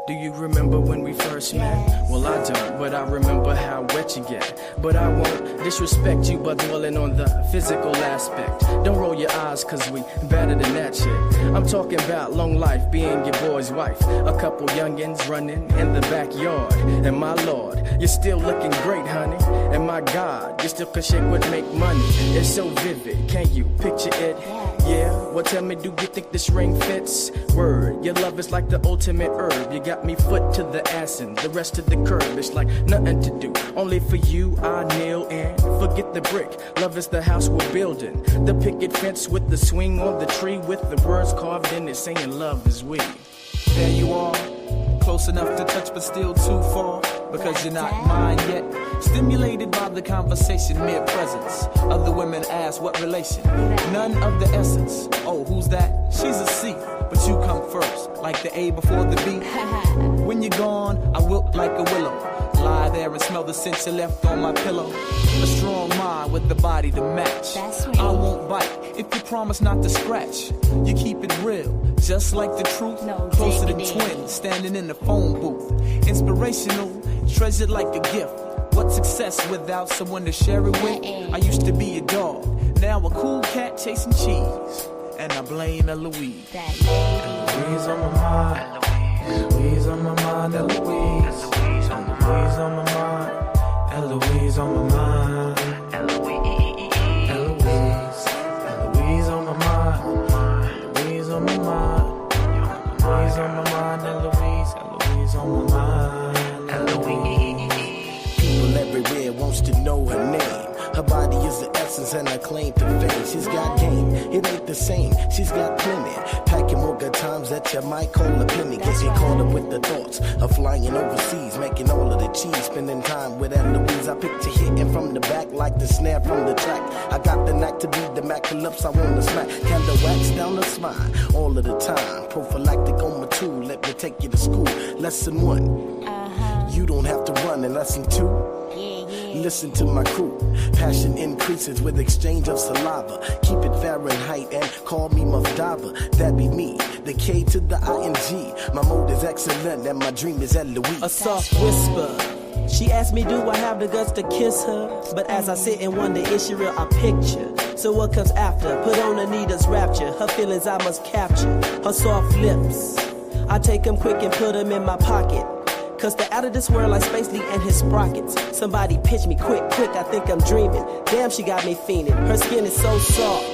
Do you remember when we first met? Well, I don't, but I remember how wet you get. But I won't disrespect you by dwelling on the physical aspect. Don't roll your eyes, cause we better than that shit. I'm talking about long life, being your boy's wife. A couple youngins running in the backyard. And my lord, you're still looking great, honey. And my God, you still can shake what make money. It's so vivid, can you picture it? Yeah, well tell me, do you think this ring fits? Word, your love is like the ultimate herb. You got me foot to the ass and the rest of the curb. It's like nothing to do, only for you I kneel and forget the brick. Love is the house we're building, the picket fence with the swing on the tree, with the words carved in it saying love is we. There you are, close enough to touch but still too far, because you're not mine yet. Stimulated by the conversation, mere presence. Other women ask what relation, none of the essence. Oh, who's that? She's a C, but you come first, like the A before the B. When you're gone, I wilt like a willow. Lie there and smell the scent you left on my pillow. A strong mind with the body to match. I won't bite if you promise not to scratch. You keep it real, just like the truth. Closer than twins, standing in the phone booth. Inspirational, treasured like a gift. What's success without someone to share it with? I used to be a dog, now a cool cat chasing cheese. And I blame Eloise. Eloise on my mind. Eloise on my mind. Eloise. Eloise on my mind. Eloise on my mind. Eloise. Eloise on my mind. Eloise on my mind. Eloise on my mind. Eloise. Eloise on my mind. Eloise. People everywhere wants to know her name. Her body is the essence and I claim to fame. She's got game, it ain't the same. She's got plenty. Packing more good times that you might call a penny. Getting caught up with the thoughts of flying overseas, making all of the cheese. Spending time with Eloise. I picture hitting from the back like the snare from the track. I got the knack to be the Mac lips I wanna smack. Candle wax down the spine all of the time. Prophylactic on my tool, let me take you to school. Lesson 1, you don't have to run. And lesson 2, listen to my crew. Passion increases with exchange of saliva. Keep it Fahrenheit and call me Muff Diver. That be me, the K to the I-N-G. My mode is excellent and my dream is Eloise. A soft whisper. She asked me, do I have the guts to kiss her? But as I sit and wonder, is she real? I picture. So what comes after? Put on Anita's rapture. Her feelings I must capture. Her soft lips. I take them quick and put them in my pocket. Cause they're out of this world like Space Lee and his sprockets. Somebody pitch me quick, I think I'm dreaming. Damn, she got me fiending. Her skin is so soft.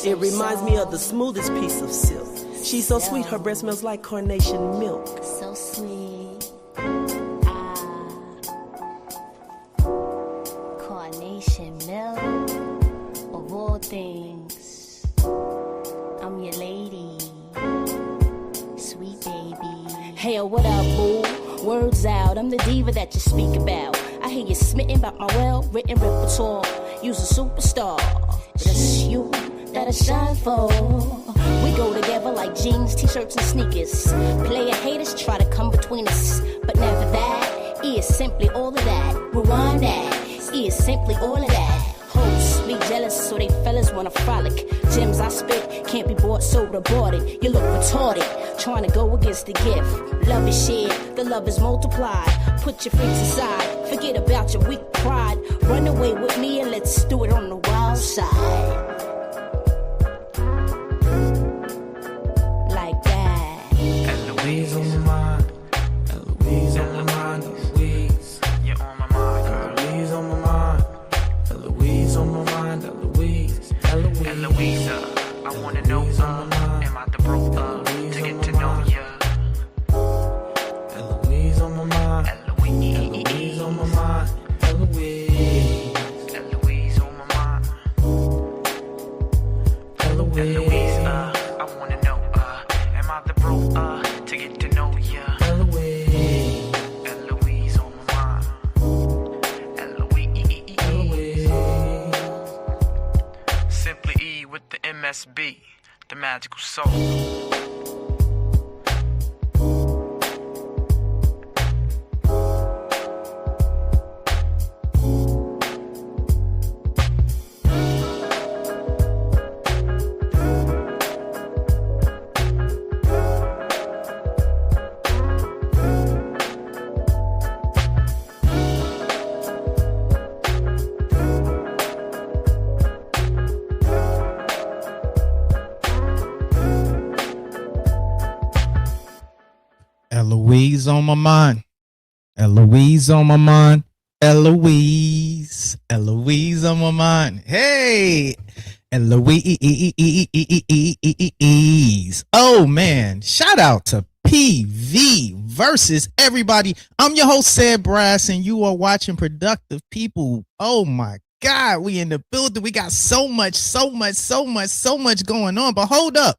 It reminds me of the smoothest piece of silk. She's so sweet, her breath smells like carnation milk. So sweet. Carnation milk. Of all things, I'm your lady. Sweet baby. Hey, what up, boo? Words out, I'm the diva that you speak about. I hear you smitten about my well-written repertoire. You's a superstar, but it's you that I shine for. We go together like jeans, t-shirts, and sneakers. Player haters try to come between us, but never that. E is simply all of that. Rewind that. E is simply all of that. Hoes be jealous, so they fellas wanna frolic. Gems I spit can't be bought, sold, or boarded. You look retarded, trying to go against the gift. Love is shared, the love is multiplied. Put your freaks aside, forget about your weak pride. Run away with me and let's do it on the wild side. Like that. Eloise on my mind. Eloise on my mind. Eloise, you're on my mind. Eloise on my mind. Eloise on my mind. Eloise. Eloise. Eloise, I wanna know, am I the bro to get to know ya? Eloise on my mind. Eloise on my mind. Eloise. Eloise on my mind. Eloise, I wanna know, am I the bro to get to know ya? Eloise. Eloise on my mind. Eloise. Simply E with the MSB, the magical soul. Eloise on my mind. Eloise on my mind. Eloise. Eloise on my mind. Hey, Eloise. Oh, man. Shout out to PV versus everybody. I'm your host, Sed Brass, and you are watching Productive People. Oh, my God. We in the building. We got so much going on. But hold up.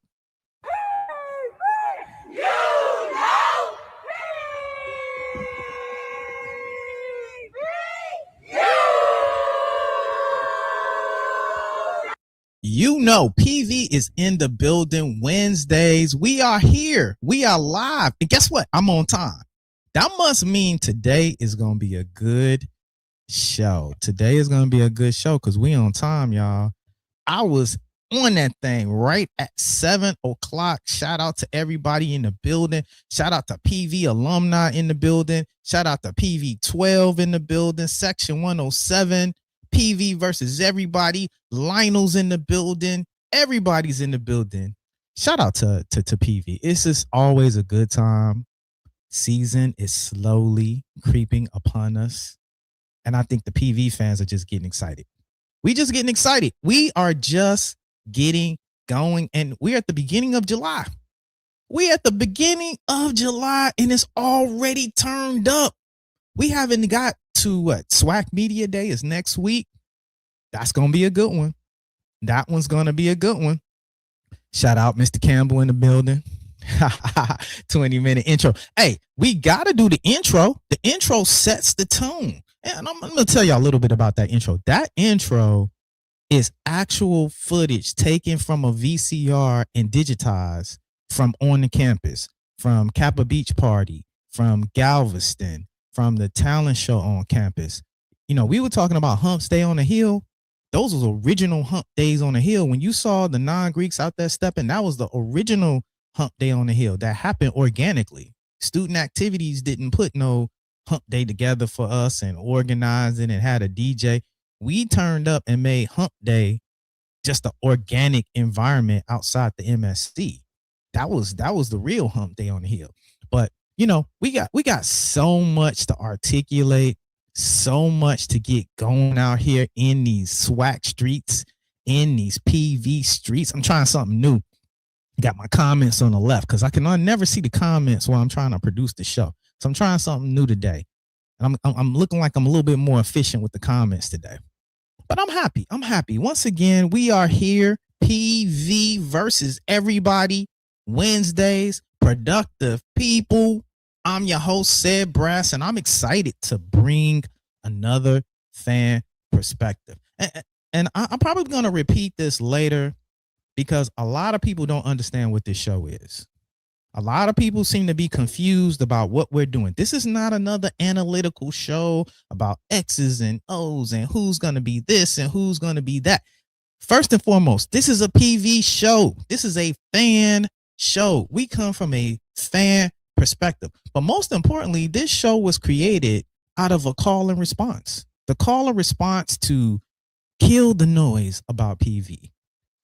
You know, PV is in the building Wednesdays. We are here. We are live. And guess what? I'm on time. That must mean today is going to be a good show. Today is going to be a good show because we on time, y'all. I was on that thing right at 7 o'clock. Shout out to everybody in the building. Shout out to PV alumni in the building. Shout out to PV 12 in the building. Section 107. PV versus everybody. Lionel's in the building. Everybody's in the building. Shout out to PV. It's just always a good time. Season is slowly creeping upon us. And I think the PV fans are just getting excited. We just getting excited. We are just getting going. And we're at the beginning of July. We're at the beginning of July and it's already turned up. We haven't got to what? SWAC Media Day is next week. That's going to be a good one. That one's going to be a good one. Shout out Mr. Campbell in the building. 20-minute intro. Hey, we got to do the intro. The intro sets the tone. And I'm going to tell you a little bit about that intro. That intro is actual footage taken from a VCR and digitized from on the campus, from Kappa Beach Party, from Galveston, from the talent show on campus. You know, we were talking about Hump Day on the Hill. Those was original Hump Days on the Hill. When you saw the non-Greeks out there stepping, that was the original Hump Day on the Hill. That happened organically. Student activities didn't put no Hump Day together for us and organized it and had a DJ. We turned up and made Hump Day just an organic environment outside the MSC. That was the real Hump Day on the Hill. But you know, we got so much to articulate, so much to get going out here in these SWAC streets, in these PV streets. I'm trying something new. Got my comments on the left because I never see the comments while I'm trying to produce the show. So I'm trying something new today. And I'm looking like I'm a little bit more efficient with the comments today. But I'm happy. I'm happy. Once again, we are here. PV versus everybody. Wednesdays, Productive People. I'm your host, Sed Brass, and I'm excited to bring another fan perspective. And I'm probably going to repeat this later because a lot of people don't understand what this show is. A lot of people seem to be confused about what we're doing. This is not another analytical show about X's and O's and who's going to be this and who's going to be that. First and foremost, this is a PV show. This is a fan show. We come from a fan perspective. But most importantly, this show was created out of a call and response. The call and response to kill the noise about PV,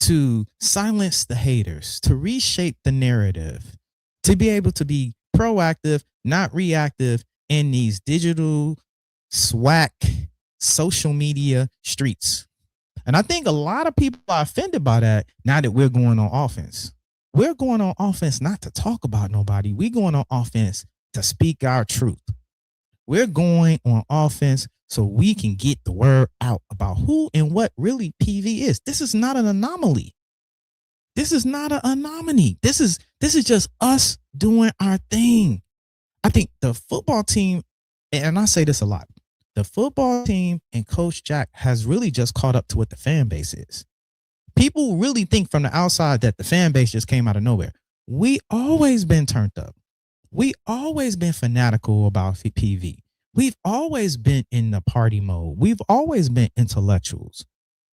to silence the haters, to reshape the narrative, to be able to be proactive, not reactive in these digital SWAC social media streets. And I think a lot of people are offended by that now that we're going on offense. We're going on offense not to talk about nobody. We're going on offense to speak our truth. We're going on offense so we can get the word out about who and what really PV is. This is not an anomaly. This is not an anomaly. This is just us doing our thing. I think the football team, and I say this a lot, the football team and Coach Jack has really just caught up to what the fan base is. People really think from the outside that the fan base just came out of nowhere. We always been turned up. We always been fanatical about PV. We've always been in the party mode. We've always been intellectuals.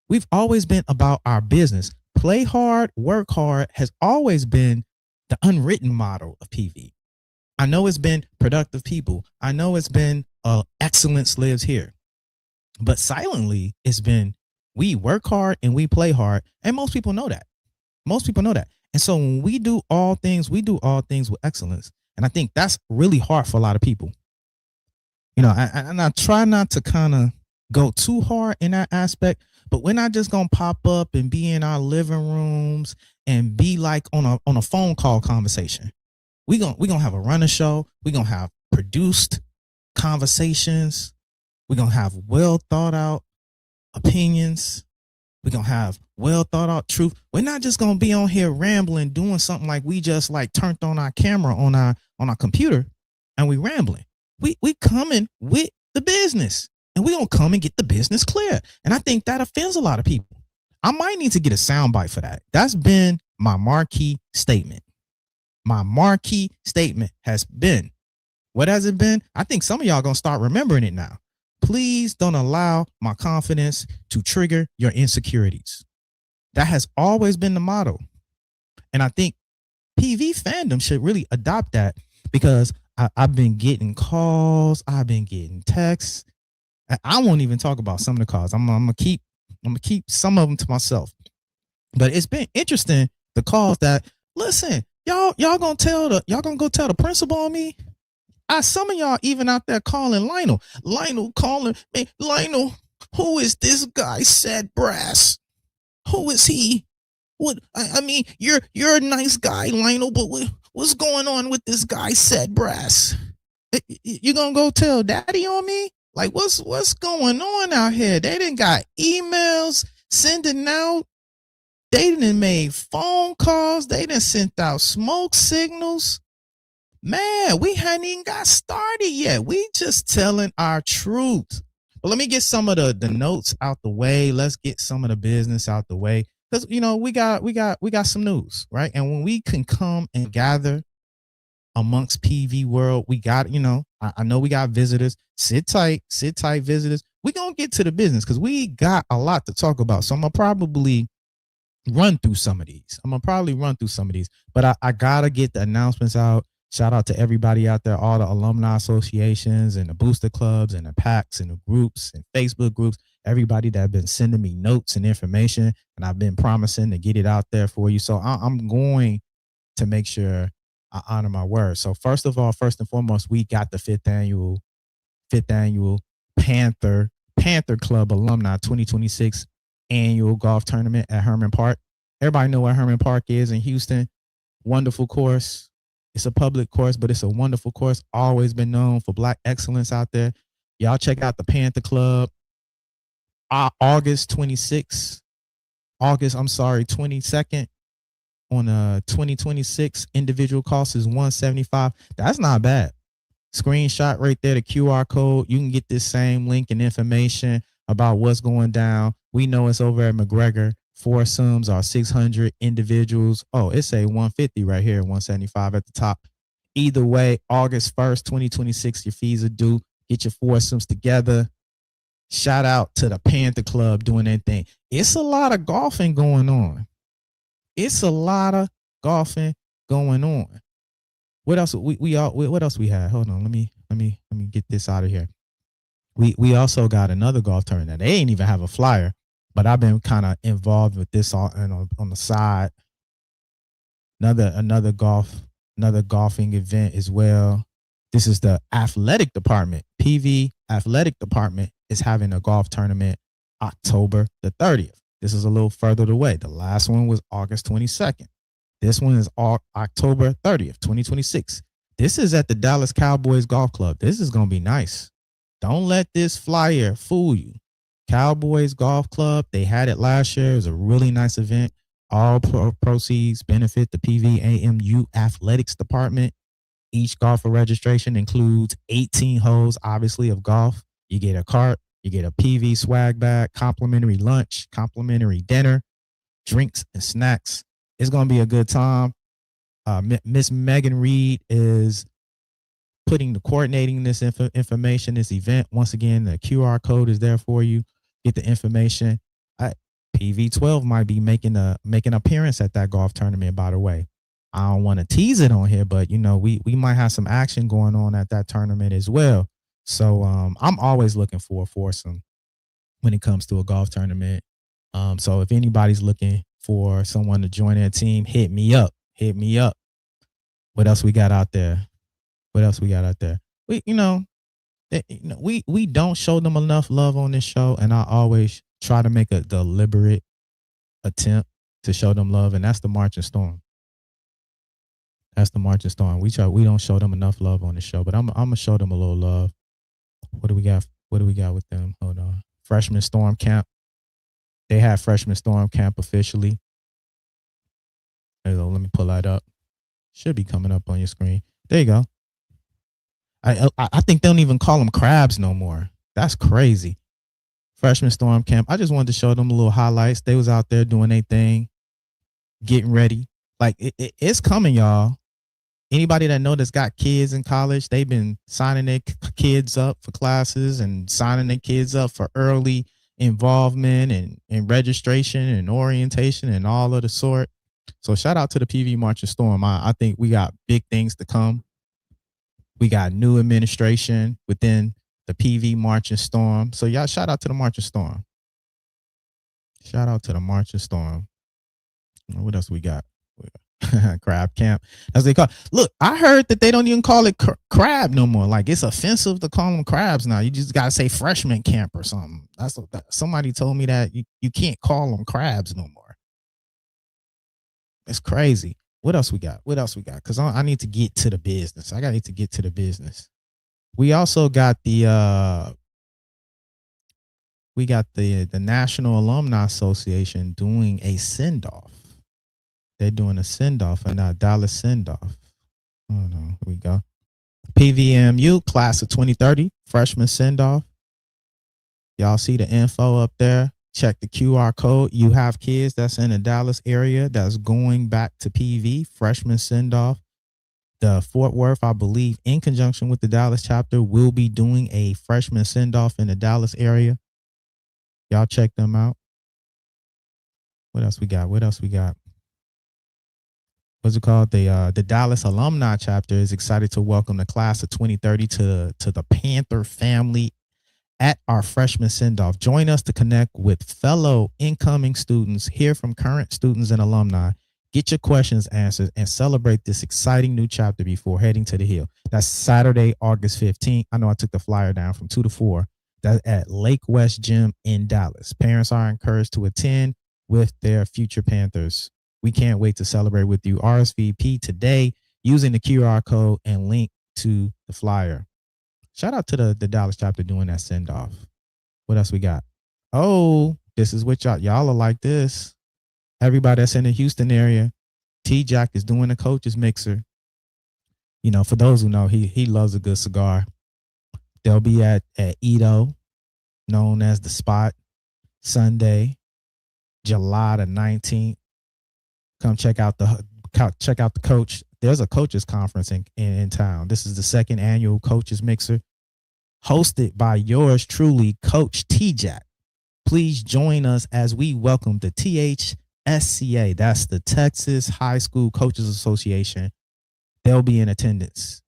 We've always been about our business. Play hard, work hard has always been the unwritten model of PV. I know it's been Productive People. I know it's been excellence lives here. But silently, it's been we work hard and we play hard. And most people know that. Most people know that. And so when we do all things with excellence. And I think that's really hard for a lot of people. You know, and I try not to kind of go too hard in that aspect, but we're not just gonna pop up and be in our living rooms and be like on a phone call conversation. We're gonna have a runner show. We're gonna have produced conversations. We're gonna have well thought out opinions. We're gonna have well thought out truth. We're not just gonna be on here rambling, doing something like we just like turned on our camera on our computer and we rambling. We coming with the business, and we're gonna come and get the business clear. And I think that offends a lot of people. I might need to get a soundbite for that. That's been my marquee statement. My marquee statement has been, what has it been? I think some of y'all gonna start remembering it now. Please don't allow my confidence to trigger your insecurities. That has always been the motto. And I think PV fandom should really adopt that, because I've been getting calls, I've been getting texts. I won't even talk about some of the calls. I'm gonna keep some of them to myself. But it's been interesting, the calls that, listen, y'all gonna go tell the principal on me. Some of y'all even out there calling Lionel calling me, Lionel, who is this guy, Sed Brass? Who is he? What? I mean, you're a nice guy, Lionel, but what's going on with this guy, Sed Brass? You gonna go tell daddy on me? Like, what's going on out here? They done got emails sending out. They done made phone calls. They done sent out smoke signals. Man, we hadn't even got started yet. We just telling our truth. But let me get some of the notes out the way. Let's get some of the business out the way. Because, you know, we got some news, right? And when we can come and gather amongst PV world, we got, you know, I know we got visitors. Sit tight, visitors. We're going to get to the business because we got a lot to talk about. So I'm going to probably run through some of these. But I got to get the announcements out. Shout out to everybody out there, all the alumni associations and the booster clubs and the PACs and the groups and Facebook groups, everybody that have been sending me notes and information, and I've been promising to get it out there for you. So I'm going to make sure I honor my word. So first and foremost, we got the fifth annual Panther Club Alumni 2026 annual golf tournament at Herman Park. Everybody know what Herman Park is in Houston. Wonderful course. It's a public course, but it's a wonderful course. Always been known for Black excellence out there. Y'all check out the Panther Club. August 22nd on 2026. Individual cost is $175. That's not bad. Screenshot right there, the QR code. You can get this same link and information about what's going down. We know it's over at McGregor. Foursomes are 600 individuals. Oh, it's a 150 right here, 175 at the top. Either way, August 1st, 2026, your fees are due. Get your foursomes together. Shout out to the Panther Club doing their thing. It's a lot of golfing going on. What else what else we had? Hold on, let me get this out of here. We also got another golf tournament. They ain't even have a flyer, but I've been kind of involved with this on the side. Another golfing event as well. This is the athletic department. PV athletic department is having a golf tournament October the 30th. This is a little further away. The last one was August 22nd. This one is October 30th, 2026. This is at the Dallas Cowboys Golf Club. This is going to be nice. Don't let this flyer fool you. Cowboys Golf Club, they had it last year. It was a really nice event. All proceeds benefit the PVAMU athletics department. Each golfer registration includes 18 holes, obviously, of golf. You get a cart, you get a PV swag bag, complimentary lunch, complimentary dinner, drinks and snacks. It's going to be a good time. Miss Megan Reed is coordinating this information, this event. Once again, the QR code is there for you. Get the information. PV12 might be making an appearance at that golf tournament, by the way. I don't want to tease it on here, but, you know, we might have some action going on at that tournament as well. So I'm always looking for a foursome when it comes to a golf tournament. So if anybody's looking for someone to join their team, hit me up. What else we got out there? What else we got out there? We don't show them enough love on this show, and I always try to make a deliberate attempt to show them love, and that's the Marching Storm. That's the Marching Storm. We don't show them enough love on the show, but I'm gonna show them a little love. What do we got? What do we got with them? Hold on. Freshman Storm Camp. They have Freshman Storm Camp officially. Let me pull that up. Should be coming up on your screen. There you go. I think they don't even call them crabs no more. That's crazy. Freshman Storm Camp. I just wanted to show them a little highlights. They was out there doing their thing, getting ready. Like it's coming, y'all. Anybody that know that's got kids in college, they've been signing their kids up for classes and signing their kids up for early involvement and registration and orientation and all of the sort. So shout out to the PV Marching Storm. I think we got big things to come. We got new administration within the PV Marching Storm. So y'all shout out to the Marching Storm. Shout out to the Marching Storm. What else we got? Crab Camp, as they call it. Look, I heard that they don't even call it crab no more. Like it's offensive to call them crabs now. You just gotta say freshman camp or something. That's what somebody told me, that you can't call them crabs no more. It's crazy. What else we got? Because I need to get to the business. I need to get to the business. We also got the National Alumni Association doing a send-off. They're doing a send-off and a Dallas send-off. Oh no, here we go. PVAMU class of 2030 freshman send-off. Y'all see the info up there. Check the QR code. You have kids that's in the Dallas area that's going back to PV, freshman send-off. The Fort Worth, I believe, in conjunction with the Dallas chapter, will be doing a freshman send-off in the Dallas area. Y'all check them out. What else we got? What's it called? The Dallas alumni chapter is excited to welcome the class of 2030 to the Panther family at our freshman send-off. Join us to connect with fellow incoming students, hear from current students and alumni, get your questions answered, and celebrate this exciting new chapter before heading to the Hill. That's Saturday, August 15th. I know I took the flyer down from 2 to 4. That's at Lake West Gym in Dallas. Parents are encouraged to attend with their future Panthers. We can't wait to celebrate with you. RSVP today using the QR code and link to the flyer. Shout out to the Dallas chapter doing that send-off. What else we got? Oh, this is what y'all are like this. Everybody that's in the Houston area, T-Jack is doing a coach's mixer. You know, for those who know, he loves a good cigar. They'll be at Edo, known as The Spot, Sunday, July the 19th. Come check out the coach. There's a coaches conference in town. This is the second annual coaches mixer, hosted by yours truly, Coach T-Jack. Please join us as we welcome the THSCA. That's the Texas High School Coaches Association. They'll be in attendance.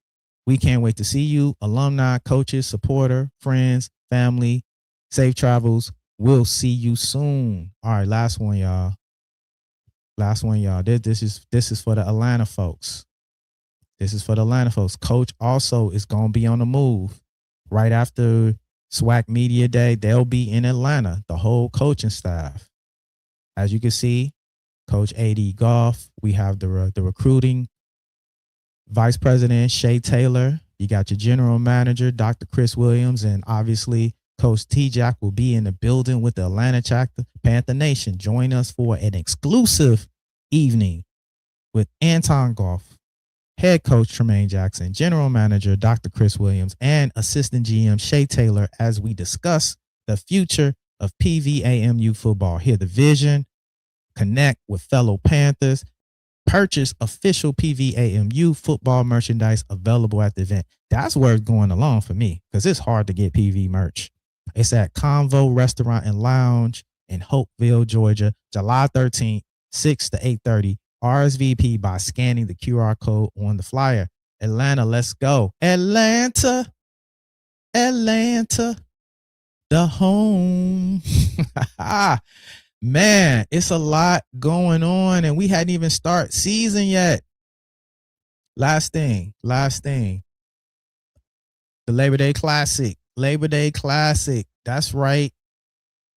We can't wait to see you, alumni, coaches, supporter, friends, family. Safe travels. We'll see you soon. All right, last one, y'all. This is for the Atlanta folks. Coach also is going to be on the move right after SWAC Media Day. They'll be in Atlanta, the whole coaching staff. As you can see, Coach AD Goff. We have the recruiting Vice President Shay Taylor. You got your general manager, Dr. Chris Williams, and obviously Coach T-Jack will be in the building with the Atlanta chapter. Panther Nation, join us for an exclusive evening with Anton Goff, head coach Tremaine Jackson, general manager Dr. Chris Williams, and assistant GM Shay Taylor as we discuss the future of PVAMU football. Hear the vision, connect with fellow Panthers, purchase official PVAMU football merchandise available at the event. That's where it's going along for me, because it's hard to get PV merch. It's at Convo Restaurant and Lounge in Hopeville, Georgia, July 13th, 6 to 8:30. RSVP by scanning the QR code on the flyer. Atlanta, let's go. Atlanta, the home. Man, it's a lot going on, and we hadn't even started season yet. Last thing. The Labor Day Classic. Labor Day Classic. That's right.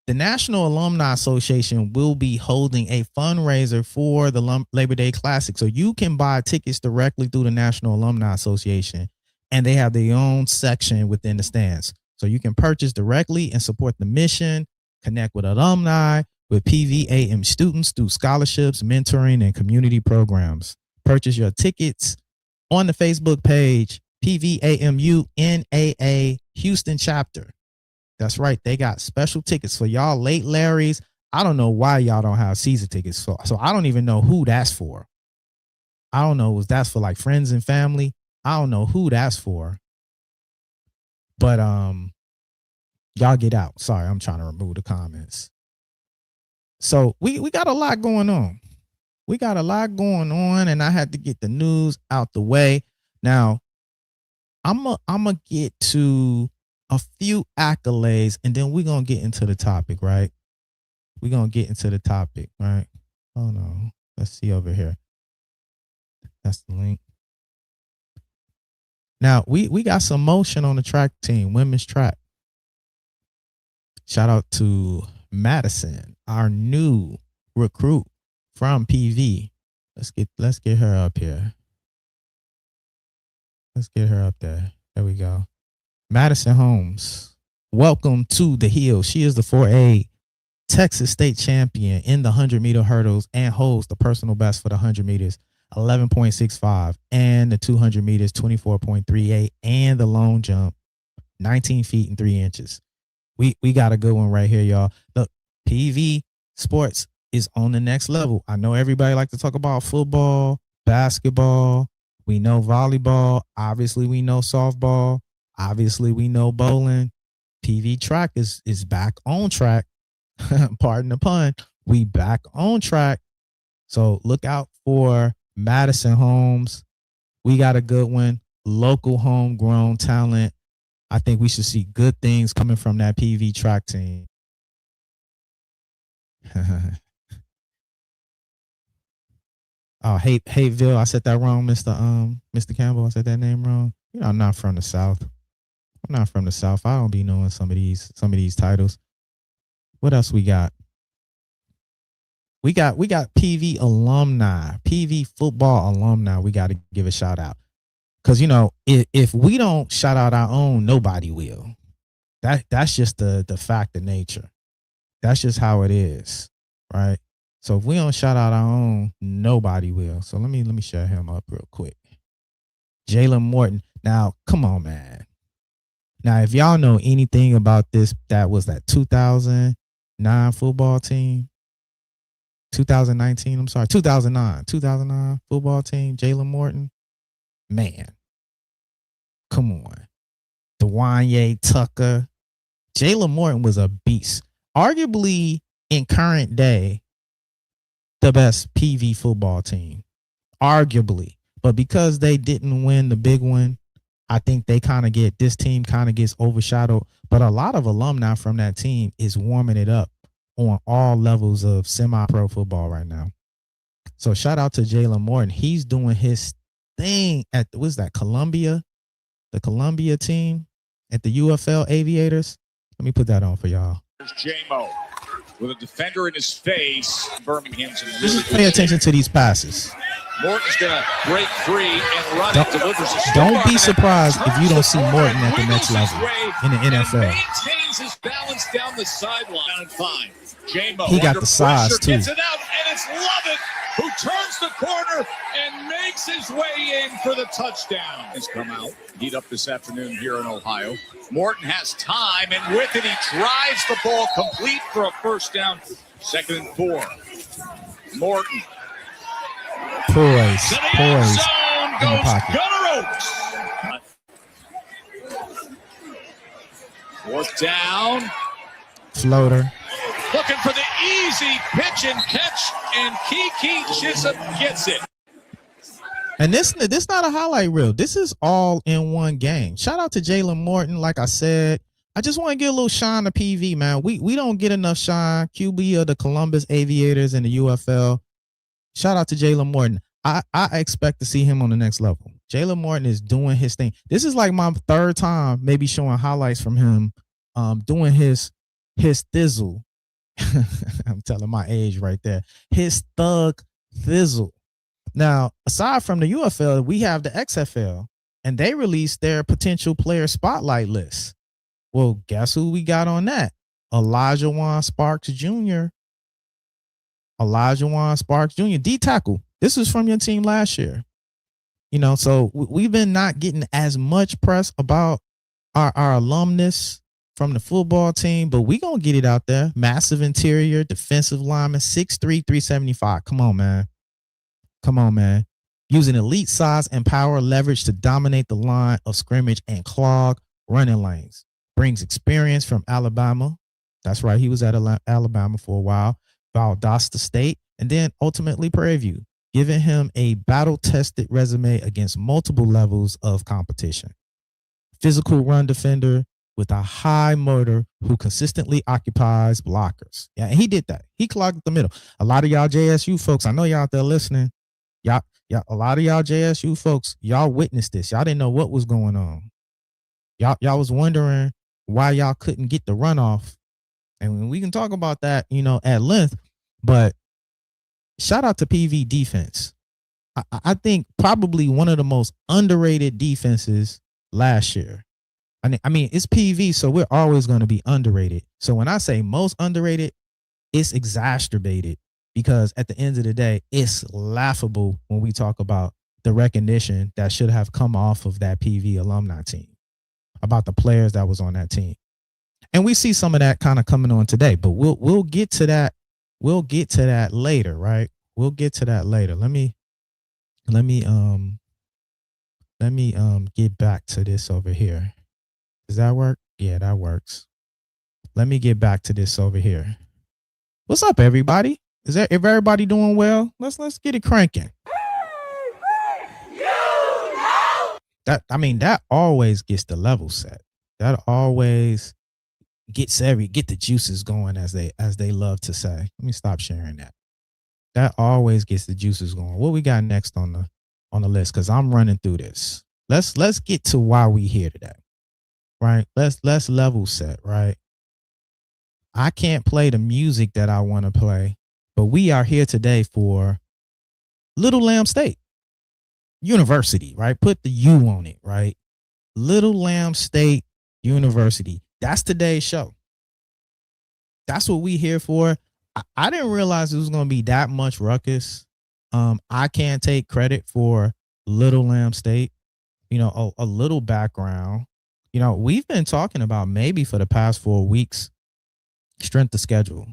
The National Alumni Association will be holding a fundraiser for the Labor Day Classic. So you can buy tickets directly through the National Alumni Association, and they have their own section within the stands. So you can purchase directly and support the mission, connect with alumni, with PVAM students through scholarships, mentoring, and community programs. Purchase your tickets on the Facebook page, PVAMU NAA Houston chapter. That's right. They got special tickets for y'all late Larrys. I don't know why y'all don't have season tickets. So I don't even know who that's for. I don't know if that's for like friends and family. I don't know who that's for. But y'all get out. Sorry, I'm trying to remove the comments. So we got a lot going on. We got a lot going on, and I had to get the news out the way. Now, I'm gonna get to a few accolades, and then we're gonna get into the topic, right? We're gonna get into the topic, right? Oh no, let's see over here. That's the link. Now we got some motion on the track team, women's track. Shout out to Madison, our new recruit from PV. Let's get her up here. Let's get her up there. There we go. Madison Holmes, welcome to the Hill. She is the 4A Texas State champion in the 100-meter hurdles and holds the personal best for the 100 meters, 11.65, and the 200 meters, 24.38, and the long jump, 19 feet and 3 inches. We got a good one right here, y'all. Look, PV sports is on the next level. I know everybody like to talk about football, basketball. We know volleyball. Obviously, we know softball. Obviously, we know bowling. PV track is back on track. Pardon the pun. We back on track. So look out for Madison Holmes. We got a good one. Local homegrown talent. I think we should see good things coming from that PV track team. Oh, Hateville. I said that wrong, Mr. Campbell. I said that name wrong. You know, I'm not from the South. I'm not from the South. I don't be knowing some of these titles. What else we got? We got PV alumni, PV football alumni. We got to give a shout out. Because, you know, if we don't shout out our own, nobody will. That's just the fact of nature. That's just how it is, right? So if we don't shout out our own, nobody will. So let me share him up real quick. Jalen Morton. Now, come on, man. Now, if y'all know anything about this, that was that 2009 football team. 2019, I'm sorry, 2009 football team, Jalen Morton. Man, come on. Dwanye Tucker. Jalen Morton was a beast. Arguably, in current day, the best PV football team. Arguably. But because they didn't win the big one, I think this team kind of gets overshadowed. But a lot of alumni from that team is warming it up on all levels of semi-pro football right now. So shout out to Jalen Morton. He's doing his thing at, what's that, Columbia? The Columbia team at the UFL Aviators. Let me put that on for y'all. There's J-Mo with a defender in his face. Birmingham's in Just pay attention to these passes. Morton's going to break free and run it. Delivers a don't be surprised if you don't see Morton at the next level in the NFL. Maintains his balance down the sideline. And fine. J-Mo he got the size too. Gets it out, and it's Lovett who turns the corner and makes his way in for the touchdown. Has come out, heat up this afternoon here in Ohio. Morton has time, and with it, he drives the ball complete for a first down. 2nd and 4. Morton. Poise in the pocket. Gunner Oaks. 4th down. Floater. Looking for the easy pitch and catch, and Kiki Chisholm gets it. And this not a highlight reel. This is all in one game. Shout out to Jalen Morton. Like I said, I just want to get a little shine to PV, man. We don't get enough shine. QB of the Columbus Aviators and the UFL. Shout out to Jalen Morton. I expect to see him on the next level. Jalen Morton is doing his thing. This is like my third time maybe showing highlights from him doing his thizzle. I'm telling my age right there. His thug thizzle. Now, aside from the UFL, we have the XFL, and they released their potential player spotlight list. Well, guess who we got on that? Elijah Wan Sparks Jr. Elijah Wan Sparks Jr. D tackle. This was from your team last year. You know, so we've been not getting as much press about our alumnus from the football team, but we gonna get it out there. Massive interior defensive lineman, 6'3", 375. Come on, man. Come on, man. Using elite size and power leverage to dominate the line of scrimmage and clog running lanes. Brings experience from Alabama. That's right. He was at Alabama for a while. Valdosta State, and then ultimately Prairie View, giving him a battle-tested resume against multiple levels of competition. Physical run defender with a high motor who consistently occupies blockers. Yeah, and he did that. He clogged the middle. A lot of y'all JSU folks, I know y'all out there listening. Y'all, a lot of y'all JSU folks, y'all witnessed this. Y'all didn't know what was going on. Y'all was wondering why y'all couldn't get the runoff. And we can talk about that, you know, at length. But shout out to PV defense. I think probably one of the most underrated defenses last year. I mean, it's PV, so we're always going to be underrated. So when I say most underrated, it's exacerbated because at the end of the day, it's laughable when we talk about the recognition that should have come off of that PV alumni team, about the players that was on that team. And we see some of that kind of coming on today, but we'll get to that. We'll get to that later, right? We'll get to that later. Let me get back to this over here. Does that work? Yeah, that works. Let me get back to this over here. What's up, everybody? If everybody doing well? Let's get it cranking. That always gets the level set. That always get the juices going, as they love to say. Let me stop sharing that. That always gets the juices going. What we got next on the list? Because I'm running through this. Let's get to why we here today. Right? Let's level set, right? I can't play the music that I want to play, but we are here today for Little Lamb State University, right? Put the U on it, right? Little Lamb State University. That's today's show. That's what we here for. I didn't realize it was going to be that much ruckus. I can't take credit for Little Lamb State. You know, a little background. You know, we've been talking about maybe for the past 4 weeks, strength of schedule.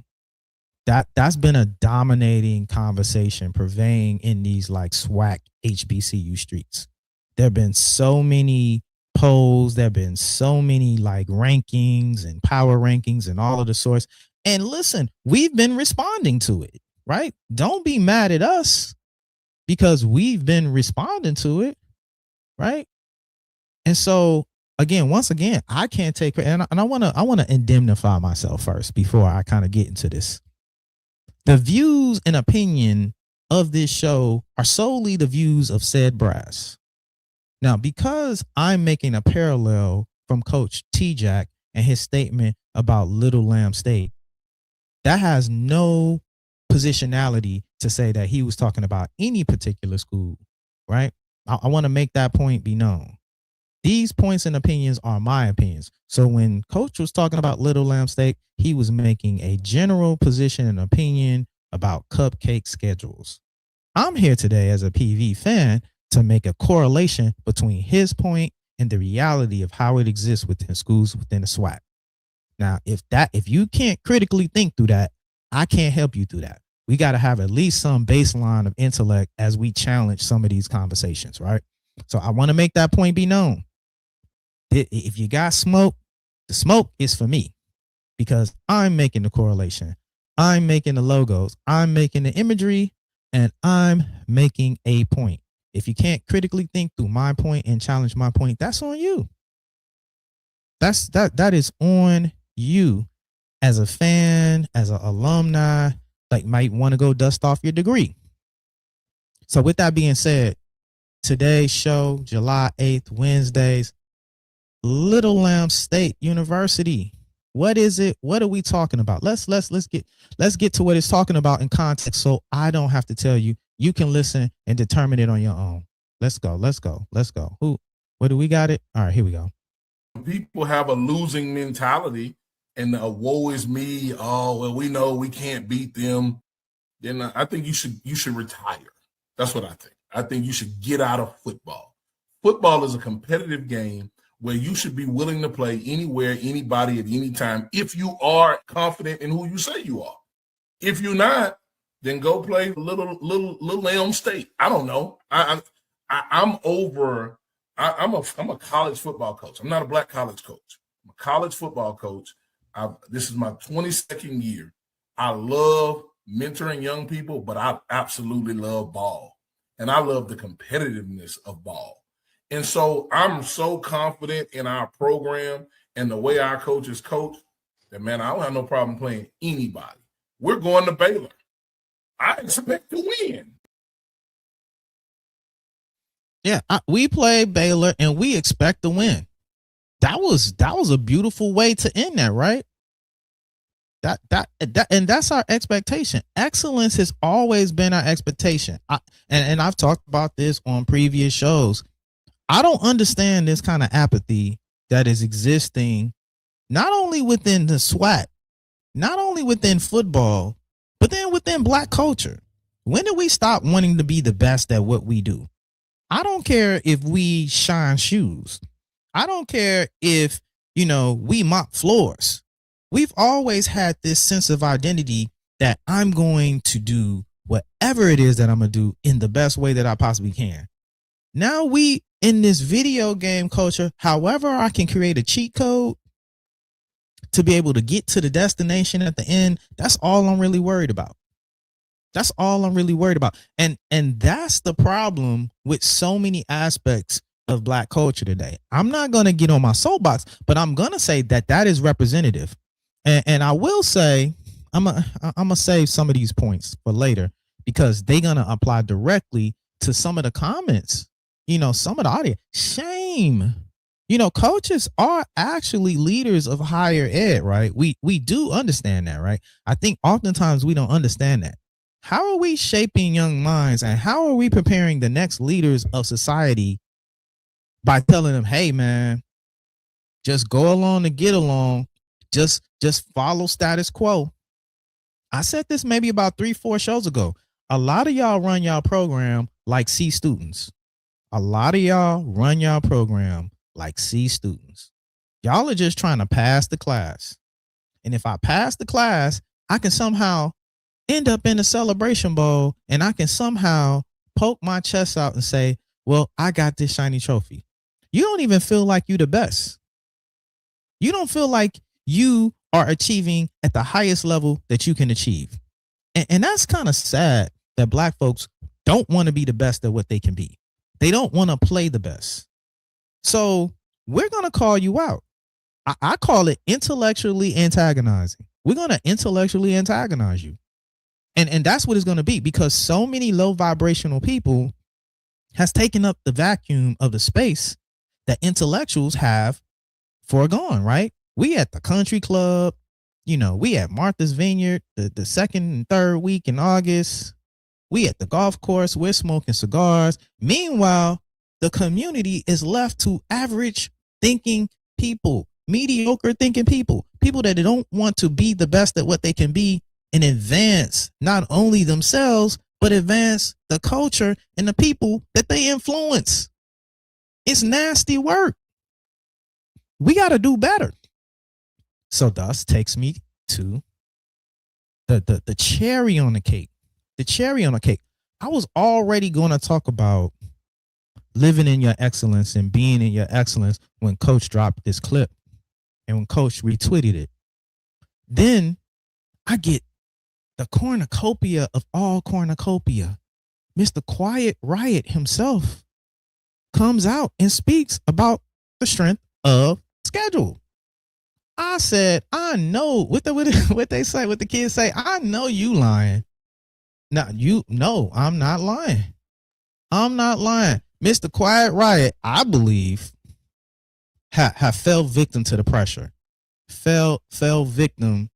That's been a dominating conversation pervading in these like SWAC HBCU streets. There have been so many polls. There have been so many like rankings and power rankings and all of the sorts. And listen, we've been responding to it, right? Don't be mad at us because we've been responding to it, right? And so, once again, I can't take it, and I want to indemnify myself first before I kind of get into this. The views and opinion of this show are solely the views of Sed Brass. Now, because I'm making a parallel from Coach T-Jack and his statement about Little Lamb State, that has no positionality to say that he was talking about any particular school, right? I want to make that point be known. These points and opinions are my opinions. So when Coach was talking about Little Lamb State, he was making a general position and opinion about cupcake schedules. I'm here today as a PV fan to make a correlation between his point and the reality of how it exists within schools within the SWAC. Now, if you can't critically think through that, I can't help you through that. We got to have at least some baseline of intellect as we challenge some of these conversations, right? So I want to make that point be known. If you got smoke, the smoke is for me because I'm making the correlation. I'm making the logos. I'm making the imagery, and I'm making a point. If you can't critically think through my point and challenge my point, that's on you. That is on you as a fan, as an alumni, like might want to go dust off your degree. So with that being said, Today's show, July 8th, Wednesdays, Little Lamb State University. What is it? What are we talking about? Let's get to what it's talking about in context, so I don't have to tell you. You can listen and determine it on your own. Let's go. What do we got it? All right, here we go. People have a losing mentality and a woe is me. Oh, well, we know we can't beat them. Then I think you should retire. That's what I think. I think you should get out of football. Football is a competitive game where you should be willing to play anywhere, anybody, at any time, if you are confident in who you say you are. If you're not, then go play little Lamb State. I don't know. I'm a college football coach. I'm not a black college coach. I'm a college football coach. This is my 22nd year. I love mentoring young people, but I absolutely love ball. And I love the competitiveness of ball. And so I'm so confident in our program and the way our coaches coach that, man, I don't have no problem playing anybody. We're going to Baylor. I expect to win. Yeah, we play Baylor and we expect to win. That was a beautiful way to end that, right? And that's our expectation. Excellence has always been our expectation. And I've talked about this on previous shows. I don't understand this kind of apathy that is existing not only within the SWAC, not only within football, but then within black culture. When did we stop wanting to be the best at what we do? I don't care if we shine shoes. I don't care if, we mop floors. We've always had this sense of identity that I'm going to do whatever it is that I'm going to do in the best way that I possibly can. Now we, in this video game culture, however I can create a cheat code to be able to get to the destination at the end, that's all I'm really worried about. That's all I'm really worried about. And that's the problem with so many aspects of black culture today. I'm not going to get on my soapbox, but I'm going to say that is representative. And I will say, I'm gonna save some of these points for later because they're gonna apply directly to some of the comments. Some of the audience. Shame. Coaches are actually leaders of higher ed, right? We do understand that, right? I think oftentimes we don't understand that. How are we shaping young minds and how are we preparing the next leaders of society by telling them, hey man, just go along to get along. Just follow status quo. I said this maybe about 3-4 shows ago. A lot of y'all run y'all program like C students. A lot of y'all run y'all program like C students. Y'all are just trying to pass the class. And if I pass the class, I can somehow end up in a celebration bowl and I can somehow poke my chest out and say, well, I got this shiny trophy. You don't even feel like you the best. You don't feel like you are achieving at the highest level that you can achieve. And that's kind of sad that black folks don't want to be the best at what they can be. They don't want to play the best. So we're going to call you out. I call it intellectually antagonizing. We're going to intellectually antagonize you. And that's what it's going to be because so many low vibrational people has taken up the vacuum of the space that intellectuals have foregone, right? We at the country club, we at Martha's Vineyard, the second and third week in August. We at the golf course, we're smoking cigars. Meanwhile, the community is left to average thinking people, mediocre thinking people that don't want to be the best at what they can be and advance not only themselves, but advance the culture and the people that they influence. It's nasty work. We got to do better. So thus takes me to the cherry on the cake. The cherry on the cake. I was already going to talk about living in your excellence and being in your excellence when Coach dropped this clip and when Coach retweeted it. Then I get the cornucopia of all cornucopia. Mr. Quiet Riot himself comes out and speaks about the strength of schedule. I said, I know what they say, what the kids say. I know you lying. No, I'm not lying. I'm not lying. Mr. Quiet Riot, I believe, have fell victim to the pressure, fell victim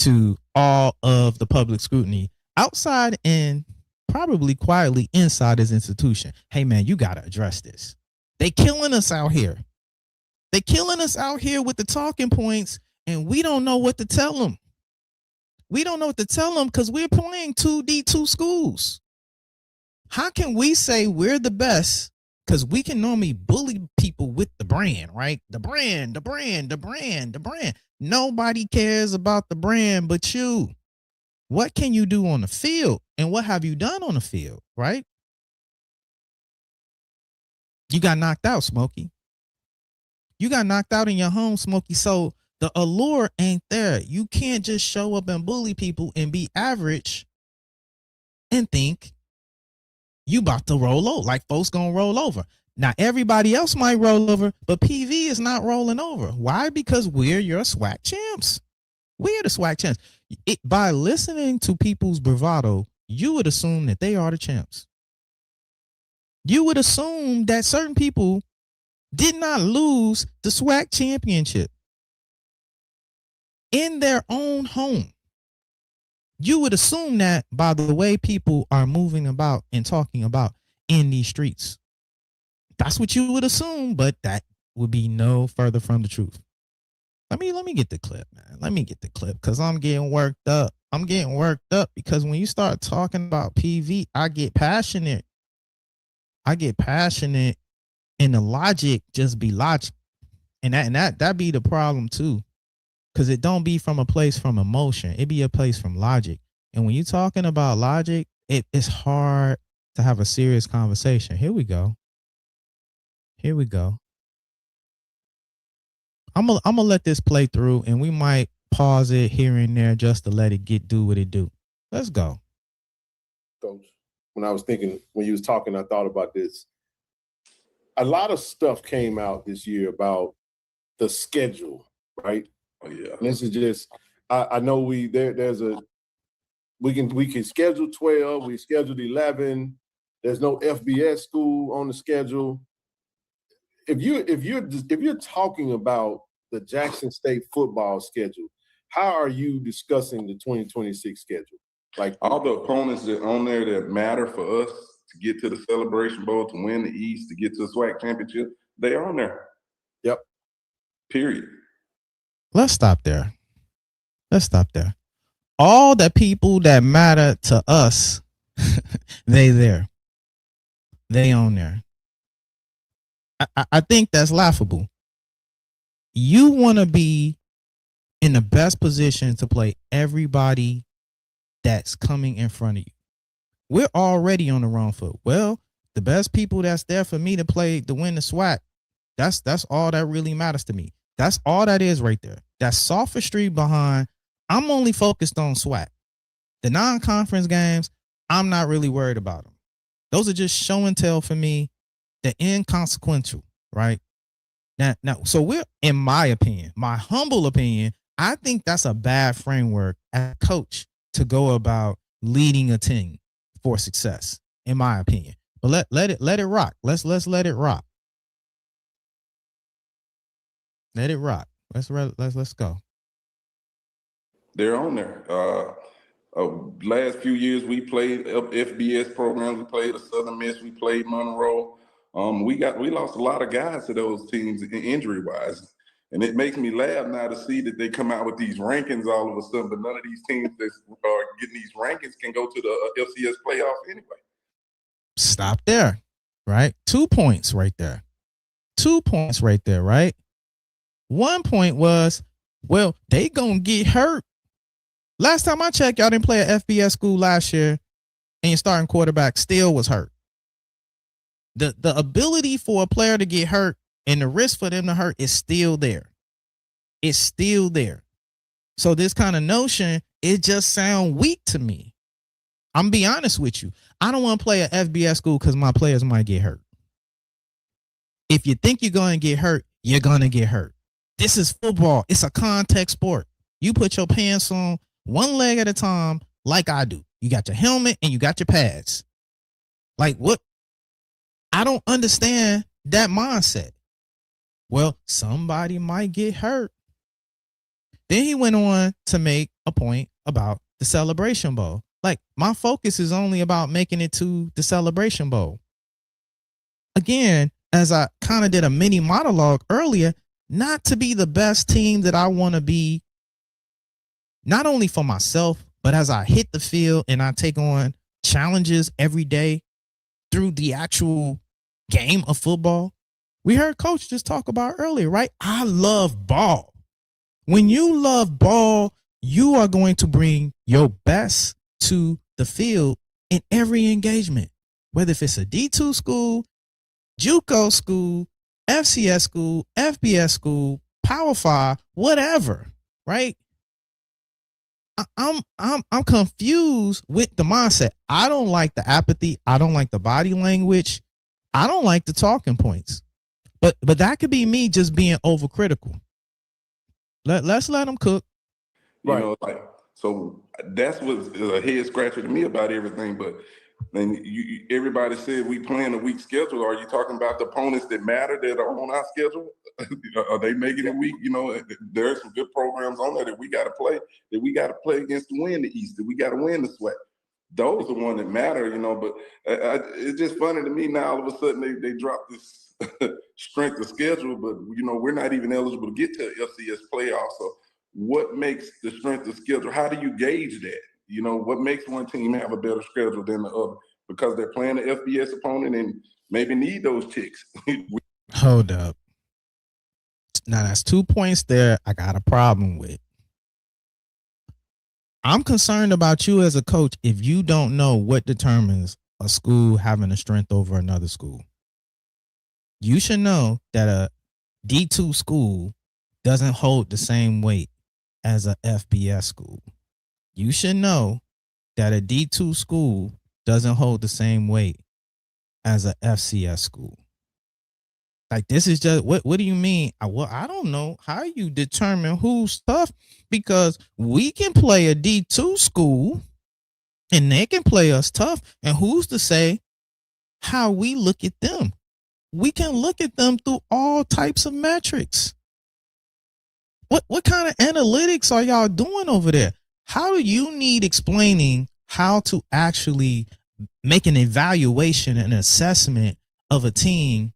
to all of the public scrutiny outside and probably quietly inside his institution. Hey man, you gotta address this. They killing us out here. They killing us out here with the talking points, and we don't know what to tell them. We don't know what to tell them because we're playing 2D2 schools. How can we say we're the best? Because we can normally bully people with the brand, right? The brand. Nobody cares about the brand but you. What can you do on the field? And what have you done on the field, right? You got knocked out, Smokey. You got knocked out in your home, Smokey. So the allure ain't there. You can't just show up and bully people and be average and think you about to roll over, like folks gonna roll over. Now, everybody else might roll over, but PV is not rolling over. Why? Because we're your SWAC champs. We're the SWAC champs. By listening to people's bravado, you would assume that they are the champs. You would assume that certain people did not lose the SWAC championship in their own home. You would assume that by the way people are moving about and talking about in these streets. That's what you would assume, but that would be no further from the truth. Let me get the clip, man. Let me get the clip because I'm getting worked up. I'm getting worked up because when you start talking about PV, I get passionate. I get passionate, and the logic just be logic, and that be the problem too. Because it don't be from a place from emotion. It be a place from logic. And when you're talking about logic, it's hard to have a serious conversation. Here we go. Here we go. I'm gonna let this play through, and we might pause it here and there just to let it do what it do. Let's go. Coach, when I was thinking, when you was talking, I thought about this. A lot of stuff came out this year about the schedule, right? Oh yeah. And this is just, I know we can schedule 12, we scheduled 11. There's no FBS school on the schedule. If you're talking about the Jackson State football schedule, how are you discussing the 2026 schedule? Like all the opponents that on there that matter for us to get to the Celebration Bowl, to win the East, to get to the SWAC championship, they're on there. Yep. Period. Let's stop there. All the people that matter to us, they there. They on there. I think that's laughable. You want to be in the best position to play everybody that's coming in front of you. We're already on the wrong foot. Well, the best people that's there for me to win the SWAC, that's all that really matters to me. That's all that is right there. That sophistry behind, I'm only focused on SWAC. The non-conference games, I'm not really worried about them. Those are just show and tell for me. They're inconsequential, right? Now, so we're, in my opinion, my humble opinion, I think that's a bad framework as a coach to go about leading a team for success, in my opinion. But let it rock. Let's let it rock. Let it rock. Let's go. They're on there. Last few years we played FBS programs. We played a Southern Miss. We played Monroe. We lost a lot of guys to those teams injury wise, and it makes me laugh now to see that they come out with these rankings all of a sudden. But none of these teams that are getting these rankings can go to the FCS playoff anyway. Stop there, right? 2 points right there. 2 points right there, right? 1 point was, well, they gonna get hurt. Last time I checked, y'all didn't play an FBS school last year, and your starting quarterback still was hurt. The ability for a player to get hurt and the risk for them to hurt is still there. It's still there. So this kind of notion, it just sounds weak to me. I'm gonna be honest with you. I don't want to play an FBS school because my players might get hurt. If you think you're going to get hurt, you're going to get hurt. This is football. It's a contact sport. You put your pants on one leg at a time like I do. You got your helmet and you got your pads. Like what? I don't understand that mindset. Well, somebody might get hurt. Then he went on to make a point about the Celebration Bowl. Like, my focus is only about making it to the Celebration Bowl. Again, as I kind of did a mini monologue earlier, not to be the best team that I want to be, not only for myself, but as I hit the field and I take on challenges every day through the actual game of football. We heard Coach just talk about earlier, right? I love ball. When you love ball, you are going to bring your best to the field in every engagement, whether if it's a D2 school, JUCO school, FCS school, FBS school, Power 5, whatever, right? I'm confused with the mindset. I don't like the apathy. I don't like the body language. I don't like the talking points. But that could be me just being overcritical. Let's let them cook. You know, like, so that's what's a head scratcher to me about everything. But then everybody said we playing a weak schedule. Are you talking about the opponents that matter that are on our schedule? Are they making it weak? You know, there are some good programs on there that we got to play against to win the East, that we got to win the SWAC. Those are the ones that matter, you know. But it's just funny to me now. All of a sudden they drop this strength of schedule, but you know we're not even eligible to get to FCS playoffs. So what makes the strength of schedule? How do you gauge that? You know, what makes one team have a better schedule than the other? Because they're playing an FBS opponent and maybe need those ticks. Hold up. Now that's 2 points there I got a problem with. I'm concerned about you as a coach if you don't know what determines a school having a strength over another school. You should know that a D2 school doesn't hold the same weight as a FBS school. You should know that a D2 school doesn't hold the same weight as a FCS school. Like, this is just, what do you mean? Well, I don't know how you determine who's tough, because we can play a D2 school and they can play us tough. And who's to say how we look at them? We can look at them through all types of metrics. What kind of analytics are y'all doing over there? How do you need explaining how to actually make an evaluation and assessment of a team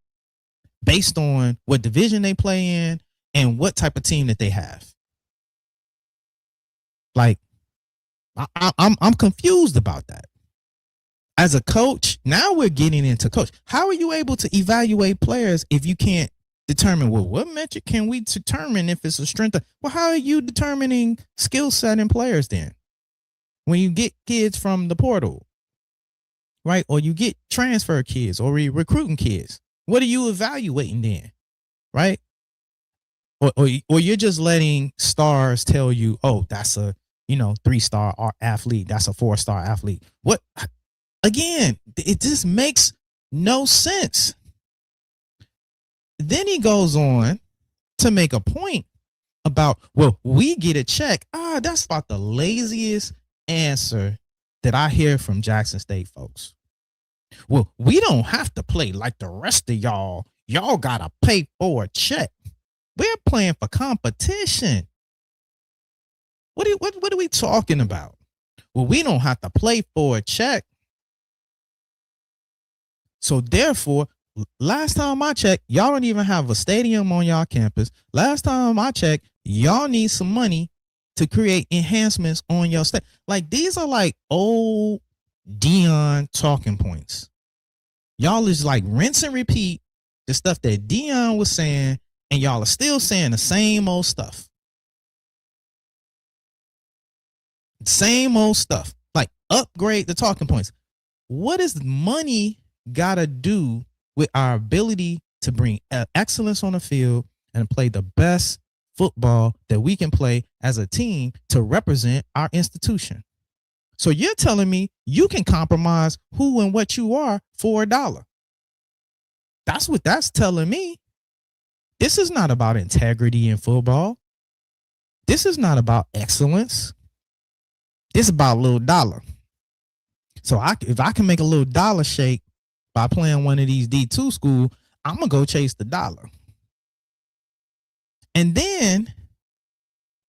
based on what division they play in and what type of team that they have? Like, I'm confused about that. As a coach, now we're getting into coach. How are you able to evaluate players if you can't determine, well, what metric can we determine if it's a strength? Well, how are you determining skill set in players then? When you get kids from the portal, right? Or you get transfer kids or recruiting kids, what are you evaluating then? Right? Or you're just letting stars tell you, oh, that's a, 3-star athlete. That's a 4-star athlete. What? Again, it just makes no sense. Then he goes on to make a point about, well, we get a check. That's about the laziest answer that I hear from Jackson State folks. Well, we don't have to play like the rest of y'all. Y'all got to pay for a check. We're playing for competition. What are we talking about? Well, we don't have to play for a check. So therefore, last time I checked, y'all don't even have a stadium on y'all campus. Last time I checked, y'all need some money to create enhancements on your state. Like, these are like old Dion talking points. Y'all is like rinse and repeat the stuff that Dion was saying, and y'all are still saying the same old stuff. Same old stuff. Like, upgrade the talking points. What is money got to do with our ability to bring excellence on the field and play the best football that we can play as a team to represent our institution? So you're telling me you can compromise who and what you are for $1. That's what that's telling me. This is not about integrity in football. This is not about excellence. This is about a little dollar. So if I can make a little dollar shake by playing one of these D2 schools, I'm going to go chase the dollar. And then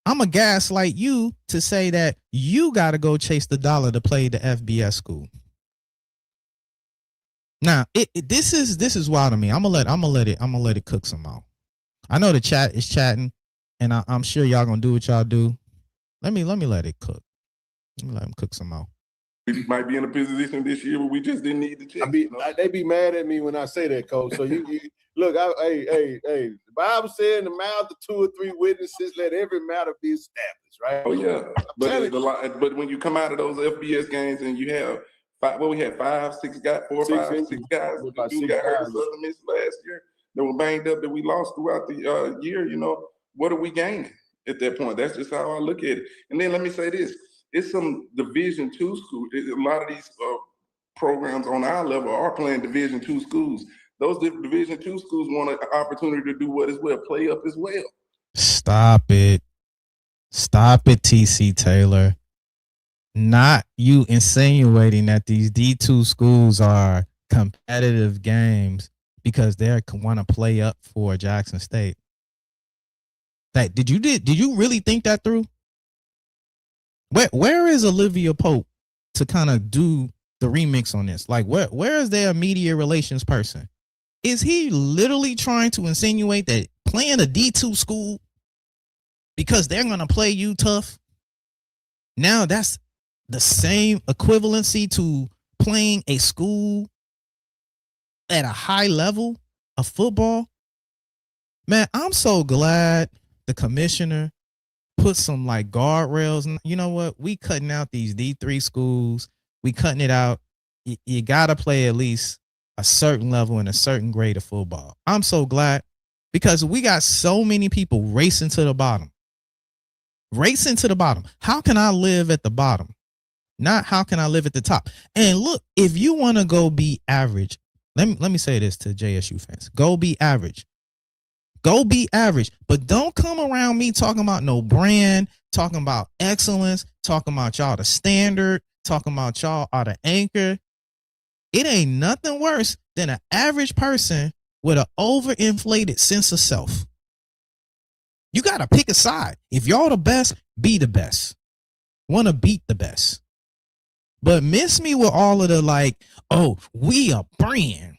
I'm going to gaslight you to say that you got to go chase the dollar to play the FBS school. Now, this is wild to me. I'm gonna let it cook some more. I know the chat is chatting, and I'm sure y'all gonna do what y'all do. Let me let it cook. Let me let them cook some more. We might be in a position this year where we just didn't need to check. They be mad at me when I say that, Coach. So you look, hey, the Bible said in the mouth of 2 or 3 witnesses, let every matter be established, right? Oh yeah, but when you come out of those FBS games and you have we had 6 guys who got hurt in Southern Miss last year that were banged up that we lost throughout the year. You know, what are we gaining at that point? That's just how I look at it. And then let me say this. It's some Division II schools. A lot of these programs on our level are playing Division II schools. Those Division II schools want an opportunity to do what as well, play up as well. Stop it, TC Taylor. Not you insinuating that these D2 schools are competitive games because they want to play up for Jackson State. Like, did you really think that through? Where is Olivia Pope to kind of do the remix on this? Like, where is their media relations person? Is he literally trying to insinuate that playing a D2 school because they're going to play you tough? Now that's the same equivalency to playing a school at a high level of football. Man, I'm so glad the commissioner put some like guardrails. You know what? We cutting out these D3 schools. We cutting it out. You got to play at least a certain level and a certain grade of football. I'm so glad because we got so many people racing to the bottom. Racing to the bottom. How can I live at the bottom? Not how can I live at the top? And look, if you want to go be average, let me say this to JSU fans. Go be average. Go be average. But don't come around me talking about no brand, talking about excellence, talking about y'all the standard, talking about y'all are the anchor. It ain't nothing worse than an average person with an overinflated sense of self. You got to pick a side. If y'all the best, be the best. Want to beat the best. But miss me with all of the like, oh, we a brand.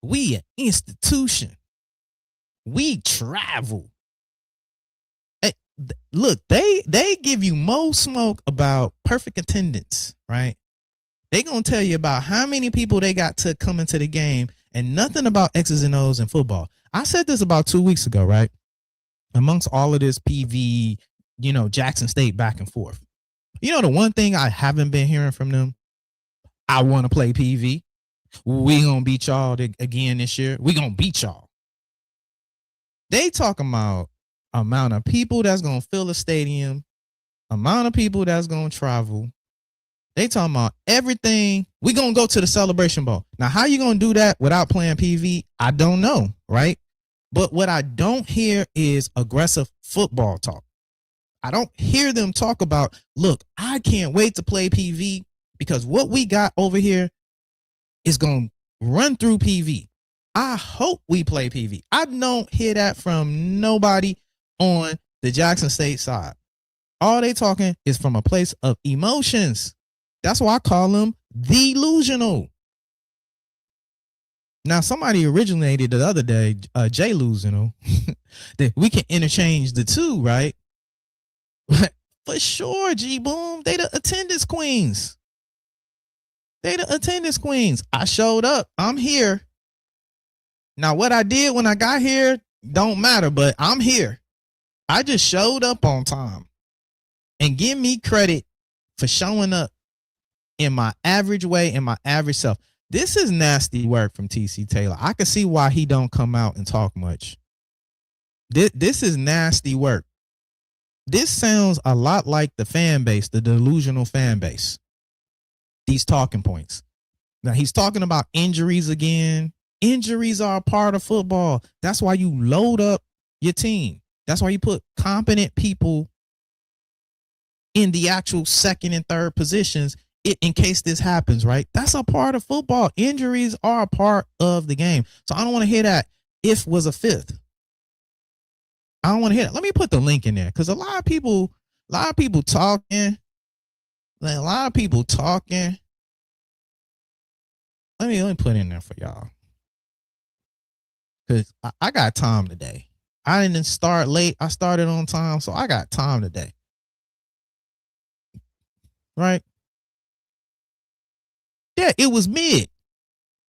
We an institution. We travel. Hey, look, they give you more smoke about perfect attendance, right? They gonna tell you about how many people they got to come into the game and nothing about X's and O's in football. I said this about 2 weeks ago, right? Amongst all of this PV, Jackson State back and forth. The one thing I haven't been hearing from them, I want to play PV. We gonna beat y'all again this year. We gonna beat y'all. They talking about amount of people that's gonna fill a stadium, amount of people that's gonna travel. They talking about everything. We gonna go to the Celebration Bowl. Now, how you gonna do that without playing PV? I don't know, right? But what I don't hear is aggressive football talk. I don't hear them talk about, look, I can't wait to play PV because what we got over here is going to run through PV. I hope we play PV. I don't hear that from nobody on the Jackson State side. All they talking is from a place of emotions. That's why I call them delusional. Now, somebody originated the other day, J-lusional, that we can interchange the two, right? For sure, G-Boom. They the attendance queens. I showed up. I'm here. Now, what I did when I got here don't matter, but I'm here. I just showed up on time. And give me credit for showing up in my average way, in my average self. This is nasty work from TC Taylor. I can see why he don't come out and talk much. This is nasty work. This sounds a lot like the fan base, the delusional fan base. These talking points. Now, he's talking about injuries again. Injuries are a part of football. That's why you load up your team. That's why you put competent people in the actual second and third positions in case this happens, right? That's a part of football. Injuries are a part of the game. So I don't want to hear that if was a fifth. I don't want to hear that. Let me put the link in there because a lot of people talking. Like a lot of people talking. Let me put it in there for y'all. Because I got time today. I didn't start late. I started on time, so I got time today. Right? Yeah, it was mid.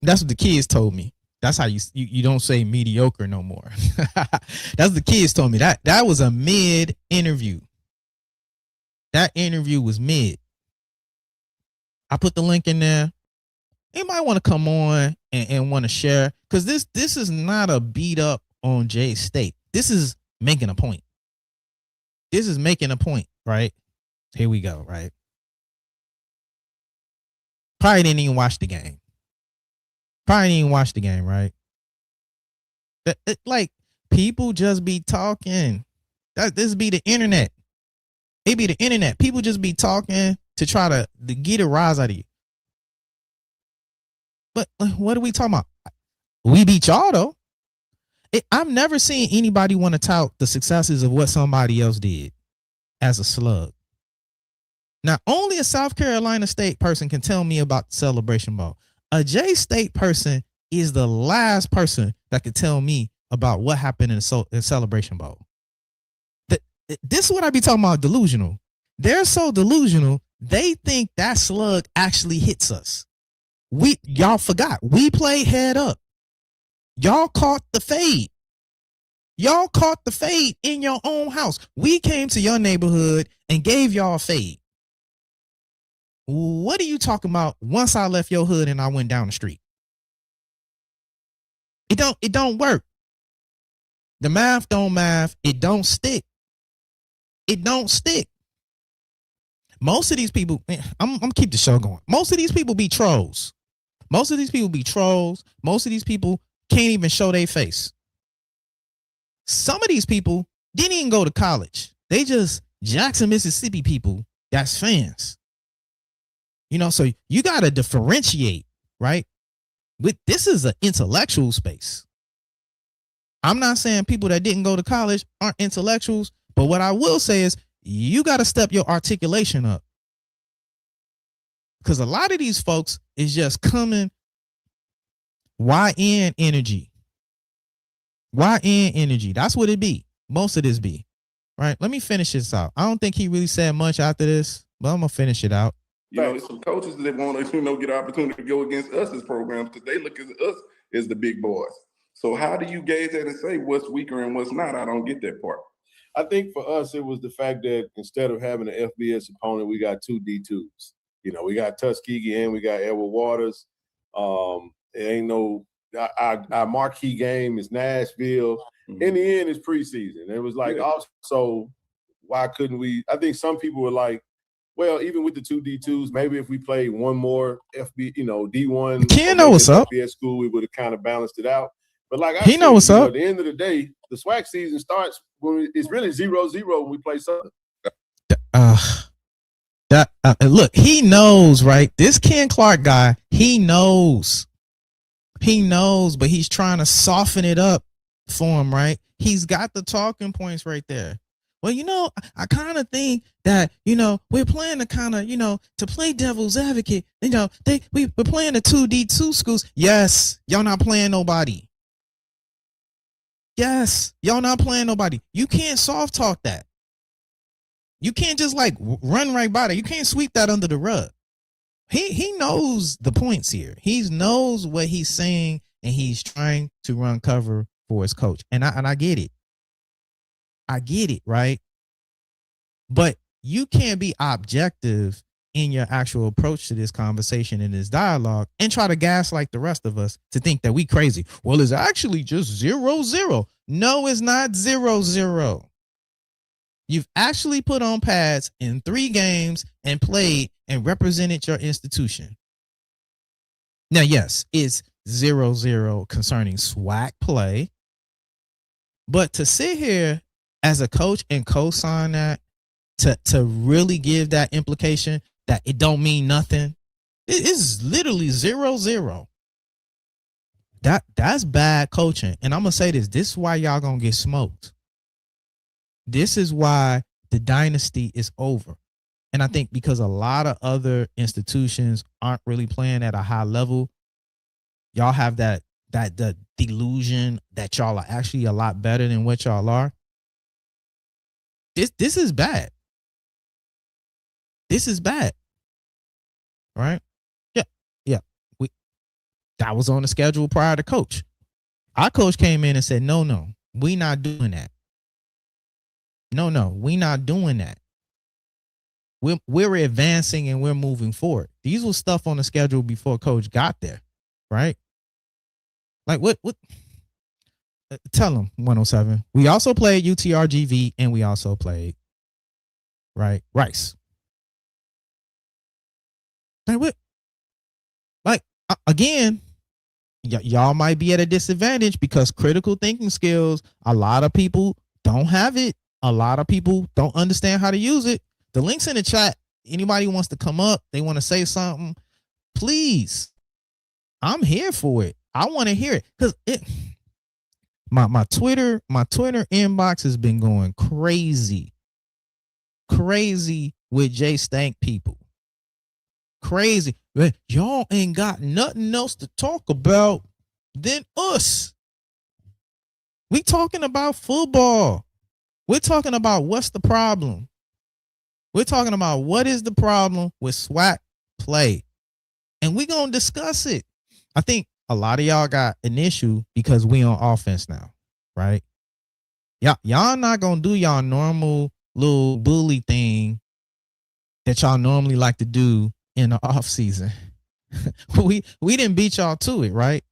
That's what the kids told me. That's how you don't say mediocre no more. That's what the kids told me. That was a mid interview. That interview was mid. I put the link in there. You might want to come on and want to share because this is not a beat up on J State. This is making a point. This is making a point, right? Here we go, right? Probably didn't even watch the game. Right? Like people just be talking. This be the internet. It be the internet. People just be talking to try to get a rise out of you. But what are we talking about? We beat y'all though. I've never seen anybody want to tout the successes of what somebody else did as a slug. Now, only a South Carolina State person can tell me about the Celebration Bowl. A J State person is the last person that could tell me about what happened in the Celebration Bowl. This is what I be talking about, delusional. They're so delusional, they think that slug actually hits us. Y'all forgot. We played head up. Y'all caught the fade. Y'all caught the fade in your own house. We came to your neighborhood and gave y'all a fade. What are you talking about once I left your hood and I went down the street? It don't work. The math don't math. It don't stick. It don't stick. Most of these people, I'm keep the show going. Most of these people be trolls. Most of these people can't even show their face. Some of these people didn't even go to college. They just Jackson, Mississippi people that's fans. So you got to differentiate, right? This is an intellectual space. I'm not saying people that didn't go to college aren't intellectuals, but what I will say is you got to step your articulation up. Because a lot of these folks is just coming YN energy. YN energy. That's what it be. Most of this be. Right? Let me finish this out. I don't think he really said much after this, but I'm going to finish it out. It's some coaches that want to, get an opportunity to go against us as programs because they look at us as the big boys. So how do you gauge that and say what's weaker and what's not? I don't get that part. I think for us, it was the fact that instead of having an FBS opponent, we got two D2s. We got Tuskegee and we got Edward Waters. It ain't no our marquee game is Nashville. Mm-hmm. In the end, it's preseason. It was like also why couldn't we? I think some people were like, well, even with the two D2s, maybe if we played one more D1, Ken know what's up. FBS school, we would have kind of balanced it out. But like he know what's up. At the end of the day, the SWAC season starts when it's really 0-0 when we play Southern. Look, he knows, right? This Ken Clark guy, he knows, but he's trying to soften it up for him, right? He's got the talking points right there. Well, I kind of think that, we're playing to kind of, to play devil's advocate. We're playing the 2D2 schools. Yes, y'all not playing nobody. Yes, y'all not playing nobody. You can't soft talk that. You can't just run right by that. You can't sweep that under the rug. He knows the points here. He knows what he's saying, and he's trying to run cover for his coach. And I get it. I get it, right? But you can't be objective in your actual approach to this conversation and this dialogue and try to gaslight the rest of us to think that we crazy. Well, it's actually just 0-0. No, it's not 0-0. You've actually put on pads in 3 games and played and represented your institution. Now, yes, it's 0-0 concerning SWAC play. But to sit here as a coach and co-sign that, to really give that implication that it don't mean nothing. It's literally 0-0. That's bad coaching. And I'm gonna say this. This is why y'all gonna get smoked. This is why the dynasty is over. And I think because a lot of other institutions aren't really playing at a high level, y'all have that the delusion that y'all are actually a lot better than what y'all are. This is bad. This is bad. Right? Yeah. That was on the schedule prior to coach. Our coach came in and said, no, we not doing that. No, we not doing that. We're advancing and we're moving forward. These was stuff on the schedule before coach got there, right? Like what? Tell them 107. We also played UTRGV and we also played, right, Rice. Like what? Like again, y'all might be at a disadvantage because critical thinking skills, a lot of people don't have it. A lot of people don't understand how to use it. The link's in the chat. Anybody wants to come up, they want to say something, please. I'm here for it. I want to hear it because my Twitter inbox has been going crazy with Jay Stank people. Crazy. Y'all ain't got nothing else to talk about than us. We talking about football. We're talking about what's the problem. We're talking about what is the problem with SWAC play. And we're going to discuss it. I think a lot of y'all got an issue because we on offense now, right? Y'all not going to do y'all normal little bully thing that y'all normally like to do in the off season. we didn't beat y'all to it, right?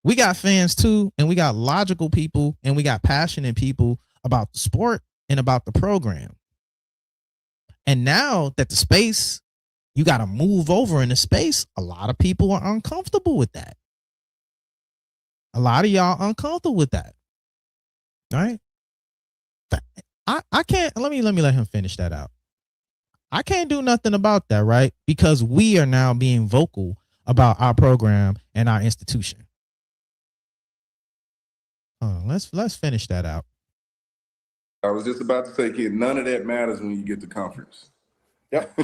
We got fans too, and we got logical people, and we got passionate people about the sport and about the program. And now that the space, you got to move over in the space, a lot of people are uncomfortable with that. A lot of y'all uncomfortable with that. All right? I can't, let me let him finish that out. I can't do nothing about that, right? Because we are now being vocal about our program and our institution. Let's finish that out. I was just about to say, kid, none of that matters when you get to conference. Yep.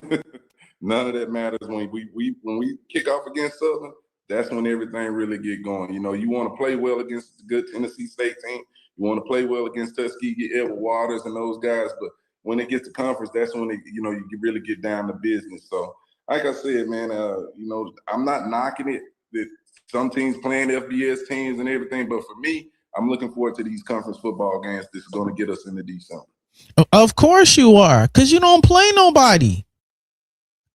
None of that matters when we kick off against Southern. That's when everything really get going. You know, you want to play well against the good Tennessee State team. You want to play well against Tuskegee, Edward Waters, and those guys. But when it gets to conference, that's when you really get down to business. So, like I said, man, I'm not knocking it that some teams playing FBS teams and everything, but for me, I'm looking forward to these conference football games that's going to get us into December. Of course you are, because you don't play nobody.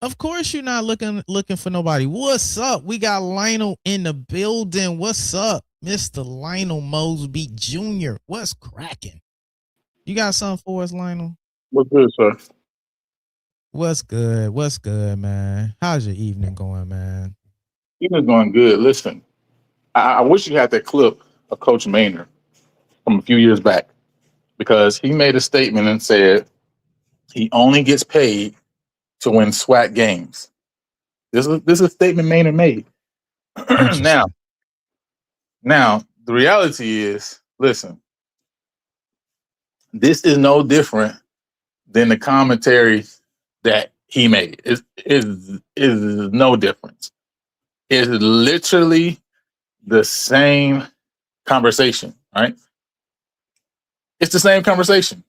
Of course you're not looking for nobody. What's up? We got Lionel in the building. What's up, Mr. Lionel Mosby Jr.? What's cracking? You got something for us, Lionel? What's good, sir? What's good? What's good, man? How's your evening going, man? Evening's going good. Listen, I wish you had that clip of Coach Maynard from a few years back, because he made a statement and said he only gets paid to win SWAC games. This is a statement Maynard made. Now, the reality is, listen, this is no different than the commentary that he made. It is no difference. It's literally the same conversation, right? It's the same conversation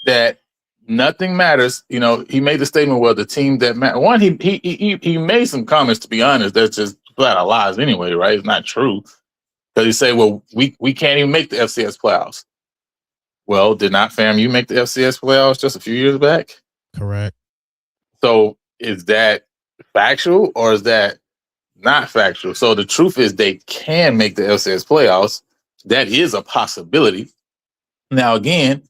that nothing matters. You know, he made the statement, well, the team that matters. One, he made some comments, to be honest, that's just flat out lies anyway, right? It's not true. Because he said, well, we can't even make the FCS playoffs. Well, did not FAMU make the FCS playoffs just a few years back? Correct. So is that factual or is that not factual? So the truth is they can make the FCS playoffs. That is a possibility. Now, again,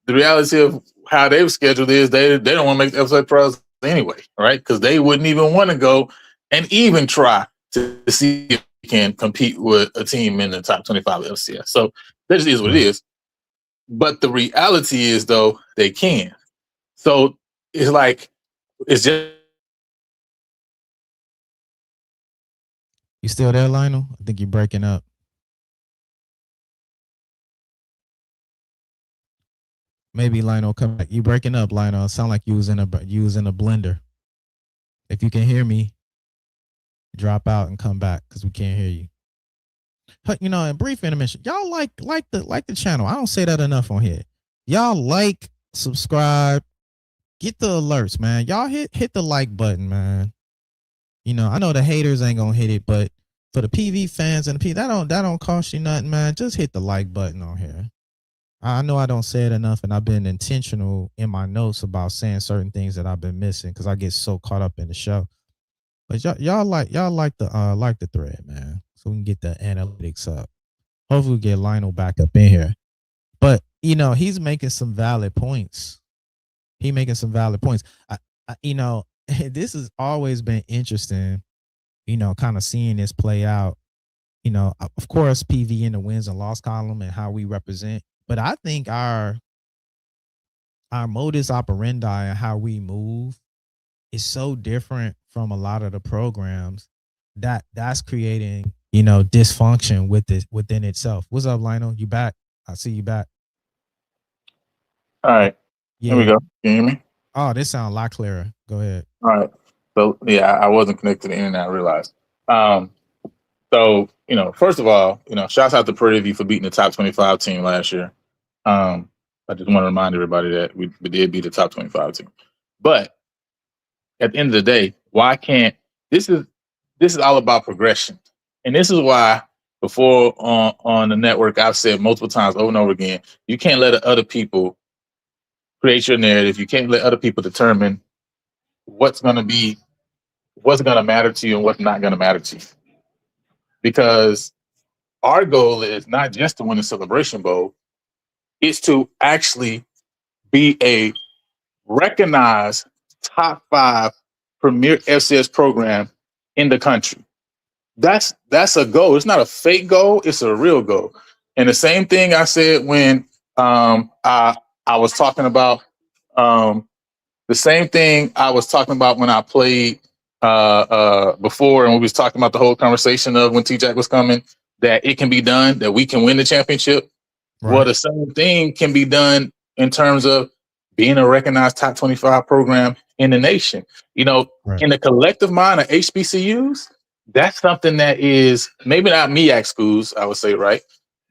the reality of how they've scheduled is they don't want to make the FCS playoffs anyway, right? Because they wouldn't even want to go and even try to see if they can compete with a team in the top 25 of FCS. So that just is what it is. But the reality is, though, they can. So it's like it's just. You still there, Lionel? I think you're breaking up. Maybe Lionel come back. You breaking up, Lionel. It sound like you was in a blender. If you can hear me, drop out and come back because we can't hear you. But, you know, in brief intermission, y'all like the channel. I don't say that enough on here. Y'all like, subscribe, get the alerts, man. Y'all hit the like button, man. You know, I know the haters ain't gonna hit it, but for the PV fans and the P, that don't cost you nothing, man. Just hit the like button on here. I know I don't say it enough, and I've been intentional in my notes about saying certain things that I've been missing because I get so caught up in the show. But y'all like the thread, man, so we can get the analytics up. Hopefully, we get Lionel back up in here. But you know, he's making some valid points. You know, this has always been interesting. You know, kind of seeing this play out. You know, of course, PV in the wins and loss column and how we represent. But I think our modus operandi and how we move is so different from a lot of the programs that's creating, you know, dysfunction within itself. What's up, Lionel? You back? I see you back. All right. Yeah. Here we go. Can you hear me? Oh, this sounds a lot clearer. Go ahead. All right. So yeah, I wasn't connected to the internet, I realized. So, you know, first of all, you know, shouts out to Prairie View for beating the top 25 team last year. I just want to remind everybody that we did beat the top 25 team. But at the end of the day, why can't this is all about progression. And this is why before on the network I've said multiple times over and over again, you can't let other people create your narrative. You can't let other people determine what's going to matter to you and what's not going to matter to you. Because our goal is not just to win the Celebration Bowl, it's to actually be a recognized top 5 premier FCS program in the country. That's a goal. It's not a fake goal. It's a real goal. And the same thing I said when I was talking about the same thing I was talking about when I played before, and we was talking about the whole conversation of when T-Jack was coming, that it can be done, that we can win the championship. Right. Well, the same thing can be done in terms of being a recognized top 25 program in the nation. You know, right. In the collective mind of HBCUs, that's something that is maybe not MEAC schools, I would say, right?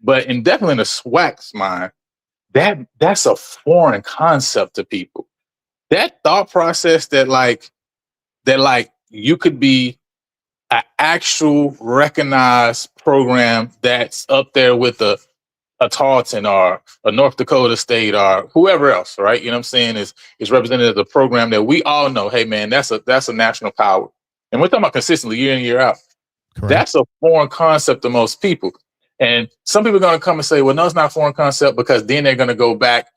But definitely in the SWAC's mind, that's a foreign concept to people. That thought process that you could be an actual recognized program that's up there with a Tarleton or a North Dakota State or whoever else, right? You know what I'm saying? Is represented as a program that we all know, hey man, that's a national power. And we're talking about consistently year in, year out. Correct. That's a foreign concept to most people. And some people are going to come and say, well, no, it's not a foreign concept, because then they're going to go back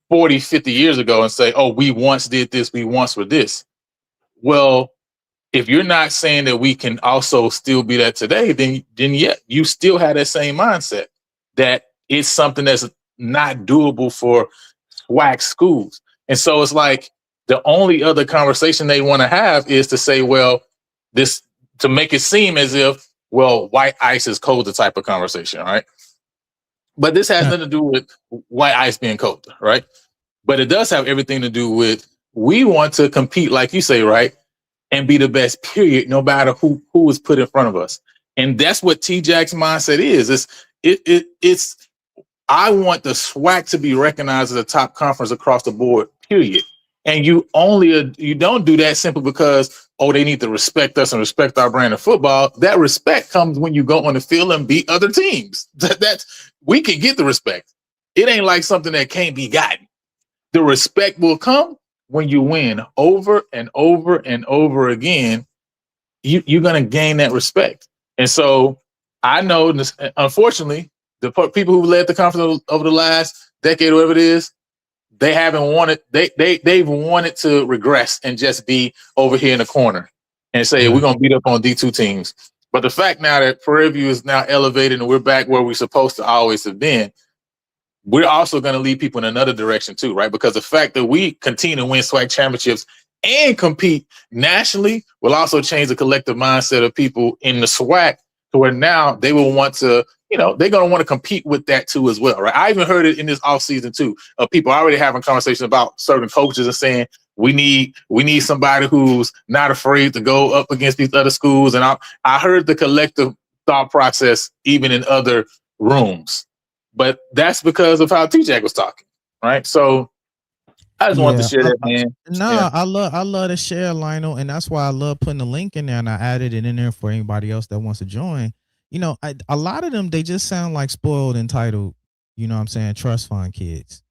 40, 50 years ago and say, oh, we once did this, we once were this. Well, if you're not saying that we can also still be that today, then yeah, you still have that same mindset that it's something that's not doable for SWAC schools. And so it's like the only other conversation they want to have is to say, well, this, to make it seem as if, well, white ice is colder type of conversation, right? But this has nothing to do with white ice being colder, right? But it does have everything to do with, we want to compete, like you say, right? And be the best, period, no matter who is put in front of us. And that's what T-Jack's mindset is. It's I want the SWAC to be recognized as a top conference across the board, period. And you don't do that simply because, oh, they need to respect us and respect our brand of football. That respect comes when you go on the field and beat other teams. That's we can get the respect. It ain't like something that can't be gotten. The respect will come when you win over and over and over again. You're going to gain that respect. And so I know, unfortunately, the people who led the conference over the last decade, or whatever it is, they haven't wanted, they've wanted to regress and just be over here in the corner and say, we're going to beat up on D2 teams. But the fact now that Prairie View is now elevated and we're back where we're supposed to always have been, we're also going to lead people in another direction too, right? Because the fact that we continue to win SWAC championships and compete nationally will also change the collective mindset of people in the SWAC to where now they will want to, they're going to want to compete with that too as well, right? I even heard it in this offseason too of people already having conversations about certain coaches and saying, we need somebody who's not afraid to go up against these other schools. And I heard the collective thought process even in other rooms, but that's because of how T-Jack was talking, right? So I just wanted to share that, man. I love to share, Lionel, and that's why I love putting the link in there, and I added it in there for anybody else that wants to join. A lot of them, they just sound like spoiled, entitled, trust fund kids,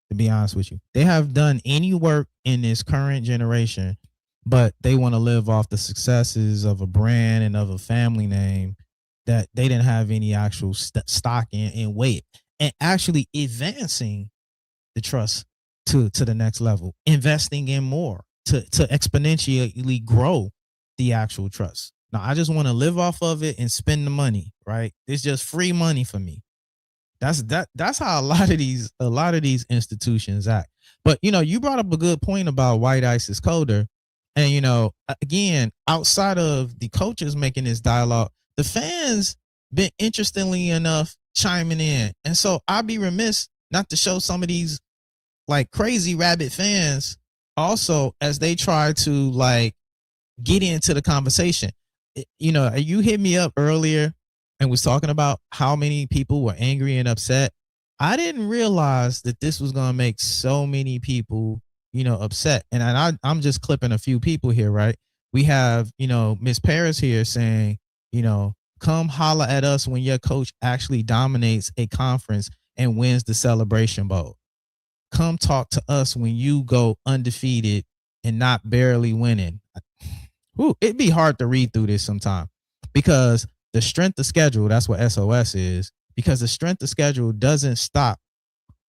to be honest with you. They have done any work in this current generation, but they want to live off the successes of a brand and of a family name that they didn't have any actual stock in and weight, and actually advancing the trust to the next level, investing in more to exponentially grow the actual trust. Now, I just want to live off of it and spend the money, right? It's just free money for me. That's how a lot of these institutions act. But you brought up a good point about white ice is colder. And again, outside of the coaches making this dialogue, the fans been interestingly enough chiming in. And so I'd be remiss not to show some of these like crazy rabid fans also as they try to like get into the conversation. You hit me up earlier and was talking about how many people were angry and upset. I didn't realize that this was going to make so many people, upset. And I'm just clipping a few people here, right? We have, Miss Paris here saying, come holler at us when your coach actually dominates a conference and wins the Celebration Bowl. Come talk to us when you go undefeated and not barely winning. It'd be hard to read through this sometime because the strength of schedule, that's what SOS is, because the strength of schedule doesn't stop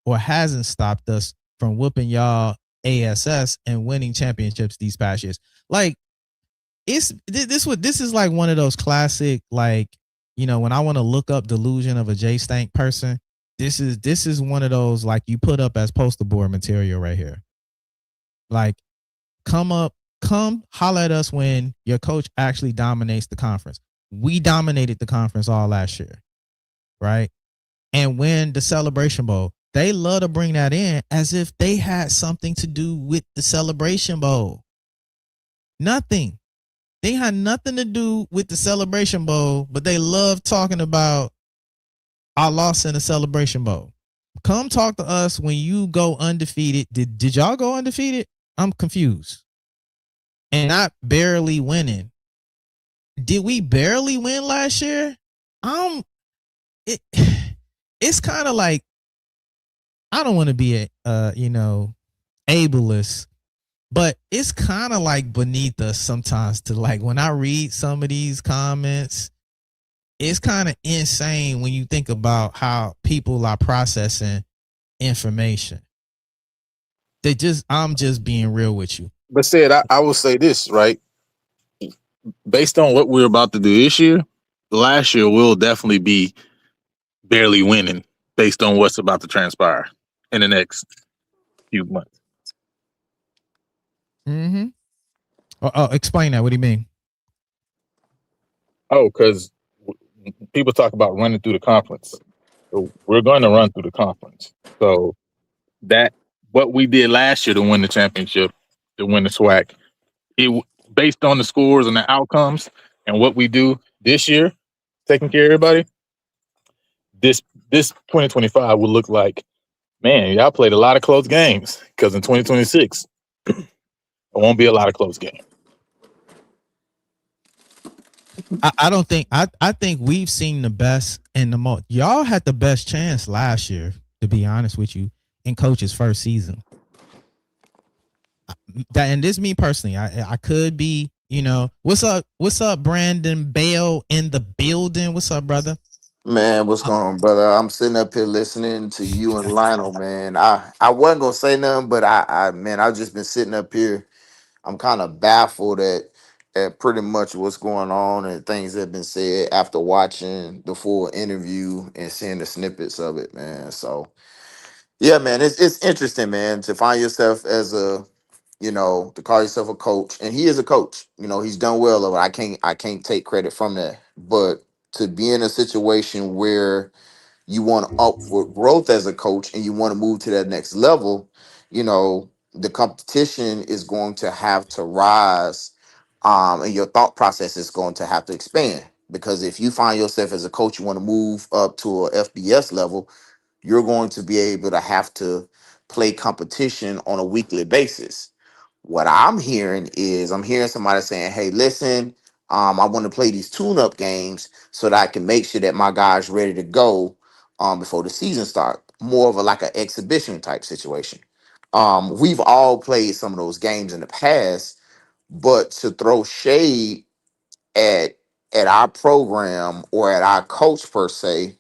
or hasn't stopped us from whooping y'all ASS and winning championships these past years. Like this is like one of those classic, like, when I want to look up delusion of a J Stank person, this is one of those like you put up as poster board material right here. Like, come holler at us when your coach actually dominates the conference. We dominated the conference all last year, right? And win the Celebration Bowl. They love to bring that in as if they had something to do with the Celebration Bowl. Nothing. They had nothing to do with the Celebration Bowl, but they love talking about our loss in the Celebration Bowl. Come talk to us when you go undefeated. Did y'all go undefeated? I'm confused. And not barely winning. Did we barely win last year? It's kind of like, I don't want to be ableist, but it's kind of like beneath us sometimes to like, when I read some of these comments, it's kind of insane when you think about how people are processing information. I'm just being real with you. But Sed, I will say this, right? Based on what we're about to do this year, last year will definitely be barely winning based on what's about to transpire in the next few months. Mm-hmm. Explain that. What do you mean? Oh, because people talk about running through the conference. So we're going to run through the conference. So that what we did last year to win the championship, to win the SWAC, it based on the scores and the outcomes and what we do this year, taking care of everybody. This 2025 will look like, man, y'all played a lot of close games, because in 2026 it won't be a lot of close games. I don't think I think we've seen the best and the most. Y'all had the best chance last year, to be honest with you, in Coach's first season. And this me personally, I could be, what's up, Brandon Bale in the building? What's up, brother? Man, what's going on, brother? I'm sitting up here listening to you and Lionel, man. I wasn't gonna say nothing, but I've just been sitting up here. I'm kind of baffled at pretty much what's going on and things that have been said after watching the full interview and seeing the snippets of it, man. So yeah, man, it's interesting, man, to find yourself as a to call yourself a coach, and he is a coach. He's done well of it. I can't take credit from that. But to be in a situation where you want upward growth as a coach and you want to move to that next level, the competition is going to have to rise, and your thought process is going to have to expand. Because if you find yourself as a coach, you want to move up to a FBS level, you're going to be able to have to play competition on a weekly basis. What I'm hearing somebody saying, "Hey, listen, I want to play these tune-up games so that I can make sure that my guys ready to go before the season start." More of a like an exhibition type situation. We've all played some of those games in the past, but to throw shade at our program or at our coach per se,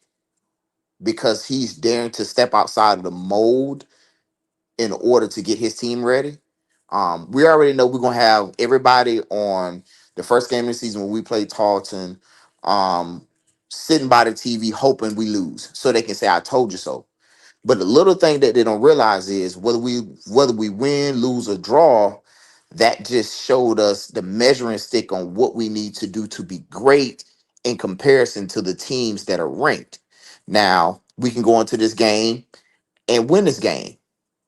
because he's daring to step outside of the mold in order to get his team ready. We already know we're gonna have everybody on the first game of the season when we play Tarleton, sitting by the TV hoping we lose, so they can say "I told you so." But the little thing that they don't realize is whether we win, lose, or draw, that just showed us the measuring stick on what we need to do to be great in comparison to the teams that are ranked. Now we can go into this game and win this game,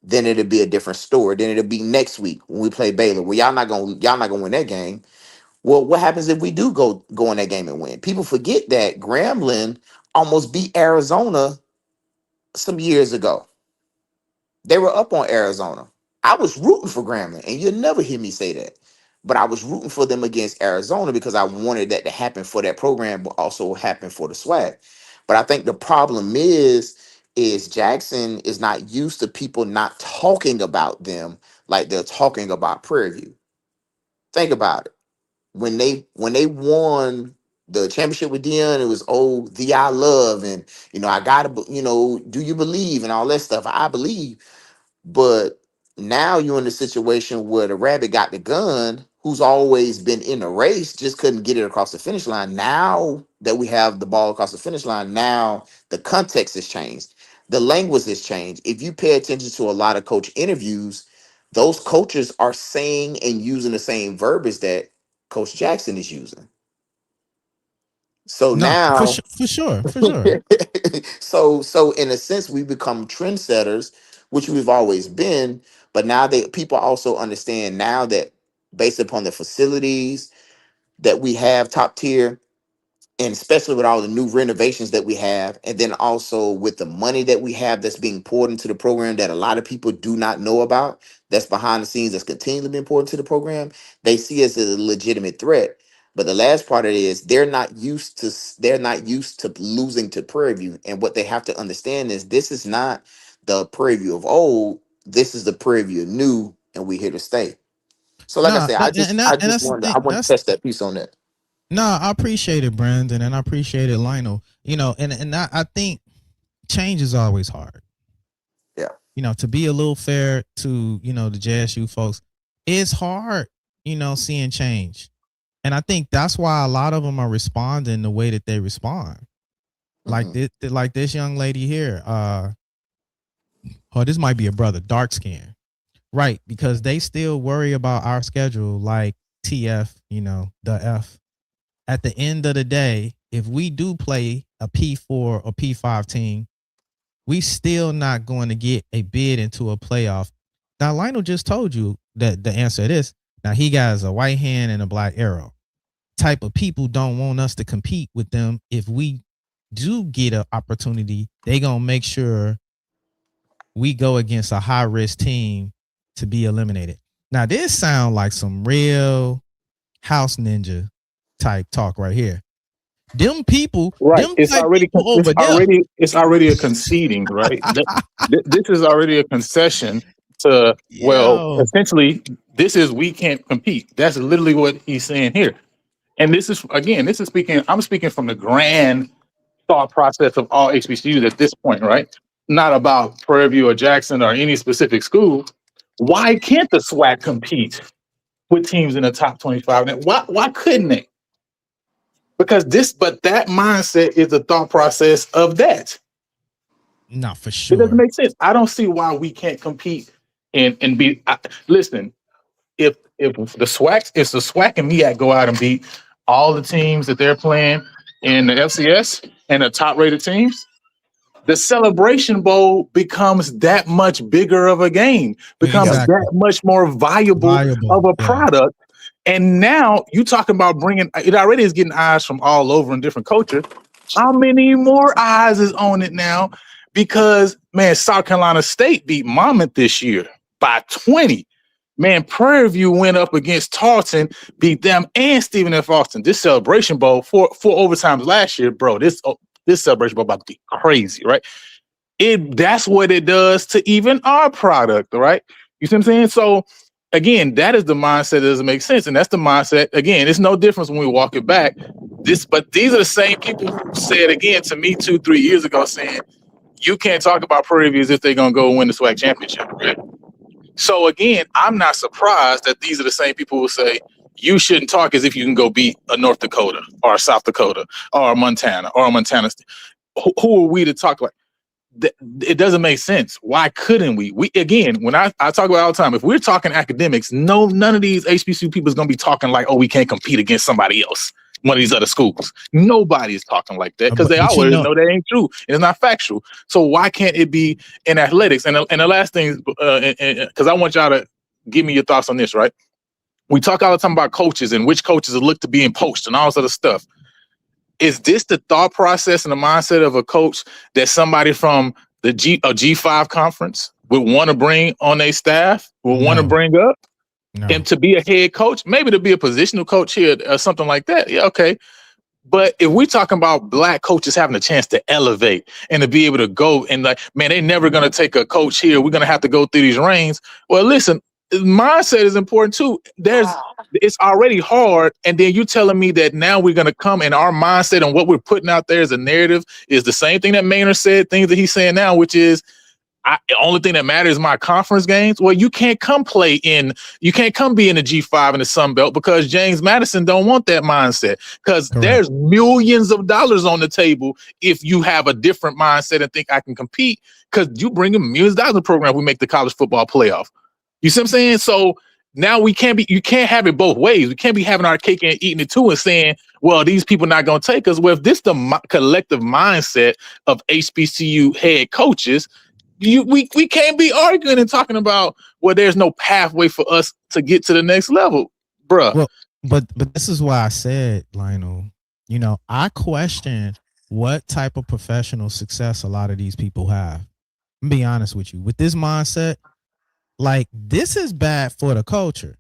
then it'll be a different story. Then it'll be next week when we play Baylor. Well, y'all not gonna win that game. Well, what happens if we do go in that game and win? People forget that Grambling almost beat Arizona some years ago. They were up on Arizona. I was rooting for Grambling, and you'll never hear me say that. But I was rooting for them against Arizona because I wanted that to happen for that program, but also happen for the SWAC. But I think the problem is Jackson is not used to people not talking about them like they're talking about Prairie View. Think about it. When they won the championship with Dion, it was the I love, and I gotta do you believe and all that stuff. I believe. But now you're in a situation where the rabbit got the gun, who's always been in the race, just couldn't get it across the finish line. Now that we have the ball across the finish line, now the context has changed. The language has changed. If you pay attention to a lot of coach interviews, those coaches are saying and using the same verbiage that Coach Jackson is using. So No, for now sure, for sure, for sure. so in a sense we become trendsetters, which we've always been, but now people also understand now that based upon the facilities that we have top tier, and especially with all the new renovations that we have, and then also with the money that we have that's being poured into the program that a lot of people do not know about, that's behind the scenes, that's continually being poured into the program, they see us as a legitimate threat. But the last part of it is they're not used to losing to Prairie View, and what they have to understand is this is not the Prairie View of old, this is the Prairie View of new, and we're here to stay. So like I No, said, and that's the I thing. want to test that piece on that. No, I appreciate it, Brandon, and I appreciate it, Lionel. I think change is always hard. Yeah. To be a little fair to the JSU folks, it's hard. Seeing change, and I think that's why a lot of them are responding the way that they respond. Like this young lady here. This might be a brother, dark skin, right? Because they still worry about our schedule, like TF. The F. At the end of the day, if we do play a P4 or P5 team, we still not going to get a bid into a playoff. Now, Lionel just told you that the answer to this. Now, he got a white hand and a black arrow. Type of people don't want us to compete with them. If we do get an opportunity, they going to make sure we go against a high-risk team to be eliminated. Now, this sounds like some real house ninja type talk right here. Them people, Right. them type people It's over there. already a conceding, right? This is already a concession to, well, Yo, essentially, we can't compete. That's literally what he's saying here. And I'm speaking from the grand thought process of all HBCUs at this point, right? Not about Prairie View or Jackson or any specific school. Why can't the SWAC compete with teams in the top 25? And why couldn't they? Because that mindset is the thought process of that. not for It doesn't sure. make sense. I don't see why we can't compete and be. Listen, if the SWAC and MEAC go out and beat all the teams that they're playing in the FCS and the top rated teams, the Celebration Bowl becomes that much bigger of a game, becomes Exactly. that much more viable of a product. And now you talking about bringing it already is getting eyes from all over in different cultures. How many more eyes is on it now? Because man, South Carolina State beat Monmouth this year by 20. Man, Prairie View went up against Tarleton, beat them and Stephen F. Austin. This Celebration Bowl, four overtimes last year, bro. This Celebration Bowl about to be crazy, right? That's what it does to even our product, right? You see what I'm saying? So again, that is the mindset that doesn't make sense. And that's the mindset, again, it's no difference when we walk it back. But these are the same people who said again to me 2-3 years ago, saying, you can't talk about Prairie View as if they're gonna go win the SWAC championship, right? So again, I'm not surprised that these are the same people who say you shouldn't talk as if you can go beat a North Dakota or a South Dakota or a Montana or a Montana. Who are we to talk like? It doesn't make sense. Why couldn't we? We again, when I talk about all the time, if we're talking academics, none of these HBCU people is gonna be talking like, oh, we can't compete against somebody else, one of these other schools. Nobody is talking like that because they always know that ain't true and it's not factual. So why can't it be in athletics? And the last thing, because I want y'all to give me your thoughts on this, right? We talk all the time about coaches and which coaches look to be in post and all this other stuff. Is this the thought process and the mindset of a coach that somebody from a G5 conference would want to bring on their staff, would want to bring up? No. And to be a head coach, maybe to be a positional coach here or something like that. Yeah, okay. But if we're talking about black coaches having a chance to elevate and to be able to go and like, man, they're never going to take a coach here. We're going to have to go through these reigns. Well, listen, mindset is important too. It's already hard. And then you telling me that now we're going to come and our mindset and what we're putting out there as a narrative is the same thing that Maynard said, things that he's saying now, which is, the only thing that matters is my conference games. Well, you can't come be in the G5 in the Sun Belt because James Madison don't want that mindset because there's millions of dollars on the table if you have a different mindset and think I can compete because you bring in millions of dollars in the program we make the college football playoff. You see what I'm saying? So now you can't have it both ways. We can't be having our cake and eating it too and saying, well, these people not going to take us. Well, if this the collective mindset of HBCU head coaches, we can't be arguing and talking about, well, there's no pathway for us to get to the next level, bruh. Well, but this is why I said, Lionel, I question what type of professional success a lot of these people have. I'm be honest with you. With this mindset, like this is bad for the culture.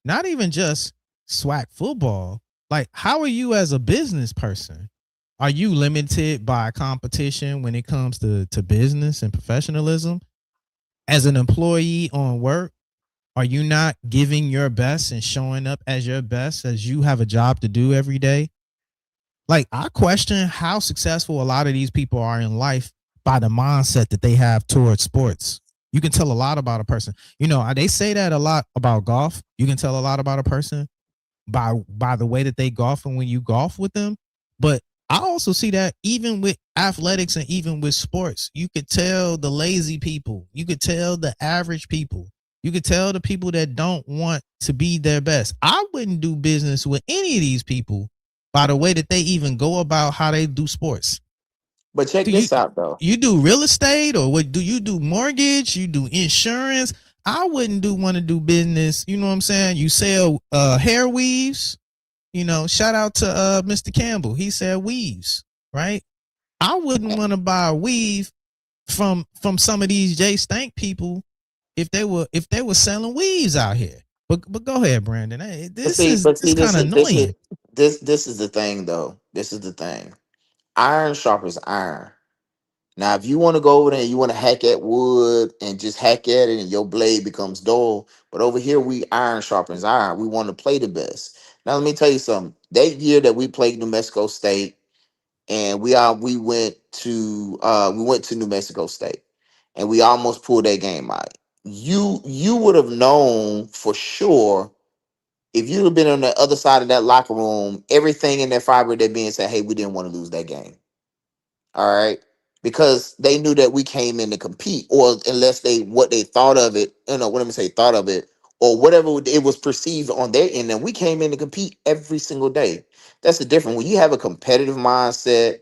Not even just SWAC football. Like, how are you as a business person? Are you limited by competition when it comes to business and professionalism? As an employee on work, are you not giving your best and showing up as your best as you have a job to do every day? Like, I question how successful a lot of these people are in life by the mindset that they have towards sports. You can tell a lot about a person. They say that a lot about golf. You can tell a lot about a person by the way that they golf and when you golf with them. But I also see that even with athletics and even with sports, you could tell the lazy people, you could tell the average people, you could tell the people that don't want to be their best. I wouldn't do business with any of these people by the way that they even go about how they do sports. But check this out, though. You do real estate, or what do you do? Mortgage? You do insurance? I wouldn't want to do business. You know what I'm saying? You sell hair weaves. Shout out to Mr. Campbell. He said weaves, right? I wouldn't want to buy a weave from some of these J Stank people if they were selling weaves out here. But go ahead, Brandon. Hey, this is kind of annoying. This is the thing, though. This is the thing. Iron sharpens iron. Now, if you want to go over there and you want to hack at wood and just hack at it and your blade becomes dull, but over here we iron sharpens iron. We want to play the best. Now, let me tell you something. That year that we played New Mexico State, and we went to New Mexico State, and we almost pulled that game out. You would have known for sure if you'd have been on the other side of that locker room, everything in that fiber that being said, hey, we didn't want to lose that game. All right. Because they knew that we came in to compete, or unless thought of it, thought of it or whatever it was perceived on their end. And we came in to compete every single day. That's the difference. When you have a competitive mindset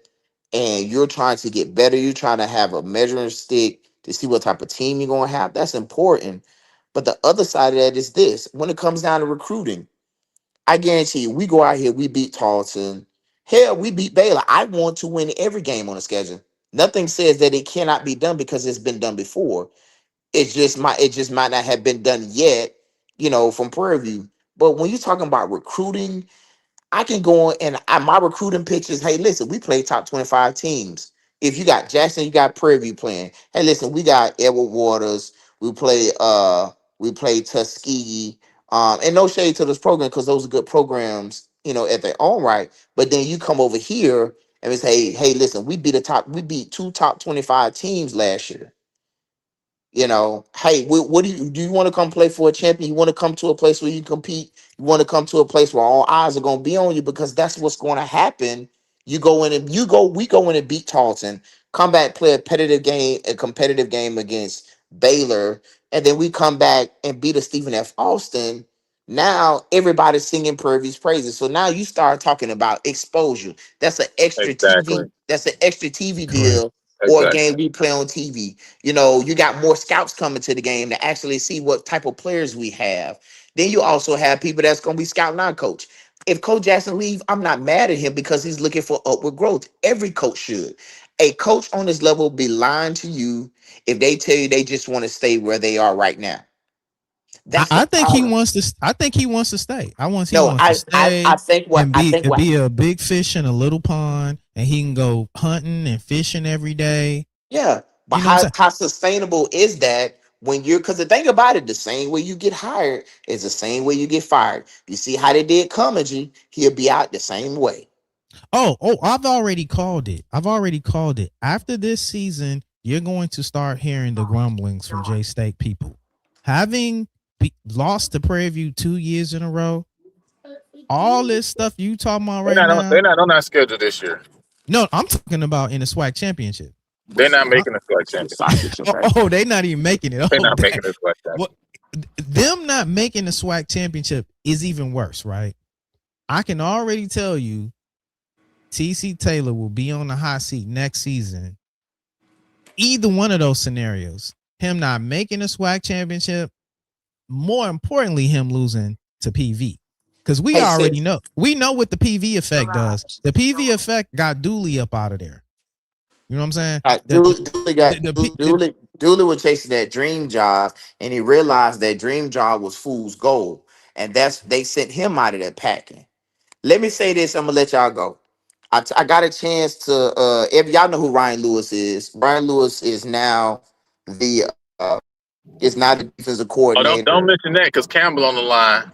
and you're trying to get better, you're trying to have a measuring stick to see what type of team you're going to have. That's important. But the other side of that is this: when it comes down to recruiting, I guarantee you, we go out here, we beat Tarleton. Hell, we beat Baylor. I want to win every game on the schedule. Nothing says that it cannot be done because it's been done before. It just might not have been done yet, from Prairie View. But when you're talking about recruiting, I can go on and my recruiting pitches. Hey, listen, we play top 25 teams. If you got Jackson, you got Prairie View playing. Hey, listen, we got Edward Waters. We play Tuskegee. And no shade to this program because those are good programs, at their own right. But then you come over here and we say, hey, listen, we beat two top 25 teams last year. Hey, what do you want to come play for a champion? You want to come to a place where you compete? You want to come to a place where all eyes are going to be on you because that's what's going to happen. We go in and beat Tarleton, come back, play a competitive game against Baylor, and then we come back and beat a Stephen F. Austin. Now everybody's singing Purvy's praises. So now you start talking about exposure. That's an extra Exactly. TV. That's an extra TV Correct. deal or a Exactly. game we play on TV. You got more scouts coming to the game to actually see what type of players we have. Then you also have people that's going to be scouting our coach. If Coach Jackson leave, I'm not mad at him because he's looking for upward growth. Every coach should. A coach on this level be lying to you if they tell you they just want to stay where they are right now. I, That's the I think he problem. wants to. I think he wants to stay. He No, wants to I stay think what and I be think what be a big fish in a little pond, and he can go hunting and fishing every day. Yeah, but You know what I'm saying? how sustainable is that when you're? Because the thing about it, the same way you get hired is the same way you get fired. You see how they did Comedy, he'll be out the same way. Oh, I've already called it. After this season, you're going to start hearing the grumblings from J State people. Having lost to Prairie View 2 years in a row, all this stuff you talking about They're right not on. now. They're not on our schedule this year. No, I'm talking about in the SWAC championship. They're not I, making a SWAC championship. they not even making it. They're Oh, not making a SWAC what? championship. Them not making the SWAC championship is even worse, right? I can already tell you, TC Taylor will be on the hot seat next season. Either one of those scenarios, him not making the SWAC championship, more importantly, him losing to PV. Because we Hey, already sis. know. We know what the PV effect does. The PV effect got Dooley up out of there. You know what I'm saying? Dooley was chasing that dream job, and he realized that dream job was fool's gold, and they sent him out of that packing. Let me say this. I'm gonna let y'all go. I got a chance to. If y'all know who Ryan Lewis is, Ryan Lewis the is now the defensive Oh, don't coordinator. mention that because Campbell on the line.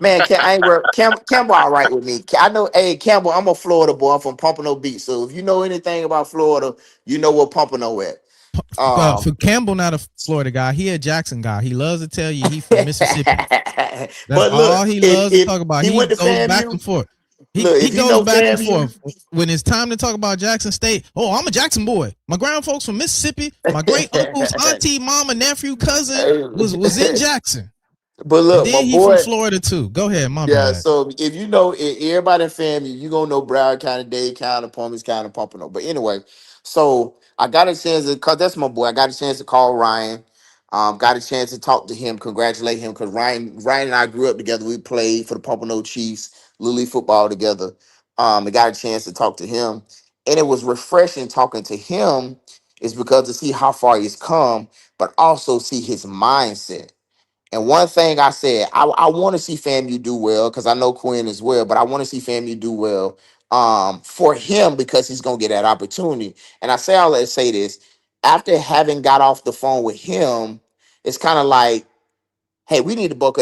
Man, I ain't work. Campbell, all right with me. I know. Hey, Campbell, I'm a Florida boy. I'm from Pompano Beach. So if you know anything about Florida, you know where Pompano at. For Campbell, not a Florida guy, he a Jackson guy. He loves to tell you he from Mississippi. That's But all look, he loves to if talk about. he He went to goes back and FAMU, forth. He look, he if he goes know back and FAMU, forth when it's time to talk about Jackson State. Oh, I'm a Jackson boy. My ground folks from Mississippi. My great uncle's auntie, mama, nephew, cousin was in Jackson, but and look, my then he from boy. Florida too. Go ahead, my Yeah, bad. so if you know everybody in family, you gonna know Broward County, Dade County, Palms County, Pompano. But anyway, so I got a chance to, cause that's my boy. I got a chance to call Ryan. Got a chance to talk to him, congratulate him, because Ryan and I grew up together. We played for the Pompano Chiefs, Little League football together. I got a chance to talk to him, and it was refreshing talking to him, is because to see how far he's come, but also see his mindset. And one thing I said, I want to see FAMU do well because I know Quinn as well, but I want to see FAMU do well for him because he's gonna get that opportunity. And I say all that to say this: after having got off the phone with him, it's kind of like, hey, we need to book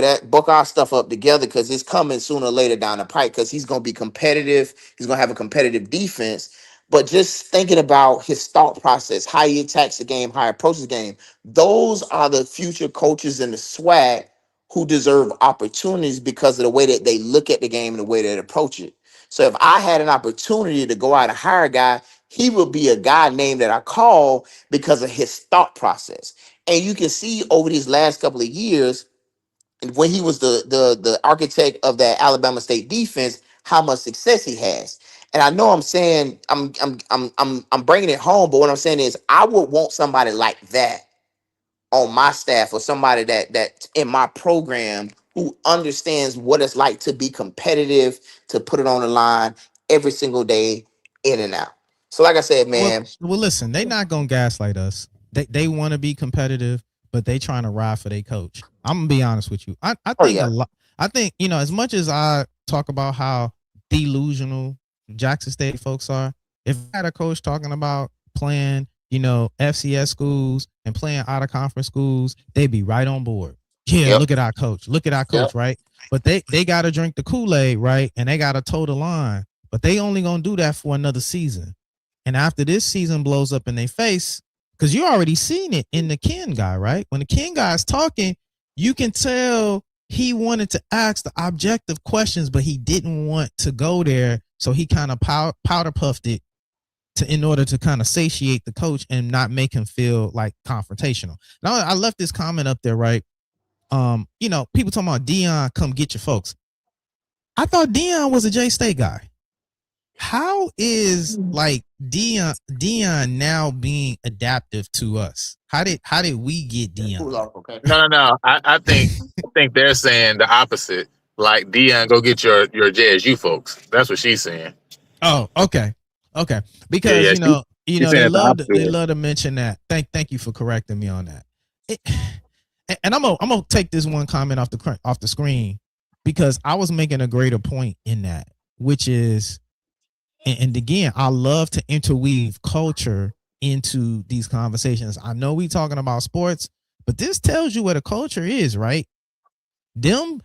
our stuff up together because it's coming sooner or later down the pike because he's going to be competitive. He's going to have a competitive defense. But just thinking about his thought process, how he attacks the game, how he approaches the game, those are the future coaches in the SWAC who deserve opportunities because of the way that they look at the game and the way they approach it. So if I had an opportunity to go out and hire a guy, he would be a guy named that I call because of his thought process. And you can see over these last couple of years, when he was the architect of that Alabama State defense, how much success he has. And I know I'm saying I'm bringing it home, but what I'm saying is I would want somebody like that on my staff, or somebody that in my program who understands what it's like to be competitive, to put it on the line every single day, in and out. So like I said, man, Well, listen, they not gonna gaslight us. They want to be competitive, but they trying to ride for their coach. I'm gonna be honest with you. I oh think a yeah, lot. I think, as much as I talk about how delusional Jackson State folks are, if I had a coach talking about playing, FCS schools and playing out of conference schools, they'd be right on board. Yeah, yep, look at our coach. Look at our yep. coach, right? But they got to drink the Kool-Aid, right? And they got to toe the line. But they only gonna do that for another season. And after this season blows up in their face, because you already seen it in the Ken guy, right? When the Ken guy is talking, you can tell he wanted to ask the objective questions, but he didn't want to go there. So he kind of powder puffed it in order to kind of satiate the coach and not make him feel like confrontational. Now, I left this comment up there, right? People talking about Deion, come get your folks. I thought Deion was a J-State guy. How is like Deion now being adaptive to us? How did we get Deion? Okay. No. I think they're saying the opposite. Like, Deion, go get your JSU folks. That's what she's saying. Oh, okay. Because they love to mention that. Thank you for correcting me on that. And I'm gonna take this one comment off the screen, because I was making a greater point in that, which is, and again, I love to interweave culture into these conversations. I know we talking about sports, but this tells you what a culture is, right? Them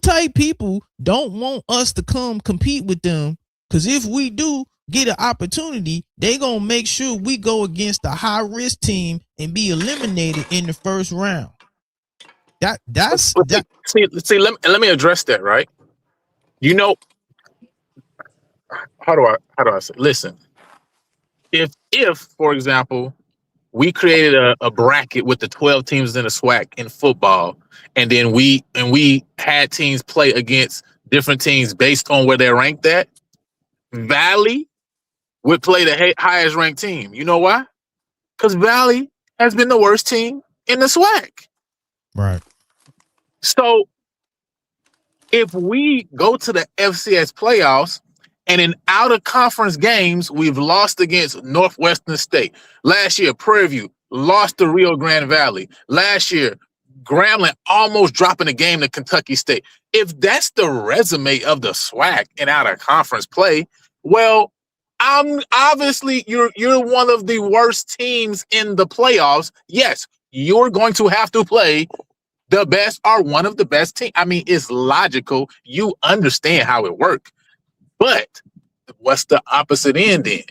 type people don't want us to come compete with them, because if we do get an opportunity, they gonna make sure we go against a high risk team and be eliminated in the first round. See, let me address that, right? How do I say? Listen, if for example, we created a bracket with the 12 teams in the SWAC in football, and then we had teams play against different teams based on where they're ranked at, Valley would play the highest ranked team. You know why? Because Valley has been the worst team in the SWAC. Right. So if we go to the FCS playoffs, and in out-of-conference games, we've lost against Northwestern State. Last year, Prairie View lost to Rio Grande Valley. Last year, Grambling almost dropping a game to Kentucky State. If that's the resume of the SWAC in out-of-conference play, well, obviously you're one of the worst teams in the playoffs. Yes, you're going to have to play the best or one of the best teams. I mean, it's logical. You understand how it works. But what's the opposite end then?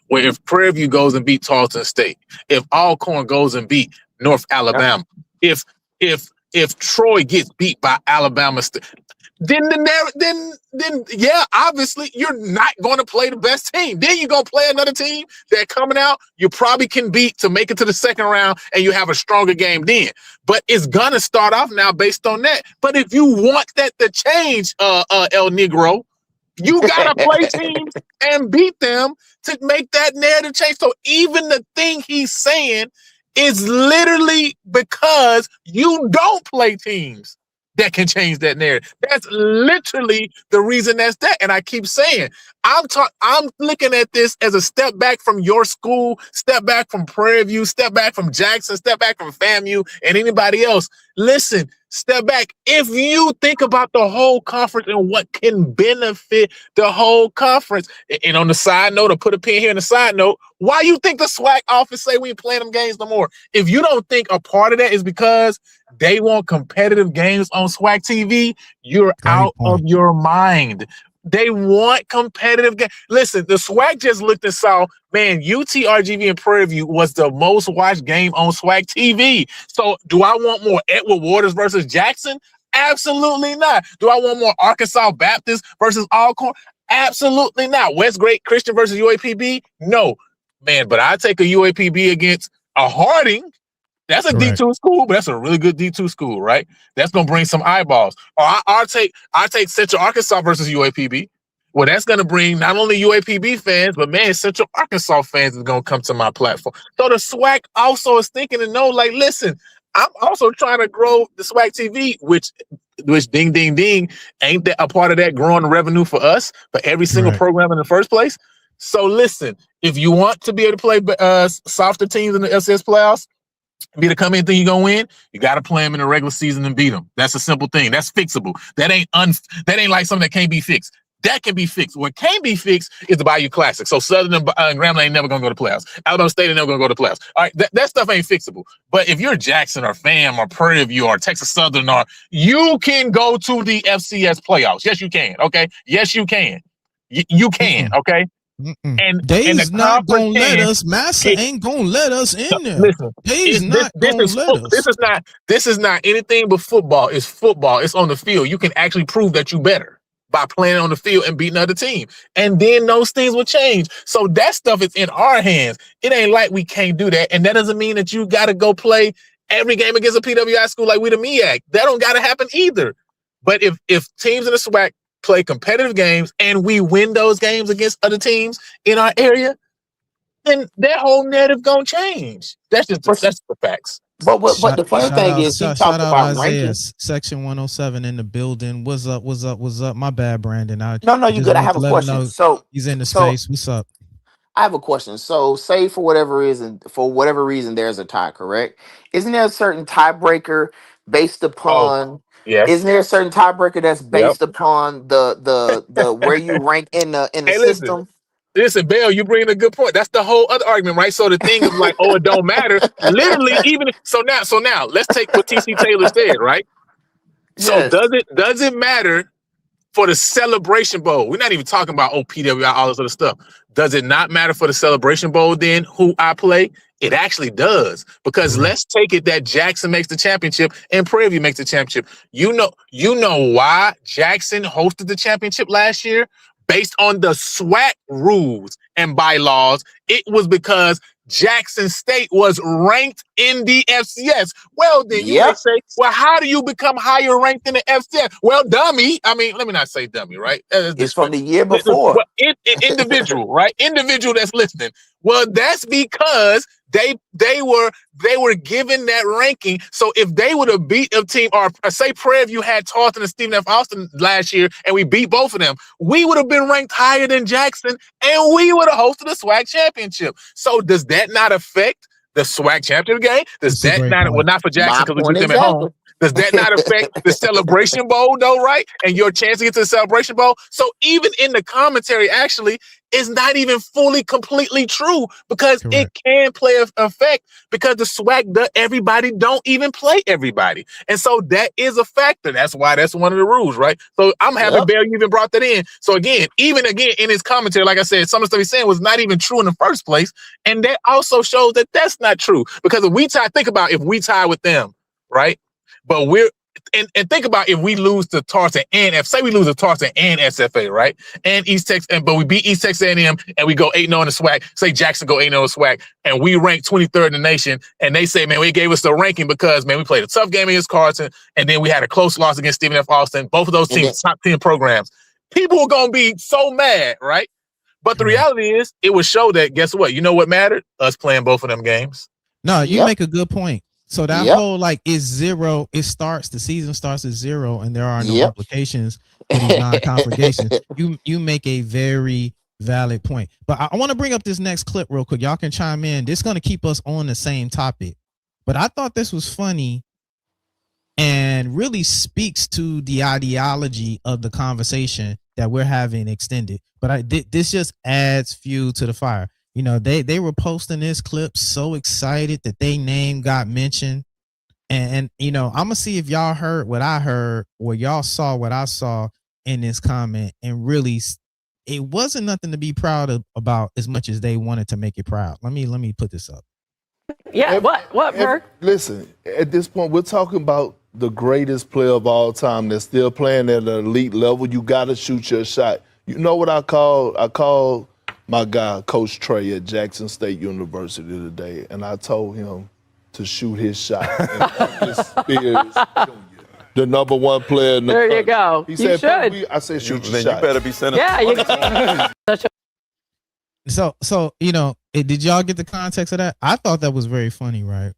Where if Prairie View goes and beat Tarleton State, if Alcorn goes and beat North Alabama, if Troy gets beat by Alabama State, then yeah, obviously you're not going to play the best team. Then you're going to play another team that coming out you probably can beat to make it to the second round, and you have a stronger game then. But it's gonna start off now based on that. But if you want that to change, El Negro, you gotta play teams and beat them to make that narrative change. So even the thing he's saying is literally because you don't play teams that can change that narrative. That's literally the reason that's that. And I keep saying, I'm looking at this as a step back from your school, step back from Prairie View, step back from Jackson, step back from FAMU and anybody else. Listen, step back. If you think about the whole conference and what can benefit the whole conference, and on the side note, or put a pin here in the side note, why you think the SWAC office say we ain't playing them games no more? If you don't think a part of that is because they want competitive games on SWAC TV, you're out of your mind. They want competitive games. Listen, the SWAC just looked and saw, man, UTRGV and Prairie View was the most watched game on SWAC TV. So do I want more Edward Waters versus Jackson? Absolutely not. Do I want more Arkansas Baptist versus Alcorn? Absolutely not. West Great Christian versus UAPB? No. Man, but I take a UAPB against a Harding That's a Correct. D2 school, but that's a really good D2 school, right? That's gonna bring some eyeballs. Or I take Central Arkansas versus UAPB. Well, that's gonna bring not only UAPB fans, but man, Central Arkansas fans is gonna come to my platform. So the SWAC also is thinking and know, like, listen, I'm also trying to grow the SWAC TV, which ding ding ding, ain't that a part of that growing revenue for us for every single program in the first place? So listen, if you want to be able to play softer teams in the FCS playoffs, be the come in thing you're gonna win, you gotta play them in the regular season and beat them. That's a simple thing. That's fixable. That ain't like something that can't be fixed. That can be fixed. What can't be fixed is the Bayou Classic. So Southern and Grambling ain't never gonna go to playoffs. Alabama State ain't never gonna go to playoffs. All right, that stuff ain't fixable. But if you're Jackson or FAM or Prairie View or Texas Southern, or you can go to the FCS playoffs. Yes, you can. Okay. Yes, you can. You can. Okay. And They's the not gonna let can, us. Massa ain't gonna let us in there. Listen, They's not gonna let us. This is not anything but football. It's football. It's on the field. You can actually prove that you better by playing on the field and beating other team. And then those things will change. So that stuff is in our hands. It ain't like we can't do that. And that doesn't mean that you got to go play every game against a PWI school like we the MEAC. That don't got to happen either. But if teams in the SWAC play competitive games and we win those games against other teams in our area, then that whole narrative gonna change. That's just the facts. But the funny thing is, he talked about Isaiah, rankings. Section 107 in the building. What's up? My bad, Brandon. No, you good. I have a question. So he's in the space. What's up? I have a question. So say for whatever reason, there's a tie, correct? Isn't there a certain tiebreaker based upon? Yes. Isn't there a certain tiebreaker that's based upon the where you rank in the system? Listen, Bell, you bring a good point. That's the whole other argument, right? So the thing is like, oh, it don't matter. Literally, so now let's take what TC Taylor said, right? So does it matter for the Celebration Bowl? We're not even talking about PWI, all this other stuff. Does it not matter for the Celebration Bowl then who I play? It actually does, because let's take it that Jackson makes the championship and Prairie View makes the championship. You know why Jackson hosted the championship last year? Based on the SWAC rules and bylaws, it was because Jackson State was ranked in the FCS. Well, then you may say, well, how do you become higher ranked in the FCS? Well, dummy. I mean, let me not say dummy, right? It's from the year before. Well, individual, right? Individual that's listening. Well, that's because they were given that ranking. So if they would have beat a team, or say Prairie View had Tarleton and Stephen F. Austin last year, and we beat both of them, we would have been ranked higher than Jackson, and we would have hosted the SWAC championship. So does that not affect the SWAC championship game? Does that not? Well, not for Jackson because we beat them at home. Does that not affect the Celebration Bowl, though, right? And your chance to get to the Celebration Bowl? So even in the commentary, actually, is not even fully, completely true, because it can play an effect, because the SWAC, everybody don't even play everybody. And so that is a factor. That's why that's one of the rules, right? So I'm happy, Bear, you even brought that in. So again in his commentary, like I said, some of the stuff he's saying was not even true in the first place. And that also shows that that's not true, because if we tie with them, right? But and think about if we lose to Tarleton and say we lose to Tarleton and SFA, right? And East Texas, but we beat East Texas A&M and we go 8-0 in the SWAC. Say Jackson go 8-0 in the SWAC, and we rank 23rd in the nation. And they say, man, we gave us the ranking because, man, we played a tough game against Carleton, and then we had a close loss against Stephen F. Austin. Both of those teams, top 10 programs. People are gonna be so mad, right? But the reality is, it would show that, guess what? You know what mattered? Us playing both of them games. No, you make a good point. So that whole is zero, the season starts at 0, and there are no implications for these non-congregations. You make a very valid point. But I want to bring up this next clip real quick. Y'all can chime in. This is going to keep us on the same topic. But I thought this was funny and really speaks to the ideology of the conversation that we're having extended. But this just adds fuel to the fire. You know, they were posting this clip so excited that their name got mentioned. And you know, I'm going to see if y'all heard what I heard, or y'all saw what I saw in this comment. And really, it wasn't nothing to be proud of about as much as they wanted to make it proud. Let me put this up. Yeah, what, Merc? Listen, at this point, we're talking about the greatest player of all time that's still playing at an elite level. You got to shoot your shot. You know what I call my guy, Coach Trey at Jackson State University today, and I told him, to shoot his shot. And Marcus Spears Jr., the number one player in the There country. you go. He You said, should. I said, shoot your Then shot. you better be sending. Yeah, you So did y'all get the context of that? I thought that was very funny, right?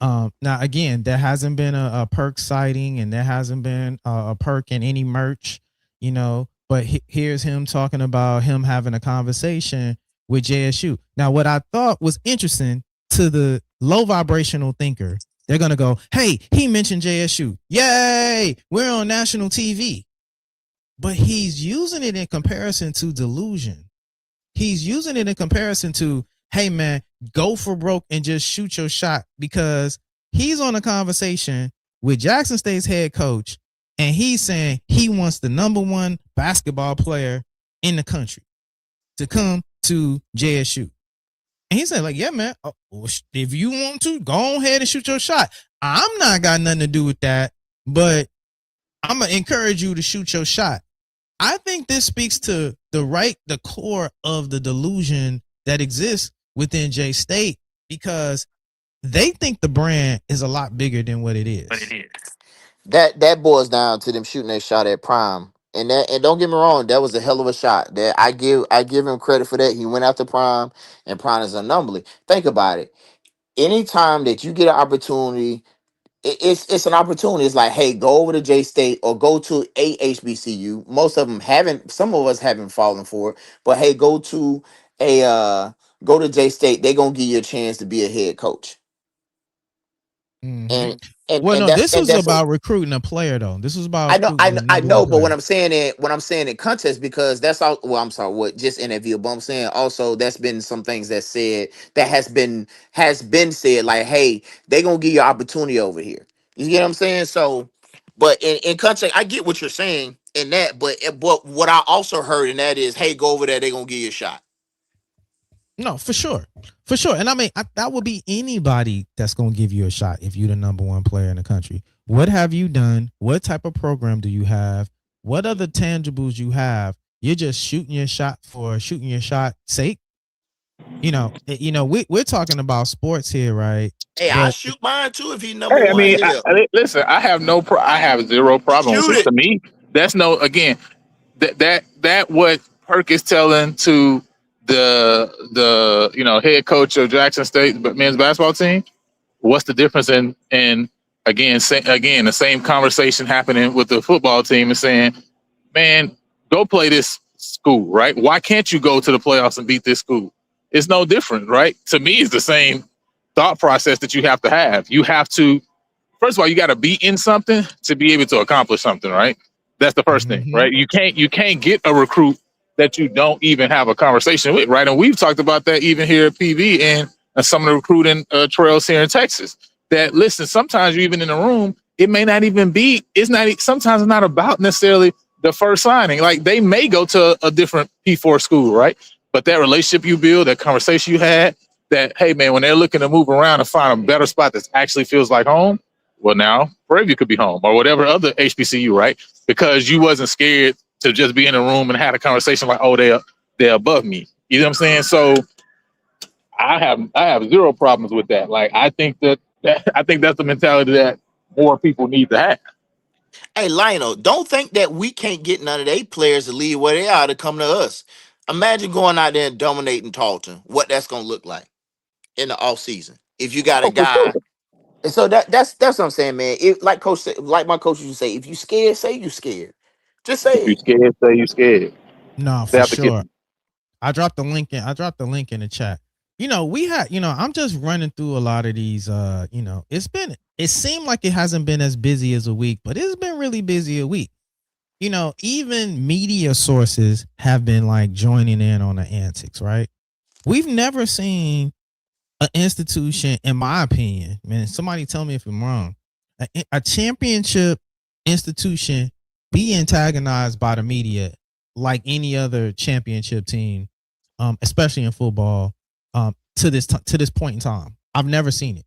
Now again, there hasn't been a perk sighting, and there hasn't been a perk in any merch, But here's him talking about him having a conversation with JSU. Now, what I thought was interesting to the low vibrational thinker, they're gonna go, "Hey, he mentioned JSU. Yay, we're on national TV." But he's using it in comparison to delusion. He's using it in comparison to, hey man, go for broke and just shoot your shot, because he's on a conversation with Jackson State's head coach, and he's saying he wants the number one basketball player in the country to come to JSU. And he said, like, yeah, man, if you want to, go ahead and shoot your shot. I'm not got nothing to do with that, but I'm going to encourage you to shoot your shot. I think this speaks to the core of the delusion that exists within J State, because they think the brand is a lot bigger than what it is. That boils down to them shooting that shot at Prime. And don't get me wrong, that was a hell of a shot. That I give him credit for that. He went after Prime, and Prime is anomaly. Think about it. Anytime that you get an opportunity, it's an opportunity. It's like, hey, go over to J State or go to a HBCU. Most of them haven't. Some of us haven't fallen for it, but hey, go to J State. They're gonna give you a chance to be a head coach. Mm-hmm. And this was about recruiting a player, though. This was about I know, but what I'm saying in context, because that's all. Well, I'm sorry, what just in that view, but I'm saying also that's been some things that has been said, like, hey, they gonna give you opportunity over here. You get what I'm saying? So, but in context, I get what you're saying in that, but what I also heard in that is, hey, go over there, they gonna give you a shot. No, for sure. And I mean, that would be anybody that's going to give you a shot if you're the number one player in the country. What have you done? What type of program do you have? What other tangibles you have? You're just shooting your shot for shooting your shot sake. We're talking about sports here, right? Hey, I shoot mine too if he number one. I mean, listen, I have I have zero problem with it. To me, that's again, that what Perk is telling to the head coach of Jackson State men's basketball team. What's the difference in again the same conversation happening with the football team and saying, man, go play this school, right? Why can't you go to the playoffs and beat this school? It's no different, right? To me, it's the same thought process that you have to have. You have to, first of all, you got to be in something to be able to accomplish something, right? That's the first thing, right? You can't get a recruit that you don't even have a conversation with, right? And we've talked about that even here at PV and some of the recruiting trails here in Texas. That, listen, sometimes you're even in a room, it may not even be, sometimes it's not about necessarily the first signing. Like, they may go to a different P4 school, right? But that relationship you build, that conversation you had, that, hey, man, when they're looking to move around and find a better spot that actually feels like home, well, now Prairie View could be home or whatever other HBCU, right? Because you wasn't scared to just be in a room and had a conversation like, oh, they're above me. You know what I'm saying? So I have zero problems with that. Like, I think that's the mentality that more people need to have. Hey, Lionel, don't think that we can't get none of their players to leave where they are to come to us. Imagine going out there and dominating Tarleton. What that's gonna look like in the off season if you got a guy. And so that's what I'm saying, man. Like my coach used to say, if you scared, say you scared. Just say if you scared, say you scared. No, for sure. I dropped the link in the chat. We had, I'm just running through a lot of these, it seemed like it hasn't been as busy as a week, but it's been really busy a week. Even media sources have been like joining in on the antics, right? We've never seen an institution, in my opinion, man, somebody tell me if I'm wrong, a championship institution be antagonized by the media like any other championship team, especially in football, to this point in time. I've never seen it.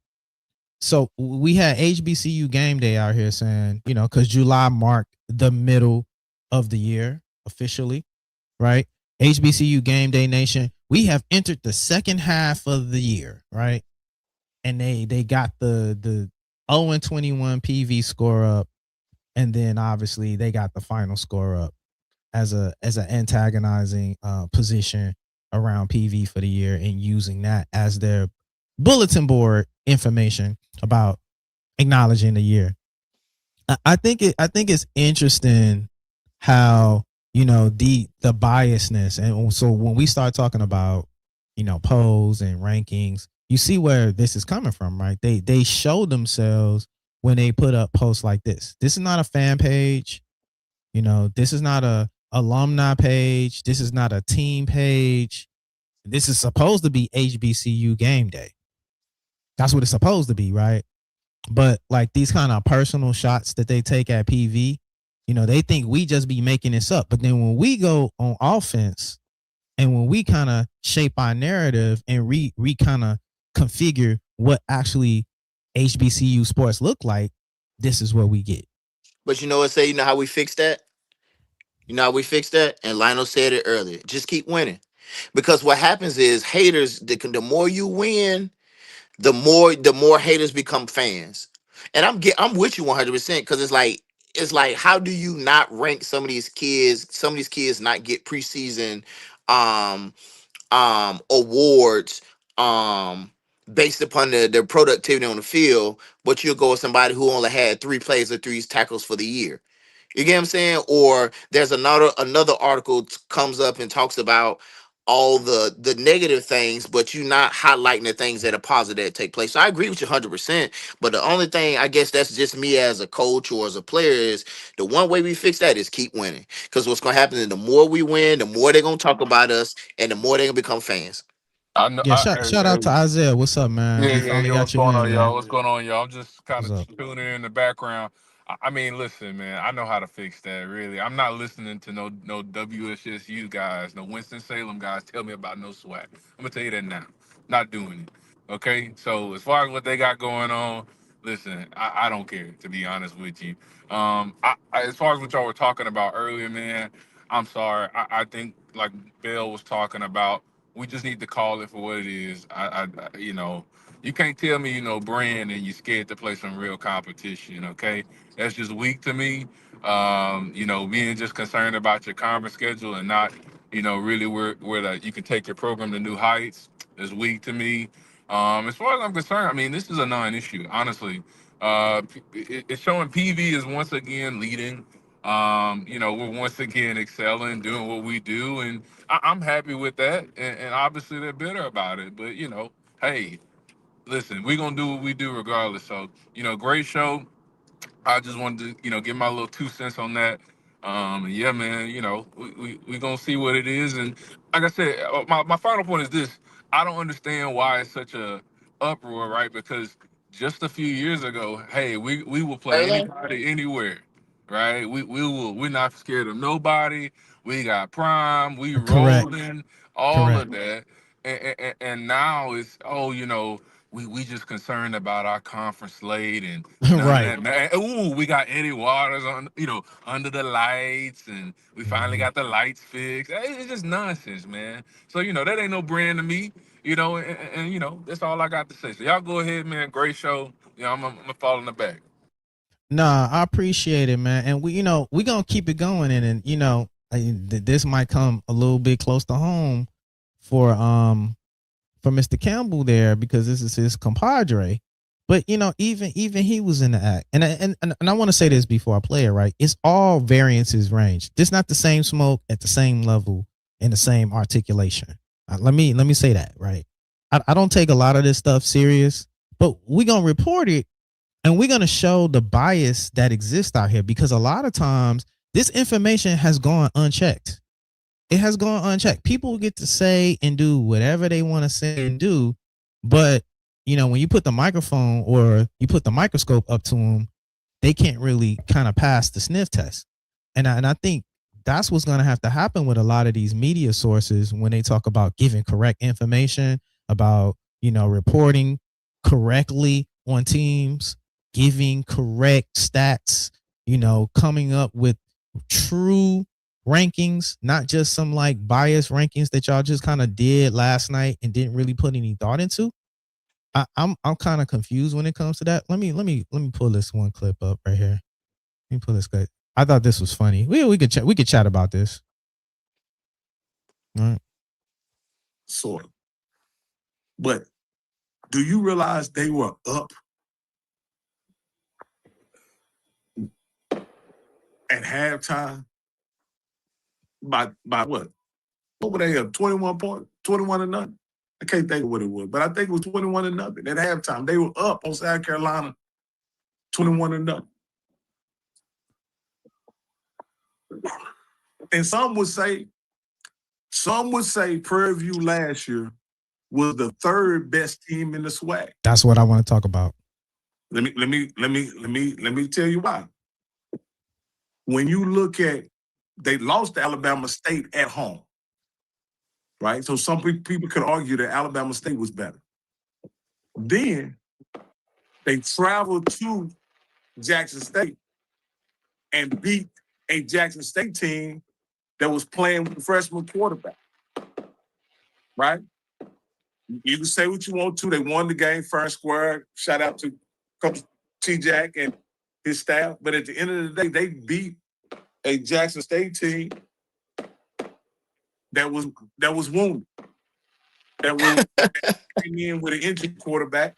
So we had HBCU game day out here saying, because July marked the middle of the year officially, right? HBCU game day nation. We have entered the second half of the year, right? and they got the 0-21 PV score up, and then obviously they got the final score up as an antagonizing position around PV for the year, and using that as their bulletin board information about acknowledging the year. I think it's interesting how, you know, the biasness, and so when we start talking about, you know, polls and rankings, you see where this is coming from, right? They show themselves when they put up posts like this. This is not a fan page, you know. This is not a alumni page. This is not a team page. This is supposed to be HBCU game day. That's what it's supposed to be, right? But like these kind of personal shots that they take at PV, you know, they think we just be making this up. But then when we go on offense and when we kind of shape our narrative and re kind of configure what actually HBCU sports look like, this is what we get. But you know what? Say, you know how we fix that? You know how we fix that? And Lionel said it earlier. Just keep winning. Because what happens is haters, the more you win, the more haters become fans. And I'm with you 100% because it's like how do you not rank some of these kids? Some of these kids not get preseason um awards based upon their productivity on the field, but you'll go with somebody who only had 3 plays or 3 tackles for the year. You get what I'm saying? Or there's another article comes up and talks about all the negative things, but you're not highlighting the things that are positive that take place. So I agree with you 100%. But the only thing, I guess that's just me as a coach or as a player, is the one way we fix that is keep winning. Because what's going to happen is the more we win, the more they're going to talk about us, and the more they're going to become fans. I know. Yeah, shout out to Isaiah. What's up, man? Yeah, We yeah, finally yeah. got What's you going in, on, y'all? man. What's going on, y'all? I'm just kind What's of up? tuning in the background. I mean, listen, man. I know how to fix that. Really, I'm not listening to no WSSU guys, no Winston Salem guys tell me about no SWAC. I'm gonna tell you that now. Not doing it. Okay. So as far as what they got going on, listen, I don't care, to be honest with you. As far as what y'all were talking about earlier, man, I'm sorry. I think like Bill was talking about, we just need to call it for what it is. You know, you can't tell me, you know, brand and you're scared to play some real competition. Okay, that's just weak to me. You know, being just concerned about your conference schedule and not, you know, really where you can take your program to new heights is weak to me. As far as I'm concerned, I mean, this is a non-issue, honestly. It's showing PV is once again leading. You know, we're once again excelling, doing what we do, and I'm happy with that. And obviously they're bitter about it, but you know, hey, listen, we're gonna do what we do regardless. So, you know, great show. I just wanted to, you know, give my little 2 cents on that. Yeah, man, you know, we gonna see what it is. And like I said, my final point is this: I don't understand why it's such a uproar, right? Because just a few years ago, hey, we will play anybody anywhere, right? We're not scared of nobody. We got prime, we Correct. rolling, all Correct. of that. And now it's, oh, you know, we just concerned about our conference slate and none of Right. that. Man. Ooh, we got Eddie Waters on, you know, under the lights, and we finally got the lights fixed. It's just nonsense, man. So you know that ain't no brand to me, you know, and you know that's all I got to say. So y'all go ahead, man. Great show. You know, I'm gonna fall in the back. Nah, I appreciate it, man. And we, you know, we gonna keep it going, and you know, this might come a little bit close to home for Mr. Campbell there, because this is his compadre. But you know, even he was in the act, and I want to say this before I play it. Right, it's all variances range. This not the same smoke at the same level and the same articulation. Let me say that, right. I don't take a lot of this stuff serious, but we gonna report it, and we're gonna show the bias that exists out here, because a lot of times this information has gone unchecked. It has gone unchecked. People get to say and do whatever they want to say and do, but you know, when you put the microphone or you put the microscope up to them, they can't really kind of pass the sniff test. And I think that's what's going to have to happen with a lot of these media sources when they talk about giving correct information, about, you know, reporting correctly on teams, giving correct stats, you know, coming up with true rankings, not just some like biased rankings that y'all just kind of did last night and didn't really put any thought into. I'm kind of confused when it comes to that. Let me pull this one clip up right here. Let me pull this clip. I thought this was funny. We could chat about this. All right. Sort of. But do you realize they were up at halftime by what? What were they up? 21 points? 21 to nothing? I can't think of what it was, but I think it was 21 to nothing at halftime. They were up on South Carolina 21 to nothing. And some would say Prairie View last year was the third best team in the SWAC. That's what I want to talk about. Let me tell you why. When you look at, they lost to Alabama State at home, right? So some people could argue that Alabama State was better. Then they traveled to Jackson State and beat a Jackson State team that was playing with a freshman quarterback, right? You can say what you want to. They won the game fair and square. Shout out to Coach T-Jack and his staff. But at the end of the day, they beat a Jackson State team that was wounded. That was came in with an injured quarterback.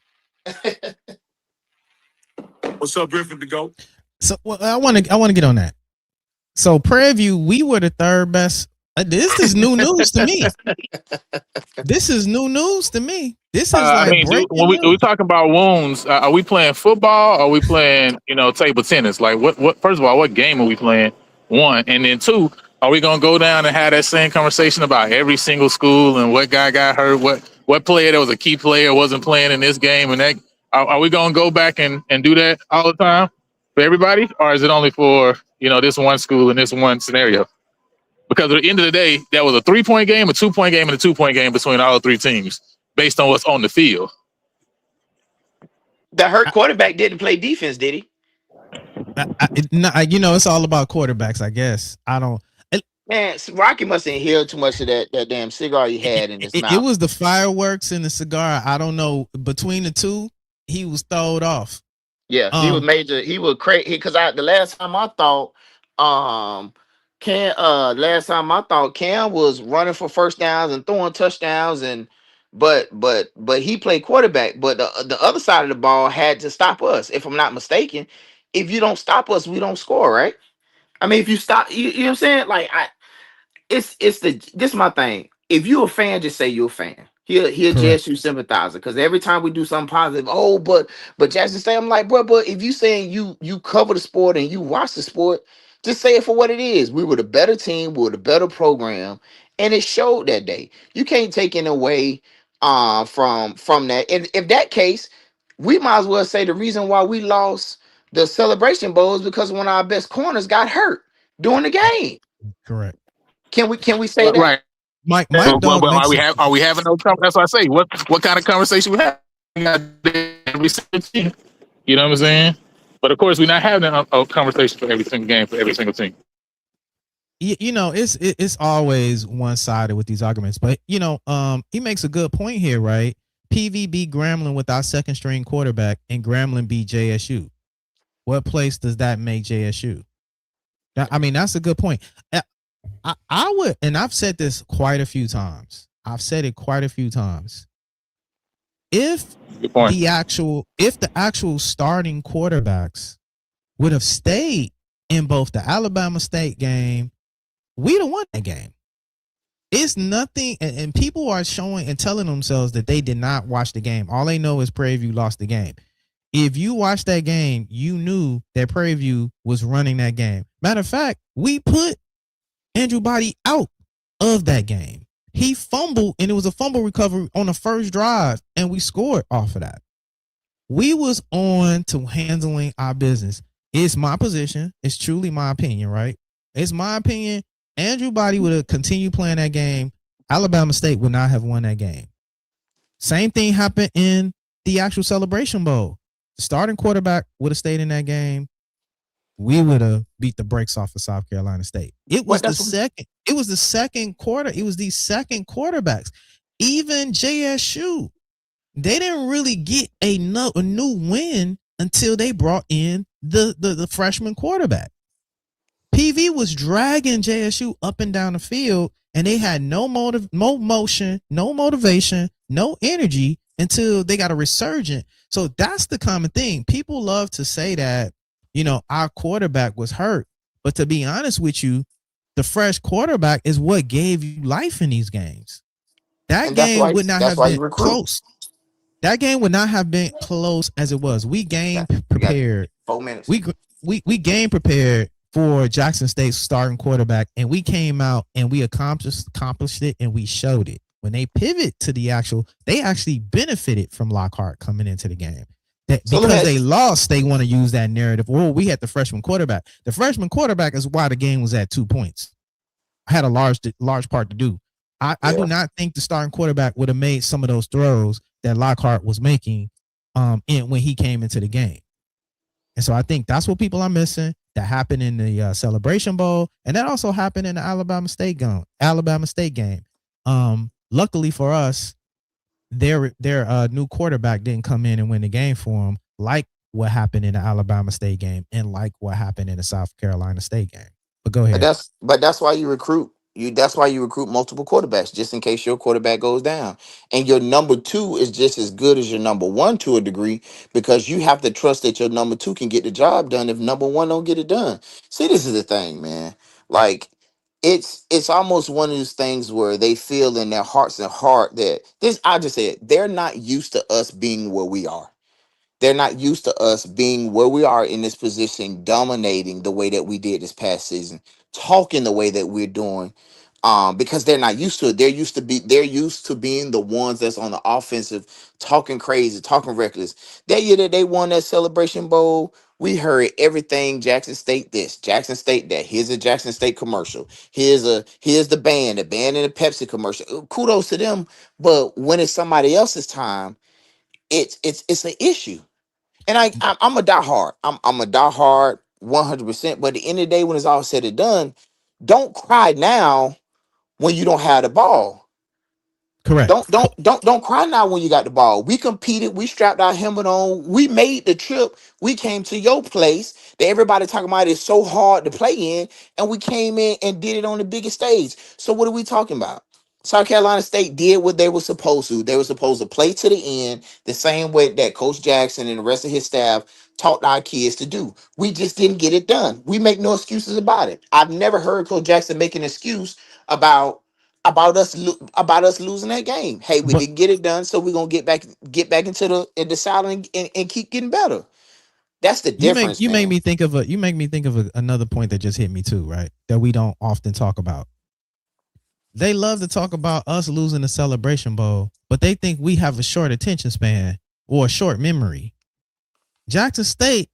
What's up, Griffin to go? So I want to get on that. So Prairie View, we were the third best. This is new news to me. This is new news to me. This is like when we talking about wounds, are we playing football? Or are we playing, table tennis? Like what? First of all, what game are we playing? One, and then two, are we gonna go down and have that same conversation about every single school and what guy got hurt, what player that was a key player wasn't playing in this game, and that are we gonna go back and do that all the time for everybody, or is it only for this one school in this one scenario? Because at the end of the day, that was a 3-point game, a 2-point game, and a 2-point game between all three teams, based on what's on the field. The hurt quarterback didn't play defense, did he? It's all about quarterbacks, I guess. I don't. Man, Rocky must have inhaled too much of that damn cigar he had in his mouth. It was the fireworks and the cigar. I don't know. Between the two, he was throwed off. Yeah, he was major. He was crazy because the last time I thought, Cam was running for first downs and throwing touchdowns, but he played quarterback. But the other side of the ball had to stop us, if I'm not mistaken. If you don't stop us, we don't score, right? I mean, if you stop, you know what I'm saying? Like this is my thing. If you're a fan, just say you're a fan. He'll JSU sympathizer, because every time we do something positive, but Jackson State, I'm like, bro, but if you saying you cover the sport and you watch the sport, just say it for what it is. We were the better team, we were the better program, and it showed that day. You can't take it away from that. And if that case, we might as well say the reason why we lost the Celebration Bowl is because one of our best corners got hurt during the game. Correct. Can we say that? Right. Mike are we having no conversation? That's what I say. What kind of conversation we have? You know what I'm saying? But of course, we're not having a conversation for every single game for every single team. It's always one-sided with these arguments. But he makes a good point here, right? PV beat Grambling with our second string quarterback, and Grambling beat JSU. What place does that make JSU? That's a good point. I would, and I've said this quite a few times. If the actual starting quarterbacks would have stayed in both the Alabama State game, we'd have won that game. It's nothing, and people are showing and telling themselves that they did not watch the game. All they know is Prairie View lost the game. If you watched that game, you knew that Prairie View was running that game. Matter of fact, we put Andrew Body out of that game. He fumbled, and it was a fumble recovery on the first drive, and we scored off of that. We was on to handling our business. It's my position. It's truly my opinion, right? It's my opinion. Andrew Body would have continued playing that game. Alabama State would not have won that game. Same thing happened in the actual Celebration Bowl. The starting quarterback would have stayed in that game. We would have beat the brakes off of South Carolina State. It was the second quarter. It was these second quarterbacks. Even JSU, they didn't really get a new win until they brought in the freshman quarterback. PV was dragging JSU up and down the field, and they had no motion, no motivation, no energy until they got a resurgent. So that's the common thing. People love to say that, our quarterback was hurt. But to be honest with you, the fresh quarterback is what gave you life in these games. That game would not have been close. That game would not have been close as it was. We game prepared. 4 minutes. We game prepared for Jackson State's starting quarterback, and we came out and we accomplished it, and we showed it. When they pivot to they actually benefited from Lockhart coming into the game. Because they lost, they want to use that narrative. Well, we had the freshman quarterback. The freshman quarterback is why the game was at 2 points. I had a large part to do. I do not think the starting quarterback would have made some of those throws that Lockhart was making when he came into the game. And so I think that's what people are missing. That happened in the Celebration Bowl, and that also happened in the Alabama State game. Luckily for us, their new quarterback didn't come in and win the game for them, like what happened in the Alabama State game and like what happened in the South Carolina State game. But go ahead. But that's why you recruit. That's why you recruit multiple quarterbacks, just in case your quarterback goes down. And your number 2 is just as good as your number 1 to a degree, because you have to trust that your number 2 can get the job done if number 1 don't get it done. See, this is the thing, man. Like, it's almost one of those things where they feel in their hearts and heart that I just said, they're not used to us being where we are. They're not used to us being where we are in this position, dominating the way that we did this past season, talking the way that we're doing, because they're not used to it. They're used to being the ones that's on the offensive, talking crazy, talking reckless. That year that they won that Celebration Bowl, we heard everything Jackson State this, Jackson State that. Here's a Jackson State commercial. Here's the band in the Pepsi commercial. Kudos to them. But when it's somebody else's time, it's an issue. And I'm a diehard. I'm a diehard 100%. But at the end of the day, when it's all said and done, don't cry now when you don't have the ball. Correct. Don't cry now when you got the ball. We competed. We strapped our helmet on. We made the trip. We came to your place that everybody talking about is so hard to play in, and we came in and did it on the biggest stage. So what are we talking about? South Carolina State did what they were supposed to. They were supposed to play to the end the same way that Coach Jackson and the rest of his staff taught our kids to do. We just didn't get it done. We make no excuses about it. I've never heard Coach Jackson make an excuse about us losing that game. Hey, we didn't get it done, so we're gonna get back into the saddle and keep getting better. That's the difference. You make me think of another point that just hit me too, right? That we don't often talk about. They love to talk about us losing the Celebration Bowl, but they think we have a short attention span or a short memory. Jackson State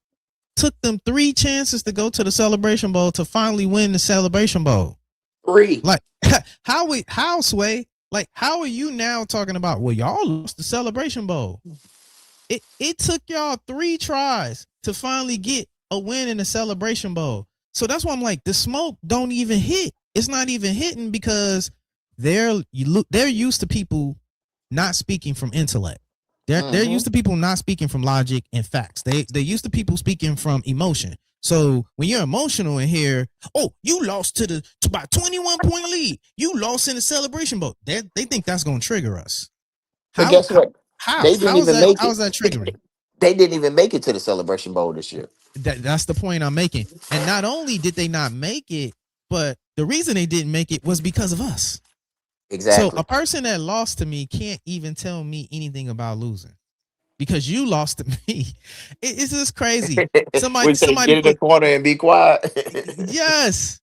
took them 3 chances to go to the Celebration Bowl to finally win the Celebration Bowl. 3. Like how Sway? Like, how are you now talking about, well, y'all lost the Celebration Bowl? It took y'all 3 tries to finally get a win in the Celebration Bowl. So that's why I'm like, the smoke don't even hit. It's not even hitting because they're used to people not speaking from intellect. They're used to people not speaking from logic and facts. They're used to people speaking from emotion. So when you're emotional in here, oh, you lost to about 21-point lead. You lost in the Celebration Bowl. They think that's going to trigger us. But guess what? How? They didn't even make it. How is that triggering? They didn't even make it to the Celebration Bowl this year. That's the point I'm making. And not only did they not make it, but the reason they didn't make it was because of us. Exactly. So a person that lost to me can't even tell me anything about losing because you lost to me. It's just crazy. Somebody get in the corner and be quiet. Yes.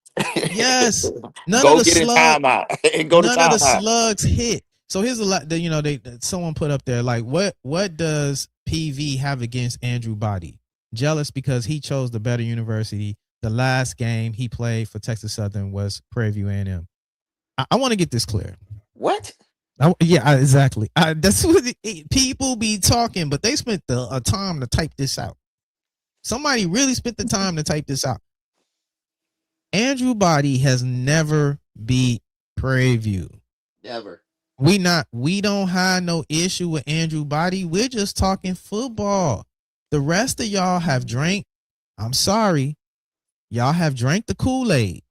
None go of the get slug, a timeout. Go to none of the timeout. slugs hit. So here's a lot that someone put up there like what does PV have against Andrew Body? Jealous because he chose the better university. The last game he played for Texas Southern was Prairie View A&M. I want to get this clear. What? Yeah, exactly. That's what people be talking, but they spent the time to type this out. Somebody really spent the time to type this out. Andrew Body has never beat Prairie View. Never. We don't have no issue with Andrew Body. We're just talking football. The rest of y'all have drank. I'm sorry. Y'all have drank the Kool-Aid.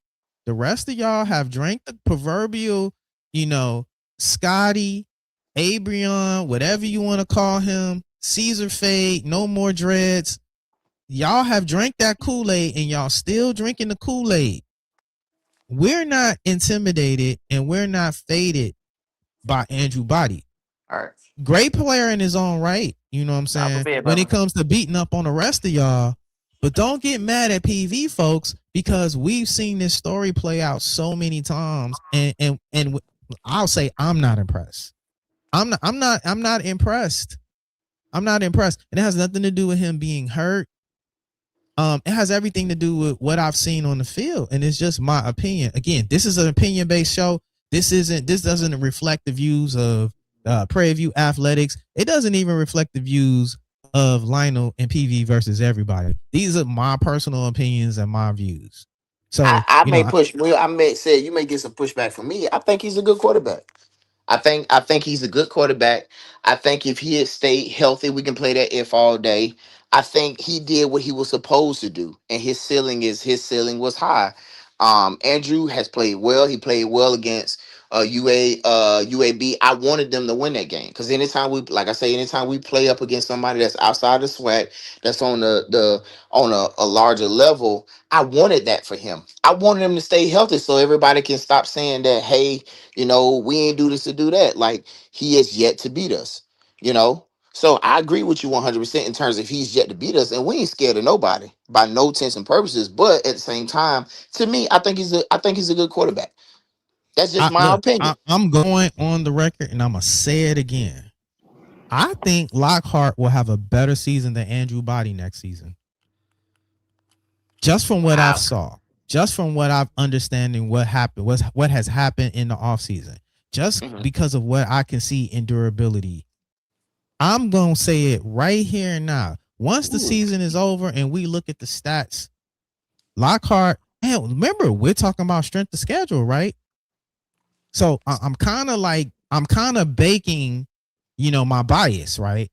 The rest of y'all have drank the proverbial, Scotty, Abrion, whatever you want to call him, Caesar Fade, no more dreads. Y'all have drank that Kool-Aid and y'all still drinking the Kool-Aid. We're not intimidated and we're not faded by Andrew Body. All right. Great player in his own right. You know what I'm saying? When it comes to beating up on the rest of y'all. But don't get mad at PV, folks, because we've seen this story play out so many times. And I'll say I'm not impressed. I'm not impressed. I'm not impressed. And it has nothing to do with him being hurt. It has everything to do with what I've seen on the field. And it's just my opinion. Again, this is an opinion-based show. This doesn't reflect the views of Prairie View Athletics. It doesn't even reflect the views of Lionel and PV versus everybody. These are my personal opinions and my views. So I may say you may get some pushback from me. I think he's a good quarterback. I think he's a good quarterback. I think if he had stayed healthy, we can play that if all day. I think he did what he was supposed to do, and his ceiling was high. Andrew has played well. He played well against UAB. I wanted them to win that game because anytime we play up against somebody that's outside the SWAC, that's on a larger level, I wanted that for him. I wanted him to stay healthy so everybody can stop saying that, hey, we ain't do this to do that. Like, he has yet to beat us, So I agree with you 100% in terms of he's yet to beat us, and we ain't scared of nobody by no intents and purposes. But at the same time, to me, I think he's a good quarterback. That's just my opinion. I'm going on the record, and I'm gonna say it again. I think Lockhart will have a better season than Andrew Body next season. Just from what I've saw, just from what I've understanding what happened, what has happened in the offseason, just because of what I can see in durability. I'm going to say it right here and now. Once the season is over and we look at the stats, Lockhart, and remember, we're talking about strength of schedule, right? So I'm kind of baking, my bias, right?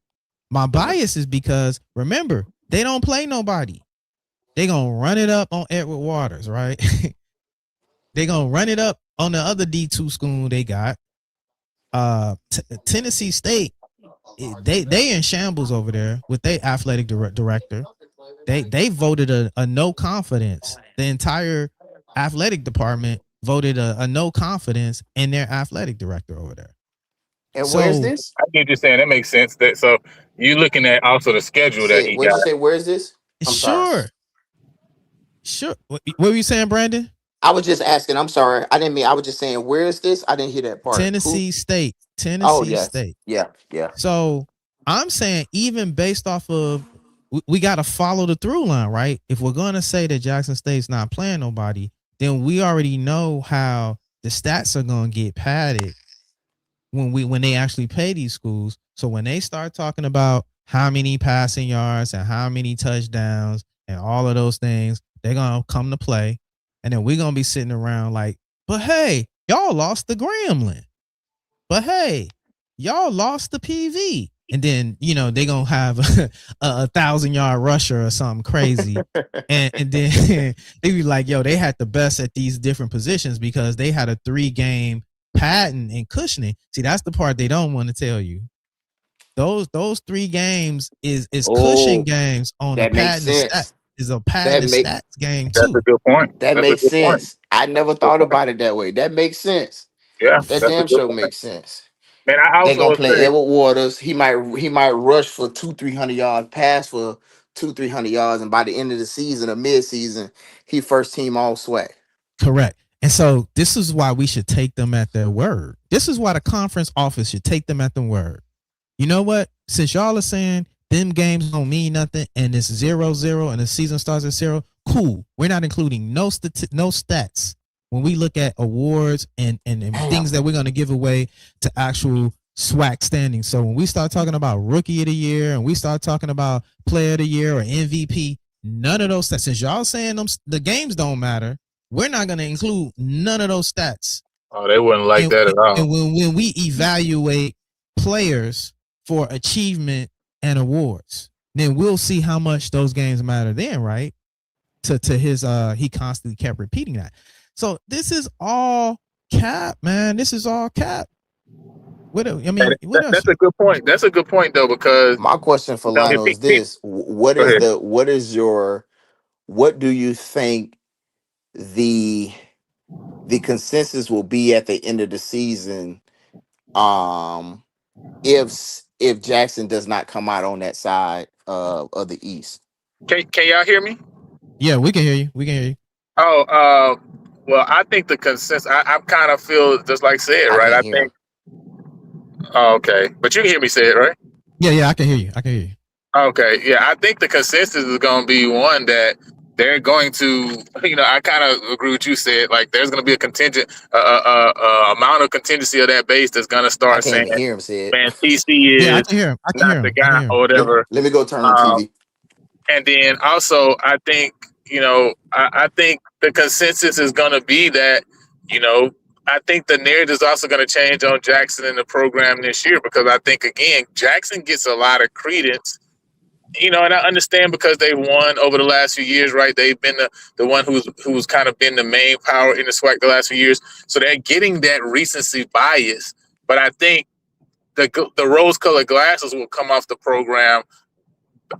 My bias is because, remember, they don't play nobody. They going to run it up on Edward Waters, right? They going to run it up on the other D2 school they got. Tennessee State, they in shambles over there with their athletic director. They voted a no confidence. The entire athletic department voted a no confidence in their athletic director over there. And where's this? I get you saying that makes sense. So you're looking at also the schedule that he got. What'd you say? Where's this? Sure. What were you saying, Brandon? I was just asking. I'm sorry. I didn't mean. I was just saying. Where is this? I didn't hear that part. Tennessee State. State. Yeah. So I'm saying, even based off of, we got to follow the through line, right? If we're going to say that Jackson State's not playing nobody, then we already know how the stats are going to get padded when they actually pay these schools. So when they start talking about how many passing yards and how many touchdowns and all of those things, they're going to come to play. And then we're going to be sitting around like, but hey, y'all lost the Gremlin. But hey, y'all lost the PV. And then, they're going to have a 1,000-yard rusher or something crazy. and then they be like, yo, they had the best at these different positions because they had a 3-game patent and cushioning. See, that's the part they don't want to tell you. Those 3 games is cushion games on the patent stats. Is a patent stats game too. That's a good point. That makes sense. I never thought about it that way. That makes sense. Yeah, that damn sure makes sense. Man, They're gonna play Edward Waters. He might rush for 200-300 yards, pass for 200-300 yards, and by the end of the season or mid-season, he first team all SWAC. Correct. And so this is why we should take them at their word. This is why the conference office should take them at their word. You know what? Since y'all are saying them games don't mean nothing and it's 0-0 and the season starts at 0, cool. We're not including no stats when we look at awards and things that we're going to give away to actual SWAC standings. So when we start talking about rookie of the year and we start talking about player of the year or MVP, none of those stats. Since y'all saying the games don't matter, we're not going to include none of those stats Oh, they wouldn't like And, that at all. and when we evaluate players for achievement and awards, then we'll see how much those games matter then, right? To his he constantly kept repeating that. So this is all cap, man. This is all cap. What I mean, what else? That's a good point. That's a good point though, because My question for if Lionel is this: go ahead. what do you think the consensus will be at the end of the season? If Jackson does not come out on that side of the East. Can y'all hear me? Yeah, we can hear you. We can hear you. Oh, well, I think the consensus. I kind of feel just like Sed, right? I think. Oh, okay, but you can hear me, Sed, right? Yeah, I can hear you. I can hear you. Okay, yeah, I think the consensus is going to be one that they're going to, I kind of agree with you, Sed. Like, there's going to be a contingent, amount of contingency of that base that's going to start saying, even hear him, Sed. "Man, TC Yeah, I is can hear him. not the guy or whatever." Let me go turn on TV. And then also, I think, I think the consensus is going to be that, I think the narrative is also going to change on Jackson in the program this year, because I think, again, Jackson gets a lot of credence, and I understand because they've won over the last few years, right? They've been the one who's kind of been the main power in the SWAC the last few years. So they're getting that recency bias. But I think the rose-colored glasses will come off the program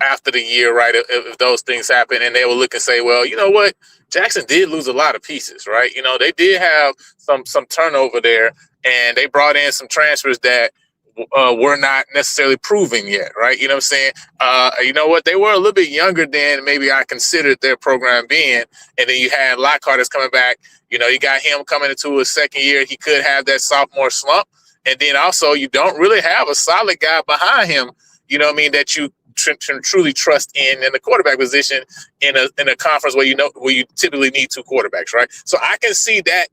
after the year, right? If those things happen, and they will look and say, well, you know what? Jackson did lose a lot of pieces, right? They did have some turnover there, and they brought in some transfers that were not necessarily proven yet, right? You know what I'm saying? You know what? They were a little bit younger than maybe I considered their program being. And then you had Lockhart that's coming back. You got him coming into his second year. He could have that sophomore slump. And then also you don't really have a solid guy behind him, that you truly trust in the quarterback position in a conference where you typically need two quarterbacks, right? So I can see that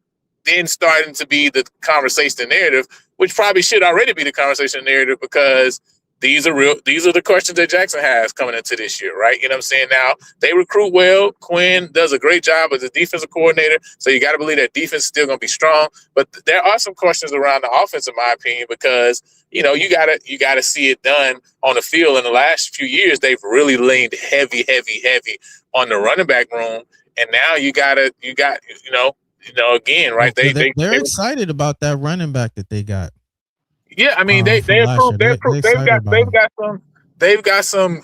then starting to be the conversation narrative, which probably should already be the conversation narrative, because these are the questions that Jackson has coming into this year, right? You know what I'm saying? Now, they recruit well. Quinn does a great job as a defensive coordinator, so you got to believe that defense is still going to be strong. But there are some questions around the offense, in my opinion, because you gotta see it done on the field. In the last few years, they've really leaned heavy on the running back room, and now you got again, right? They're excited about that running back that they got. Yeah, I mean they've got some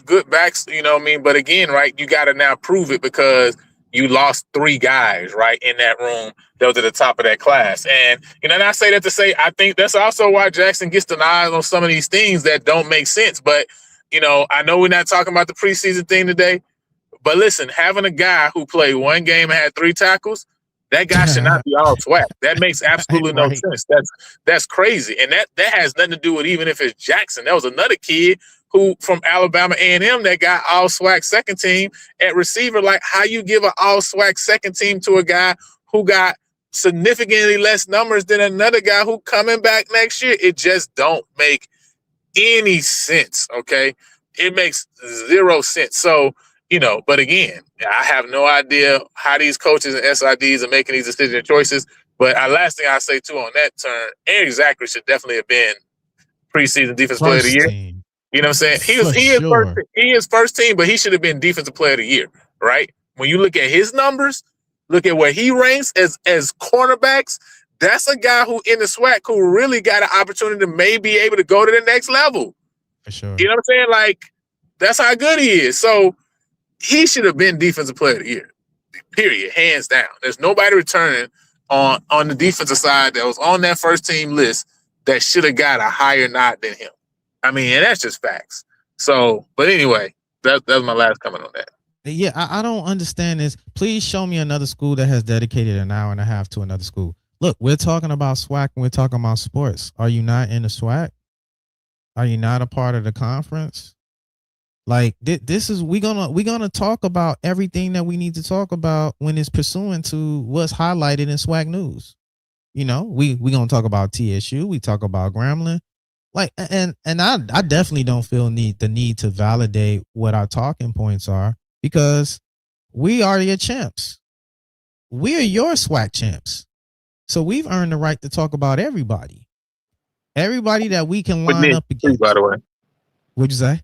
good backs, but again, right, you got to now prove it, because you lost 3 guys, right, in that room that was at the top of that class. And and I say that to say I think that's also why Jackson gets an eye on some of these things that don't make sense. But I know we're not talking about the preseason thing today, but listen, having a guy who played one game and had 3 tackles, that guy should not be all SWAC. That makes absolutely no sense. That's crazy. And that has nothing to do with even if it's Jackson. There was another kid who from Alabama A&M that got all SWAC second team at receiver. Like, how you give an all SWAC second team to a guy who got significantly less numbers than another guy who coming back next year? It just don't make any sense, okay? It makes 0 sense. So, but again, I have no idea how these coaches and SIDs are making these decisions and choices. But last thing I say, too, on that turn, Eric Zachary should definitely have been preseason defensive player of the year. Team. You know what I'm saying? He is first team, but he should have been defensive player of the year, right? When you look at his numbers, look at where he ranks as cornerbacks, that's a guy who in the SWAC who really got an opportunity to maybe be able to go to the next level. For sure. You know what I'm saying? Like, that's how good he is. So he should have been defensive player of the year, period, hands down. There's nobody returning on the defensive side that was on that first team list that should have got a higher nod than him. I mean, and that's just facts. So, but anyway, that was my last comment on that. Yeah, I don't understand this. Please show me another school that has dedicated an hour and a half to another school. Look, we're talking about SWAC and we're talking about sports. Are you not in the SWAC? Are you not a part of the conference? Like, this is we're gonna talk about everything that we need to talk about when it's pursuant to what's highlighted in SWAC news. We gonna talk about TSU. We talk about Grambling. Like, and I definitely don't feel the need to validate what our talking points are, because we are your champs. We are your SWAC champs. So we've earned the right to talk about everybody that we can With line Nick, up too, against. by the way. What'd you say?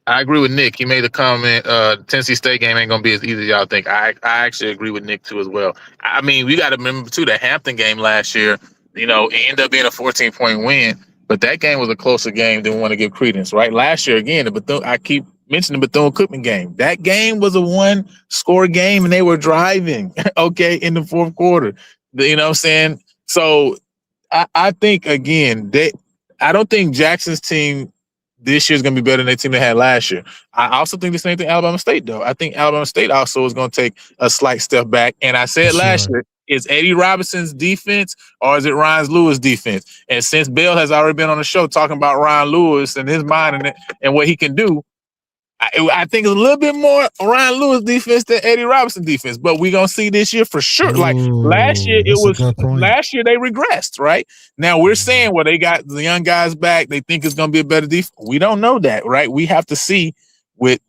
I agree with Nick. He made a comment. Tennessee State game ain't gonna be as easy as y'all think. I actually agree with Nick too as well. I mean, we got to remember too the Hampton game last year. You know, it ended up being a 14-point win, but that game was a closer game than we want to give credence. Right? Last year again, the Bethune, I keep mentioning the Bethune-Cookman game. That game was a one-score game, and they were driving. Okay, in the fourth quarter. You know what I'm saying? So I think again I don't think Jackson's team this year is going to be better than their team they had last year. I also think the same thing Alabama State, though. I think Alabama State also is going to take a slight step back. And I said last year, is Eddie Robinson's defense or is it Ryan Lewis' defense? And since Bill has already been on the show talking about Ryan Lewis and his mind and what he can do, I think it's a little bit more Ryan Lewis defense than Eddie Robinson defense, but we're gonna see this year for sure. Like last year, last year they regressed, right? Now we're saying, well, they got the young guys back, they think it's gonna be a better defense. We don't know that, right? We have to see with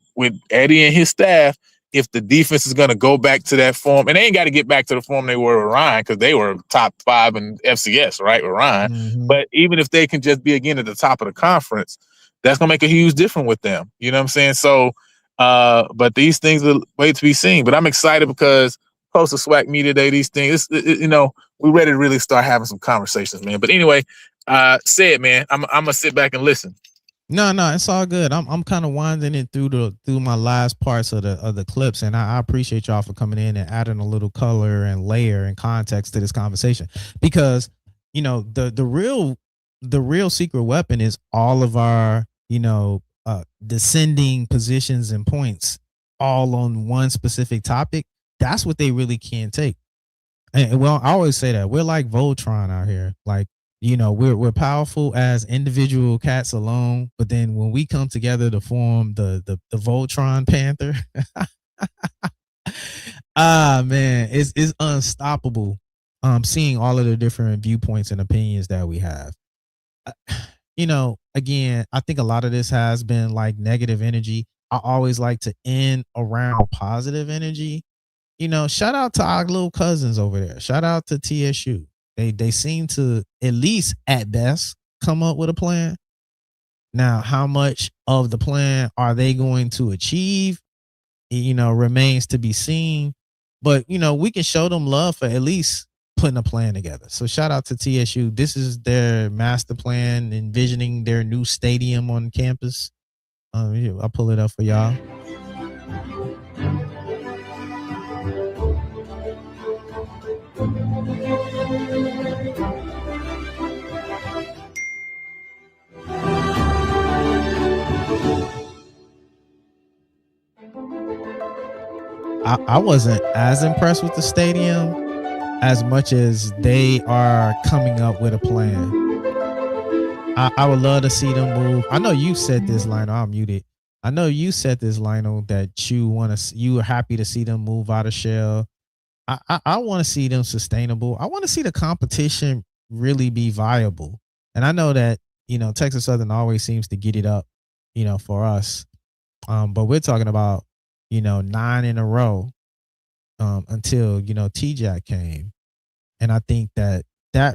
Eddie and his staff if the defense is gonna go back to that form, and they ain't got to get back to the form they were with Ryan because they were top 5 in FCS, right, with Ryan. Mm-hmm. But even if they can just be again at the top of the conference, that's gonna make a huge difference with them. You know what I'm saying? So, but these things are wait to be seen. But I'm excited because post the SWAC Media Day, these things, you know, we're ready to really start having some conversations, man. But anyway, Sed, man, I'm gonna sit back and listen. No, it's all good. I'm kind of winding it through my last parts of the clips, and I appreciate y'all for coming in and adding a little color and layer and context to this conversation, because you know the real secret weapon is all of our descending positions and points all on one specific topic. That's what they really can't take. And well, I always say that we're like Voltron out here. Like, you know, we're powerful as individual cats alone, but then when we come together to form the Voltron Panther, man, it's unstoppable. Seeing all of the different viewpoints and opinions that we have. You know, again, I think a lot of this has been like negative energy. I always like to end around positive energy. You know, shout out to our little cousins over there. Shout out to TSU. They seem to, at least at best, come up with a plan. Now, how much of the plan are they going to achieve, you know, remains to be seen. But, you know, we can show them love for at least putting a plan together. So shout out to TSU. This is their master plan, envisioning their new stadium on campus. I'll pull it up for y'all. I wasn't as impressed with the stadium as much as they are coming up with a plan. I would love to see them move. I know you said this, Lionel. I'm muted. I know you said this, Lionel, that you are happy to see them move out of shell. I want to see them sustainable. I want to see the competition really be viable. And I know that, you know, Texas Southern always seems to get it up, you know, for us. But we're talking about, you know, 9 in a row until, you know, TJAC came. And I think that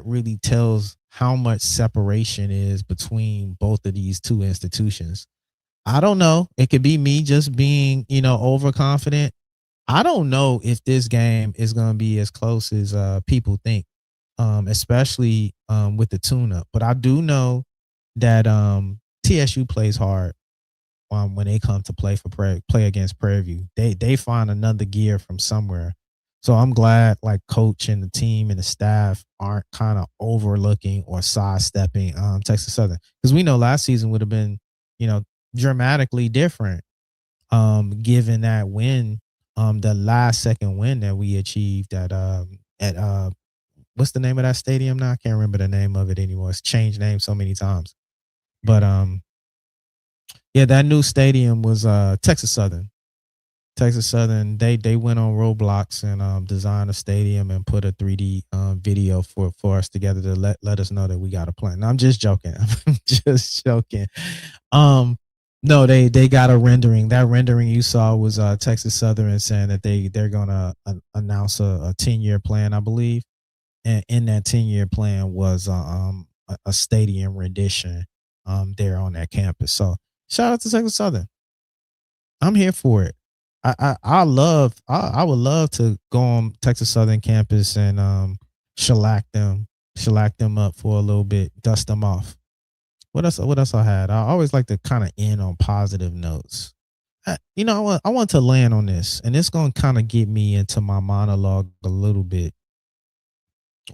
really tells how much separation is between both of these two institutions. I don't know. It could be me just being, you know, overconfident. I don't know if this game is going to be as close as people think, especially with the tune-up. But I do know that TSU plays hard when they come to play against Prairie View. They find another gear from somewhere. So I'm glad like coach and the team and the staff aren't kind of overlooking or sidestepping Texas Southern, because we know last season would have been, you know, dramatically different given that win, the last second win that we achieved at what's the name of that stadium now? I can't remember the name of it anymore. It's changed names so many times. But yeah, that new stadium was Texas Southern. Texas Southern, they went on Roblox and designed a stadium and put a 3D video for us together to let us know that we got a plan. Now, I'm just joking. I'm just joking. No, they got a rendering. That rendering you saw was Texas Southern saying that they're gonna announce a 10-year plan, I believe. in that 10-year plan was a stadium rendition there on that campus. So shout out to Texas Southern. I'm here for it. I would love to go on Texas Southern campus and shellac them up for a little bit, dust them off. What else I had? I always like to kind of end on positive notes. I want to land on this, and it's going to kind of get me into my monologue a little bit.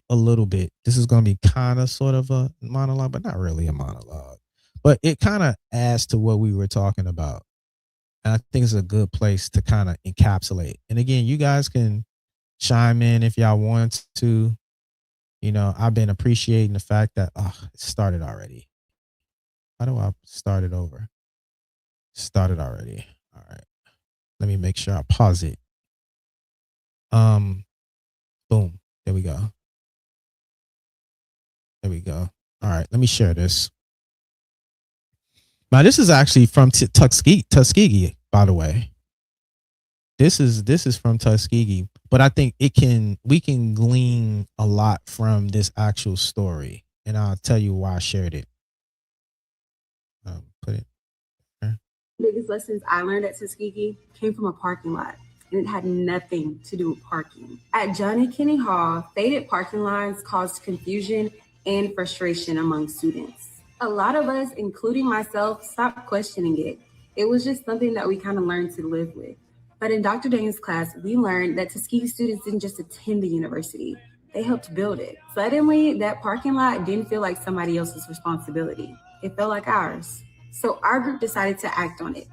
This is going to be kind of sort of a monologue, but not really a monologue. But it kind of adds to what we were talking about. And I think it's a good place to kind of encapsulate. And again, you guys can chime in if y'all want to. I've been appreciating the fact that it started already. How do I start it over? Started already. All right. Let me make sure I pause it. Boom. There we go. There we go. All right. Let me share this. Now, this is actually from Tuskegee, by the way. This is from Tuskegee, but I think we can glean a lot from this actual story, and I'll tell you why I shared it. Put it there. Biggest lessons I learned at Tuskegee came from a parking lot, and it had nothing to do with parking. At Johnny Kinney Hall, faded parking lines caused confusion and frustration among students. A lot of us, including myself, stopped questioning it. It was just something that we kind of learned to live with. But in Dr. Daniels' class, we learned that Tuskegee students didn't just attend the university, they helped build it. Suddenly, that parking lot didn't feel like somebody else's responsibility. It felt like ours. So our group decided to act on it.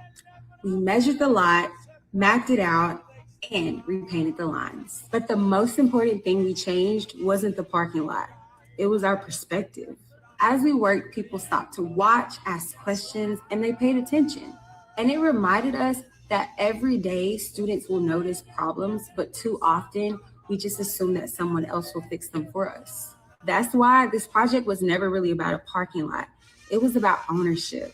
We measured the lot, mapped it out, and repainted the lines. But the most important thing we changed wasn't the parking lot. It was our perspective. As we worked, people stopped to watch, ask questions, and they paid attention. And it reminded us that every day students will notice problems, but too often we just assume that someone else will fix them for us. That's why this project was never really about a parking lot. It was about ownership.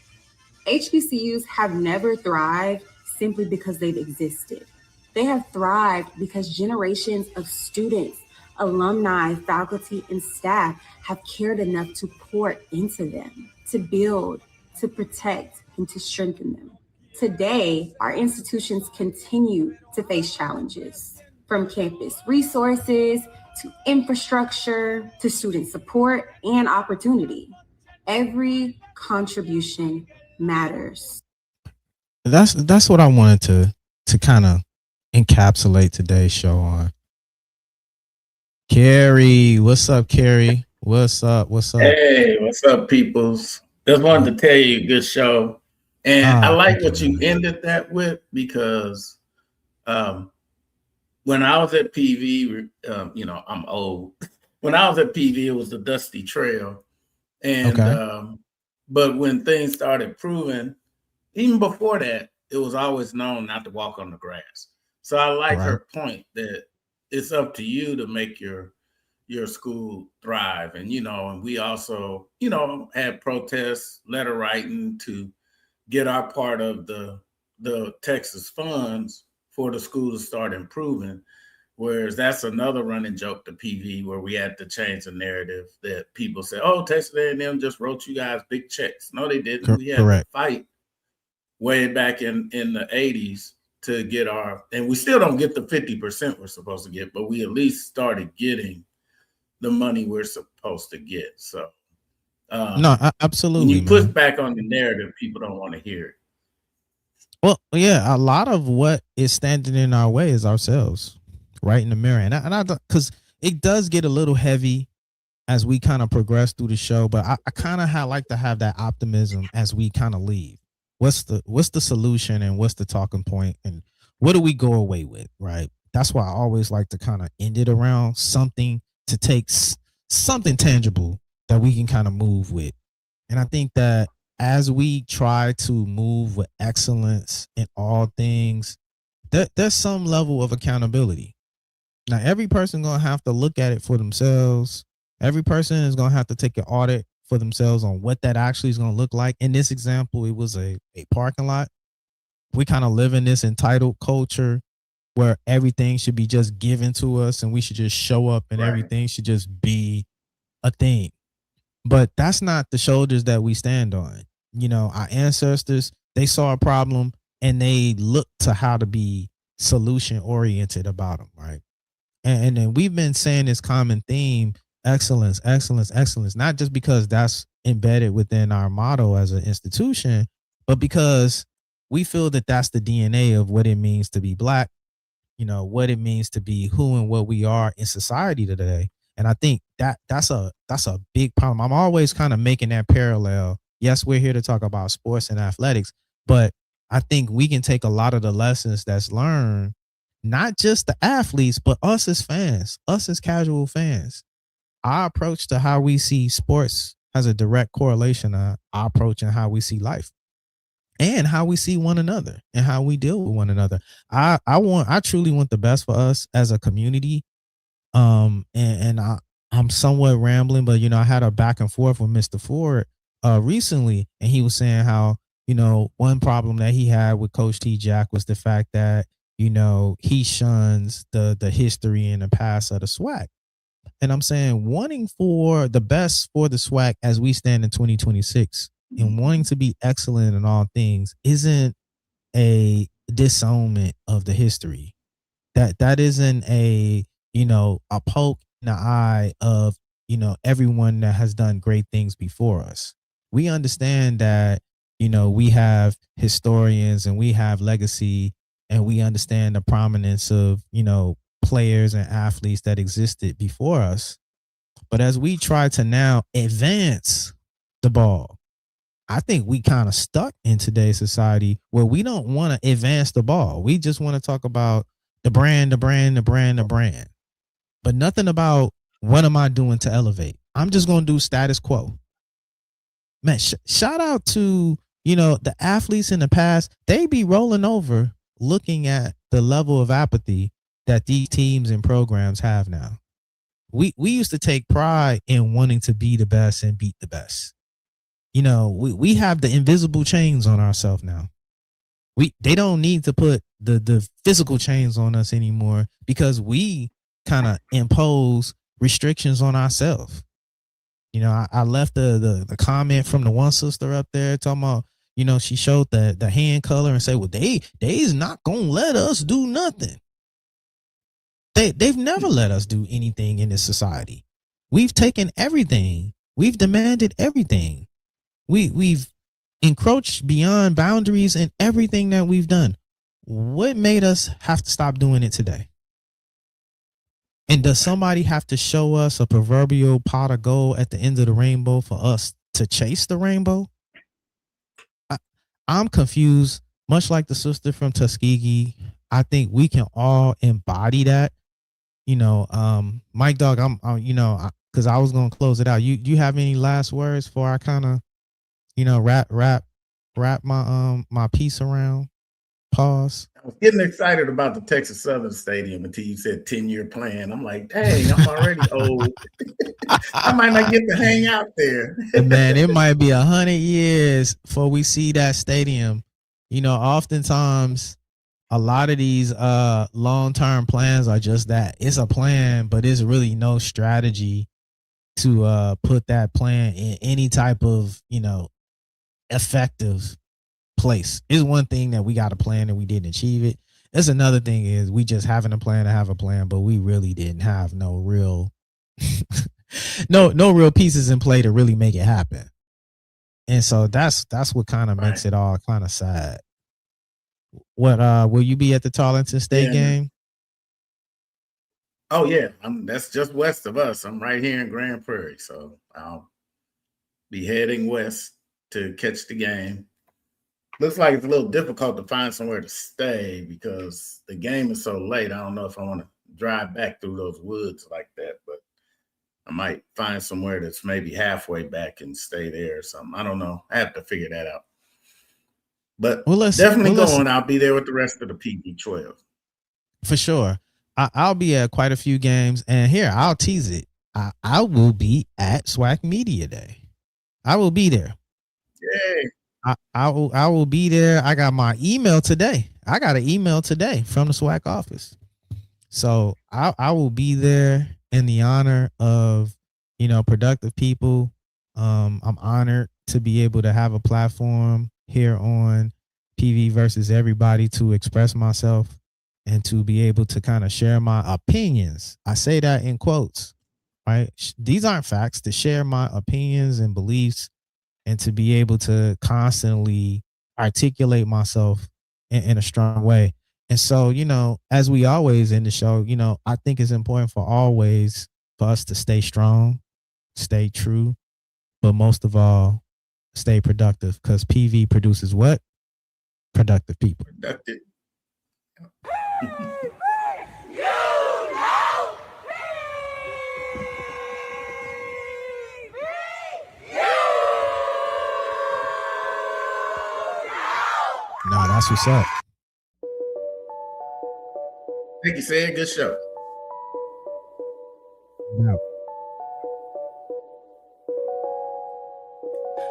HBCUs have never thrived simply because they've existed. They have thrived because generations of students, alumni, faculty, and staff have cared enough to pour into them, to build, to protect, and to strengthen them. Today, our institutions continue to face challenges, from campus resources to infrastructure to student support and opportunity. Every contribution matters. That's what I wanted to kind of encapsulate today's show on. Carrie, what's up, Carrie? What's up? Hey, what's up, peoples? Just wanted to tell you, good show. And I like what you ended that with, because when I was at PV, I'm old. When I was at PV, it was the Dusty Trail. And but when things started proving, even before that, it was always known not to walk on the grass. So I like her point that it's up to you to make your school thrive. And, and we also, had protests, letter writing to get our part of the Texas funds for the school to start improving. Whereas that's another running joke to PV, where we had to change the narrative that people say, oh, Texas A&M just wrote you guys big checks. No, they didn't. We had to fight way back in the 80s to get and we still don't get the 50% we're supposed to get, but we at least started getting the money we're supposed to get. So no, absolutely. When you push back on the narrative, people don't want to hear it. Well, yeah, a lot of what is standing in our way is ourselves, right in the mirror. And I because it does get a little heavy as we kind of progress through the show, but I kind of like to have that optimism as we kind of leave. What's the solution, and what's the talking point, and what do we go away with, right? That's why I always like to kind of end it around something, to take something tangible that we can kind of move with. And I think that as we try to move with excellence in all things, there's some level of accountability. Now, every person going to have to look at it for themselves. Every person is going to have to take an audit for themselves on what that actually is going to look like. In this example, it was a parking lot. We kind of live in this entitled culture where everything should be just given to us and we should just show up and everything should just be a thing. But that's not the shoulders that we stand on. You know, our ancestors, they saw a problem and they looked to how to be solution oriented about them, right? And then we've been saying this common theme, excellence, excellence, excellence, not just because that's embedded within our motto as an institution, but because we feel that that's the DNA of what it means to be Black, you know, what it means to be who and what we are in society today. And I think that's a big problem. I'm always kind of making that parallel. Yes, we're here to talk about sports and athletics, but I think we can take a lot of the lessons that's learned, not just the athletes, but us as fans, us as casual fans. Our approach to how we see sports has a direct correlation to our approach and how we see life and how we see one another and how we deal with one another. I truly want the best for us as a community. I'm somewhat rambling, but you know, I had a back and forth with Mr. Ford recently, and he was saying how, you know, one problem that he had with Coach T Jack was the fact that, you know, he shuns the history and the past of the SWAC. And I'm saying, wanting for the best for the SWAC as we stand in 2026 and wanting to be excellent in all things isn't a disownment of the history. That isn't a, you know, a poke in the eye of, you know, everyone that has done great things before us. We understand that, you know, we have historians and we have legacy, and we understand the prominence of, you know, players and athletes that existed before us. But as we try to now advance the ball, I think we kind of stuck in today's society where we don't want to advance the ball. We just want to talk about the brand, but nothing about what am I doing to elevate. I'm just going to do status quo. Man, shout out to, you know, the athletes in the past. They be rolling over looking at the level of apathy that these teams and programs have now. We used to take pride in wanting to be the best and beat the best. You know, we have the invisible chains on ourselves now. They don't need to put the physical chains on us anymore because we kind of impose restrictions on ourselves. You know, I left the comment from the one sister up there talking about, you know, she showed the hand color and say, well, they's not gonna let us do nothing. They've never let us do anything in this society. We've taken everything. We've demanded everything. We've encroached beyond boundaries in everything that we've done. What made us have to stop doing it today? And does somebody have to show us a proverbial pot of gold at the end of the rainbow for us to chase the rainbow? I'm confused, much like the sister from Tuskegee. I think we can all embody that. You know, Mike Dog, I'm you know, because I was gonna close it out. You have any last words before I kind of, you know, wrap my piece around? Pause. I was getting excited about the Texas Southern Stadium until you said 10-year plan. I'm like, dang, I'm already old. I might not get to hang out there. Man, it might be 100 years before we see that stadium. You know, oftentimes a lot of these long-term plans are just that. It's a plan, but it's really no strategy to put that plan in any type of, you know, effective place. It's one thing that we got a plan and we didn't achieve it. It's another thing is we just having a plan to have a plan, but we really didn't have no real no real pieces in play to really make it happen. And so that's what kind of makes it all kind of sad. What will you be at the Tarleton State game? Oh yeah, that's just west of us. I'm right here in Grand Prairie, so I'll be heading west to catch the game. Looks like it's a little difficult to find somewhere to stay because the game is so late. I don't know if I want to drive back through those woods like that, but I might find somewhere that's maybe halfway back and stay there or something. I don't know. I have to figure that out. But definitely going. I'll be there with the rest of the PB12. For sure. I'll be at quite a few games. And here, I'll tease it. I will be at SWAC Media Day. I will be there. Yay. I will be there. I got my email today. I got an email today from the SWAC office. So I will be there in the honor of, productive people. I'm honored to be able to have a platform here on PV versus everybody to express myself and to be able to kind of share my opinions. I say that in quotes, right? These aren't facts. To share my opinions and beliefs and to be able to constantly articulate myself in a strong way. And so, as we always end the show, I think it's important for us to stay strong, stay true, but most of all, stay productive, because PV produces what? Productive people. Productive. Nah, that's what's up. Thank you, Sed. Good show. Yeah.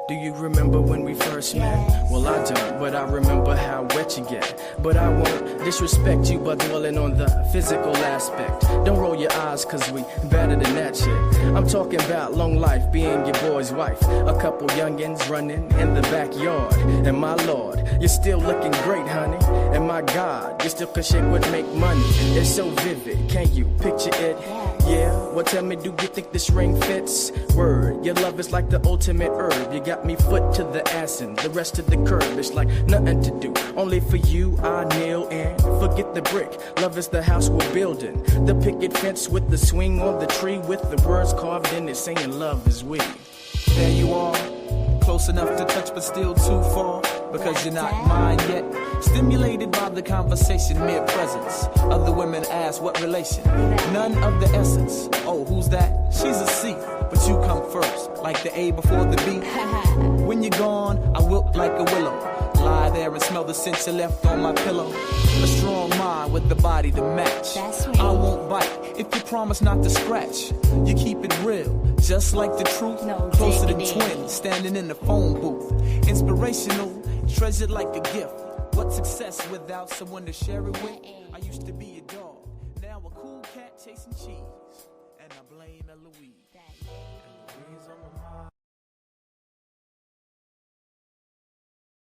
Do you remember when we first met? Well, I don't, but I remember how wet you get. But I won't disrespect you by dwelling on the physical aspect. Don't roll your eyes, cause we better than that shit. I'm talking about long life, being your boy's wife. A couple youngins running in the backyard. And my lord, you're still looking great, honey. And my God, you still could shake what make money. It's so vivid, can't you picture it? Yeah, well tell me, do you think this ring fits? Word, your love is like the ultimate herb. You got me foot to the ass and the rest of the curb. It's like nothing to do, only for you I kneel and forget the brick. Love is the house we're building, the picket fence with the swing on the tree, with the words carved in it saying love is we. There you are, close enough to touch but still too far, because you're not mine yet. Stimulated by the conversation, mere presence. Other women ask what relation, none of the essence. Oh, who's that? She's a C, but you come first, like the A before the B. When you're gone, I wilt like a willow, lie there and smell the scent you left on my pillow. A strong mind with the body to match. I won't bite if you promise not to scratch. You keep it real, just like the truth. Closer than twins, standing in the phone booth. Inspirational, treasured like a gift. What success without someone to share it with? I used to be a dog, now a cool cat chasing cheese. And I blame Eloise. Eloise on my mind.